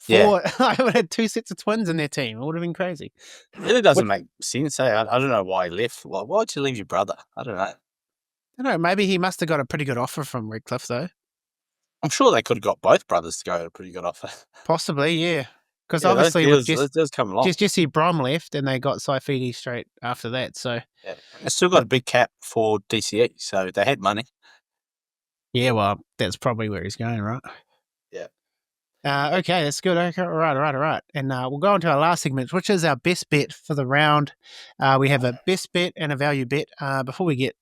Yeah,
I would have had 2 sets of twins in their team. It would have been crazy.
it really doesn't make sense. I don't know why he left. Why'd you leave your brother? I don't know.
I don't know. Maybe he must have got a pretty good offer from Redcliffe, though.
I'm sure they could have got both brothers to go at a pretty good offer.
Possibly, yeah. Because
Yeah,
obviously
those
with
deals, those come along.
just Jesse Brom left, and they got Saifidi straight after that. So
Yeah. They still got a big cap for DCE, so they had money.
yeah, well, that's probably where he's going, right?
Yeah.
Okay, that's good. Okay, all right. And we'll go on to our last segment, which is our best bet for the round. We have a best bet and a value bet. Before we get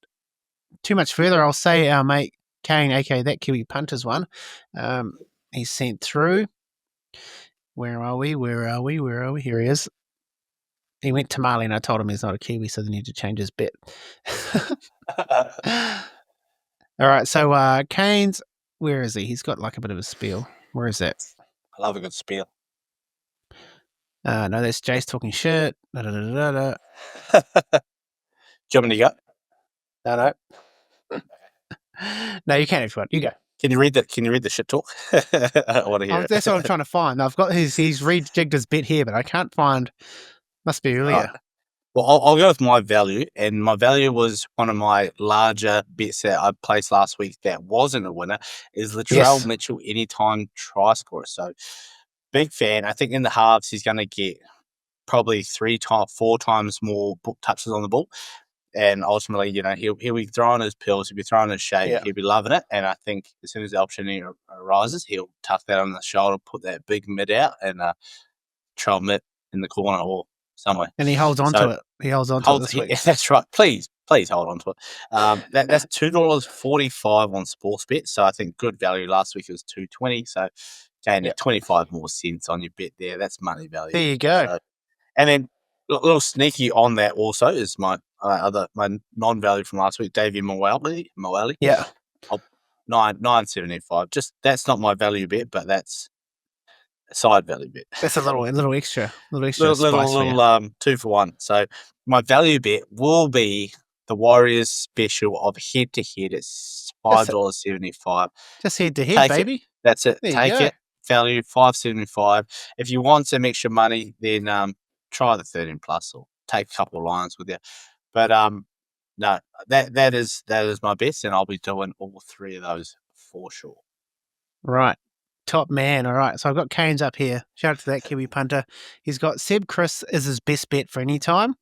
too much further, I'll say our mate Kane, aka that Kiwi Punter's one. He's sent through. Where are we? Here he is. He went to Mali and I told him he's not a Kiwi, so they need to change his bet. All right, so Kane's, where is he? He's got like a bit of a spiel. Where is that?
I love a good spiel.
No, that's Jace talking shit. Da, da, da, da, da.
Do you want me to go?
No. No, you can't if you want. You go.
Can you read the shit talk? I want to hear it.
That's what I'm trying to find. I've got he's rejigged his bet here, but I can't find. Must be earlier.
Right. Well, I'll go with my value, and my value was one of my larger bets that I placed last week that wasn't a winner, is Latrell Mitchell anytime try scorer. So, big fan. I think in the halves he's going to get probably 4 times more touches on the ball, and ultimately, he'll be throwing his pills, he'll be throwing his shade, he'll be loving it. And I think as soon as the opportunity arises, he'll tuck that on the shoulder, put that big mid out, and trail mid in the corner or somewhere.
And he holds on to it. He holds on to it this week.
Yeah, that's right. Please hold on to it. That's $2.45 on Sportsbet. So I think good value. Last week it was $2.20. So gained 25 more cents on your bet there. That's money value.
There you go.
So, and then a little sneaky on that also is my non-value from last week, Davey Moali.
Yeah.
9.75. Just that's not my value bet, but that's a side value bet.
That's a little extra. Little
2 for 1. So my value bet will be the Warriors special of head to head. It's $5.75.
Just head to head, baby.
That's it.
There
Take it. Value $5.75. If you want some extra money, then try the 13 plus or take a couple of lines with you. But no, that is my best, and I'll be doing all 3 of those for sure.
Right. Top man. All right. So I've got Kane's up here. Shout out to that Kiwi Punter. He's got Seb Chris is his best bet for any time.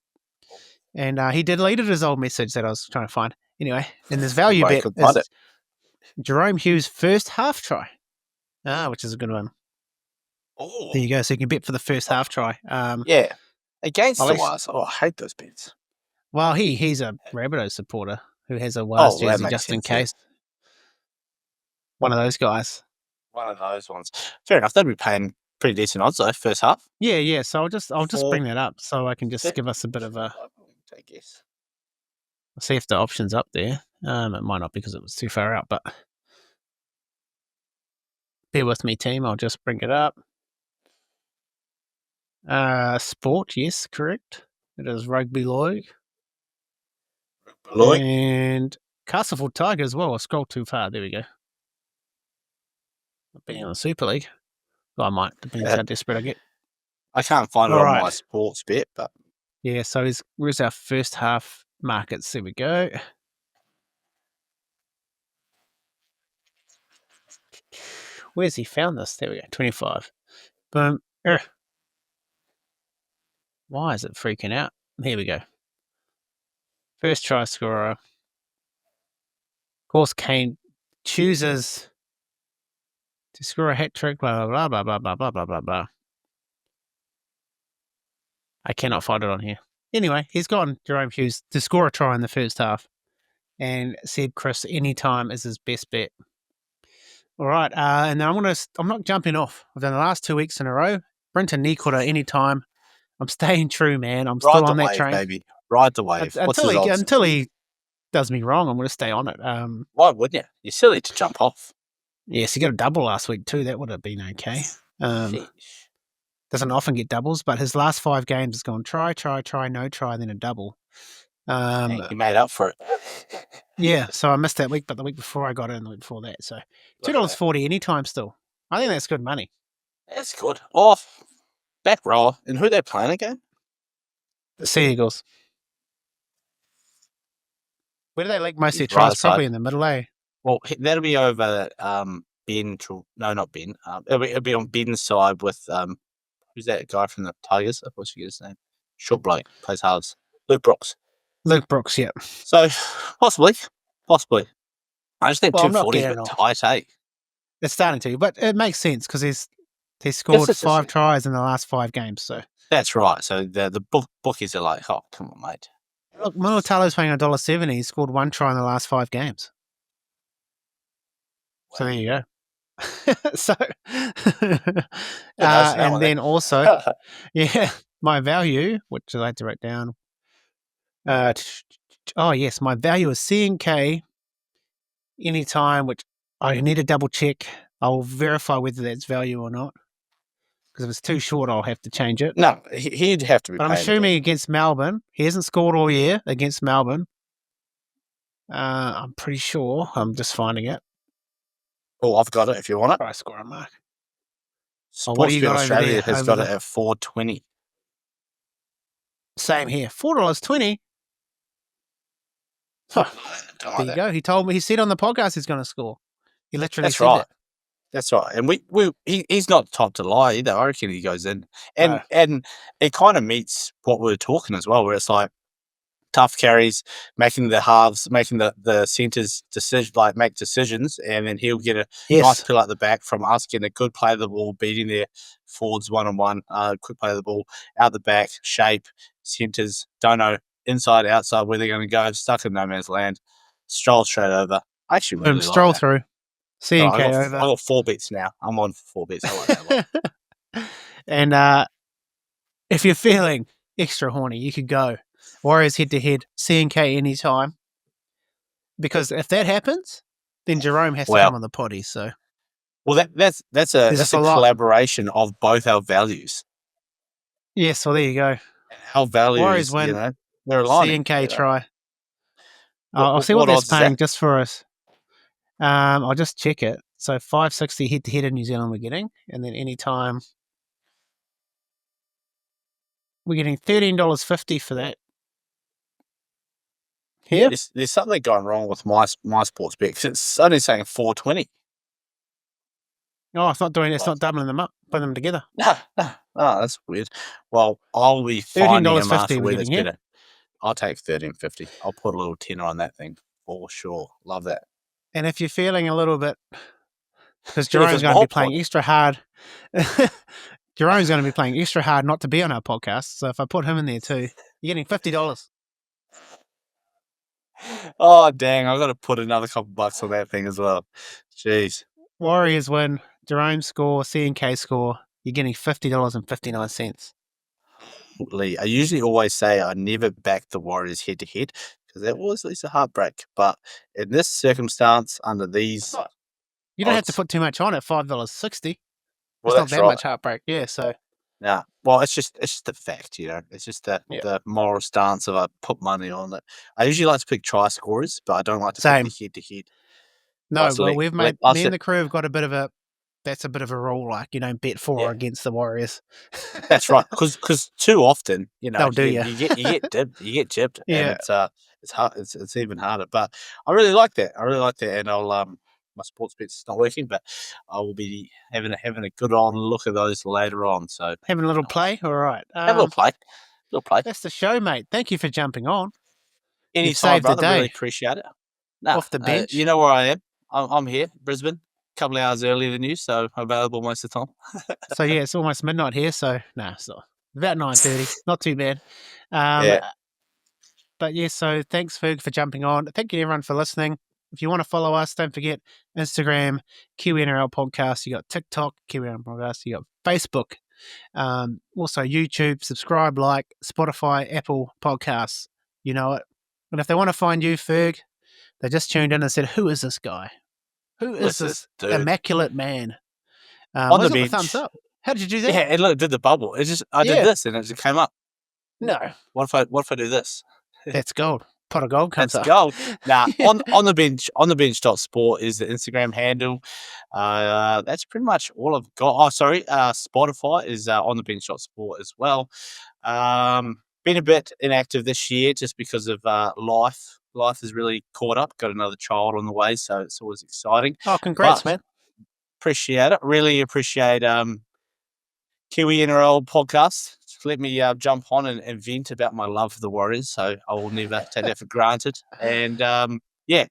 And he deleted his old message that I was trying to find. Anyway, and this value bet is Jerome Hughes' first half try. Which is a good one.
Oh.
There you go. So you can bet for the first half try.
Yeah. Against the Wires. I hate those bets.
Well, he's a Rabbitohs supporter who has a Wires jersey just in case. One of those guys.
One of those ones. Fair enough. They'd be paying pretty decent odds though, first half.
Yeah. So I'll just bring that up so I can just give us a bit of a.
I guess.
I'll see if the option's up there. It might not because it was too far out, but bear with me, team. I'll just bring it up. Sport, yes, correct. It is Rugby League. And Castleford Tiger as well. I scrolled too far. There we go. Being on the Super League. Well, I might. Depends how desperate I get.
I can't find it on my sports bet, but
yeah. So where's our first half markets? There we go. Where's he found this? There we go. 25. Boom. Why is it freaking out? Here we go. First try scorer. Of course, Kane chooses to score a hat trick. Blah blah blah blah blah blah blah blah blah. I cannot find it on here. Anyway, he's gotten Jerome Hughes to score a try in the first half. and said Chris anytime is his best bet. All right, and then I'm not jumping off. I've done the last 2 weeks in a row. Brenton Nikora anytime. I'm staying true, man. I'm
Ride
still
the
on that
wave,
train.
baby. Ride the wave. What's his odds?
Until he does me wrong, I'm going to stay on it.
Why wouldn't you? You're silly to jump off.
Yes, he got a double last week too. That would have been okay.
Sheesh.
Doesn't often get doubles, but his last 5 games has gone try, no try, then a double.
Dang, you made up for it.
Yeah, so I missed that week, but the week before I got it and the week before that. So $2.40 anytime still. I think that's good money.
That's good. Off. Back rower. And who they playing again?
The Sea Eagles. Where do they leak most of their
He's right
tries? Probably
side.
in the middle, eh?
Well, that'll be over Ben. No, not Ben. It'll be on Ben's side with who's that guy from the Tigers? I forgot his name. Short bloke, plays halves. Luke Brooks.
Luke Brooks, yeah.
So possibly. I just think
Well, I'm not
240 is a
getting
bit
off.
tight, eh?
It's starting to, but it makes sense because he's scored
Yes.
5 tries in the last 5 games. So
That's right. So the bookies are like, oh, come on, mate.
look, Mulitalo's paying $1.70. He scored 1 try in the last 5 games. So there you go. So, and then also, yeah, my value, which I had to write down. Oh yes, my value is CNK anytime, which I need to double check. I'll verify whether that's value or not. Because if it's too short, I'll have to change it.
No, he'd have to be.
But I'm assuming against Melbourne, he hasn't scored all year against Melbourne. I'm pretty sure. I'm just finding it.
Oh, I've got it. If you want it,
Try score a mark.
Sports
you got over
Australia
there?
has got it at $4.20.
Same here, $4.20. Huh. There you go. He told me. He said on the podcast he's going to score. He literally
That's
said
right.
that.
That's right. And he's not the type to lie either. I reckon he goes in. And it kind of meets what we were talking as well, where it's like tough carries, making the halves, making the centres make decisions, and then he'll get a nice pill out the back from us, getting a good play of the ball, beating their forwards one-on-one, quick play of the ball, out the back, shape, centres, don't know, inside, outside, where they're going to go, stuck in no man's land, stroll straight over. I actually really
stroll
like that.
through. CNK over.
I got 4 bets now. I'm on 4 bets. I like that a lot.
And if you're feeling extra horny, you could go Warriors head-to-head, CNK anytime. Because if that happens, then Jerome has to come on the potty. So,
well, that's a collaboration of both our values.
Yes, well, there you go.
Our values,
Warriors win.
They're aligning.
CNK try. I'll see what that's paying just for us. I'll just check it. So $5.60 head-to-head in New Zealand we're getting, and then anytime we're getting $13.50 for that. Here,
there's something going wrong with my sports bet because it's only saying $4.20.
Oh, it's not doing it. It's not doubling them up, putting them together.
No, that's weird. Well, I'll be finding him after where that's better. I'll take $13.50. I'll put a little tenner on that thing for sure. Love that.
And if you're feeling a little bit, because Jerome's going to be playing extra hard. Jerome's going to be playing extra hard not to be on our podcast. So if I put him in there too, you're getting $50.
Oh, dang. I've got to put another couple bucks on that thing as well. Jeez.
Warriors win. Jerome score. CNK score. You're getting $50.59.
Lee, I usually always say I never back the Warriors head-to-head because that always leads to heartbreak. But in this circumstance, under these...
You don't have to put too much on it, $5.60.
Well,
it's not that much heartbreak. Yeah, so...
Yeah, well, it's just the fact, It's just the moral stance of I put money on it. I usually like to pick try scorers, but I don't like to pick the head-to-head.
No, well, we've made... Me and the crew have got a bit of a... That's a bit of a rule, like, you don't bet for or against the Warriors.
That's right, because too often,
they'll do you.
You get jibbed, and it's hard. It's even harder. But I really like that. And I'll my sports bet's not working, but I will be having a good old look at those later on. So
having a little play, all right.
Have a little play.
That's the show, mate. Thank you for jumping on.
Anytime, brother. Really appreciate it.
Off the bench,
you know where I am. I'm here, Brisbane. Couple of hours earlier than you, so available most of the time.
So yeah, it's almost midnight here. So it's not about 9:30. Not too bad. But yeah, so thanks, Ferg, for jumping on. Thank you, everyone, for listening. If you want to follow us, don't forget Instagram, Kiwi NRL Podcast. You got TikTok, Kiwi NRL Podcast. You got Facebook. Also YouTube, subscribe, like, Spotify, Apple Podcasts. You know it. And if they want to find you, Ferg, they just tuned in and said, "Who is this guy? Who is this
dude
immaculate man?"
on the
Got the
bench?
thumbs up. How did you do that?
Yeah, and look, it did the bubble. It's just I did
Yeah.
this and it just came up.
No,
What if I do this?
that's gold. Pot of gold comes
That's
up.
gold. Nah, on the bench sport is the Instagram handle. That's pretty much all I've got. Oh, sorry. Spotify is on the bench sport as well. Been a bit inactive this year just because of life. Life has really caught up. Got another child on the way, so it's always exciting.
Oh, congrats,
But
man.
Appreciate it. Really appreciate Kiwi NRL podcast. Let me jump on and vent about my love for the Warriors. So I will never take that for granted. And yeah,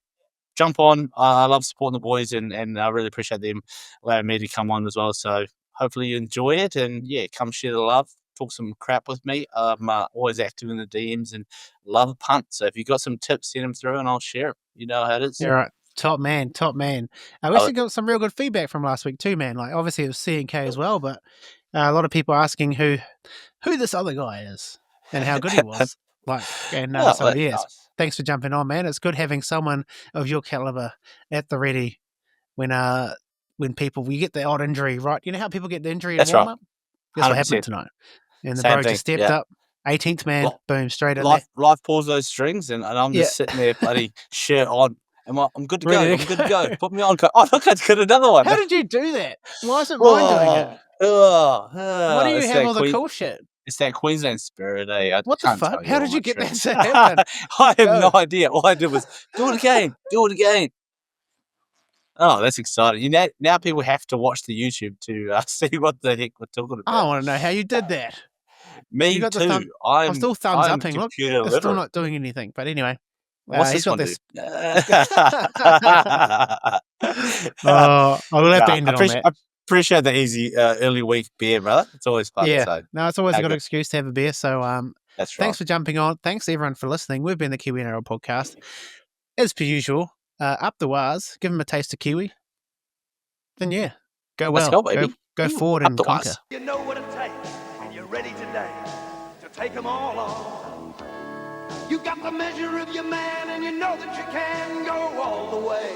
jump on. I love supporting the boys and I really appreciate them allowing me to come on as well. So hopefully you enjoy it and yeah, come share the love. Talk some crap with me. I'm always active in the DMs and love a punt. So if you've got some tips, send them through and I'll share them. You know how it is.
Yeah, right. Top man, top man. We actually got some real good feedback from last week too, man. Like obviously it was C&K as well, but a lot of people asking who this other guy is and how good he was.
Nice.
Thanks for jumping on, man. It's good having someone of your caliber at the ready when we get the odd injury, right? You know how people get the injury in warm up? That's what happened tonight. And the
Same
bro
thing,
just stepped up, 18th man, boom, straight in there.
Life pulls those strings, and I'm just sitting there, bloody shirt on. I'm good to go. I'm good to go. Put me on. Oh, look, I've got another one.
How did you do that? Why isn't mine doing it? Why do you have all the cool shit?
It's that Queensland spirit, eh?
What the fuck? How did you get that to
happen?
happen?
I have no idea. All I did was do it again. Do it again. Oh, that's exciting. Now people have to watch the YouTube to see what the heck we're talking about.
I want to know how you did that.
Me too.
I'm still thumbs upping. Look, it's still not doing anything. But anyway,
what's this one
this?
do?
I will have to end it on that.
I appreciate the easy early week beer, brother. It's always fun.
Yeah,
so.
No, it's always a good excuse to have a beer. So,
that's right.
Thanks for jumping on. Thanks everyone for listening. We've been the Kiwi NRL podcast, as per usual. Up the wires, give them a taste of kiwi. Then yeah, go well.
Let's go, baby.
Go forward and conquer.
You know what it takes, and you're ready today to take them all on. You got the measure of your man, and you know that you can go all the way.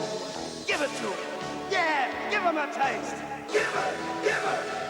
Give it to him. Yeah, give him a taste. Give it.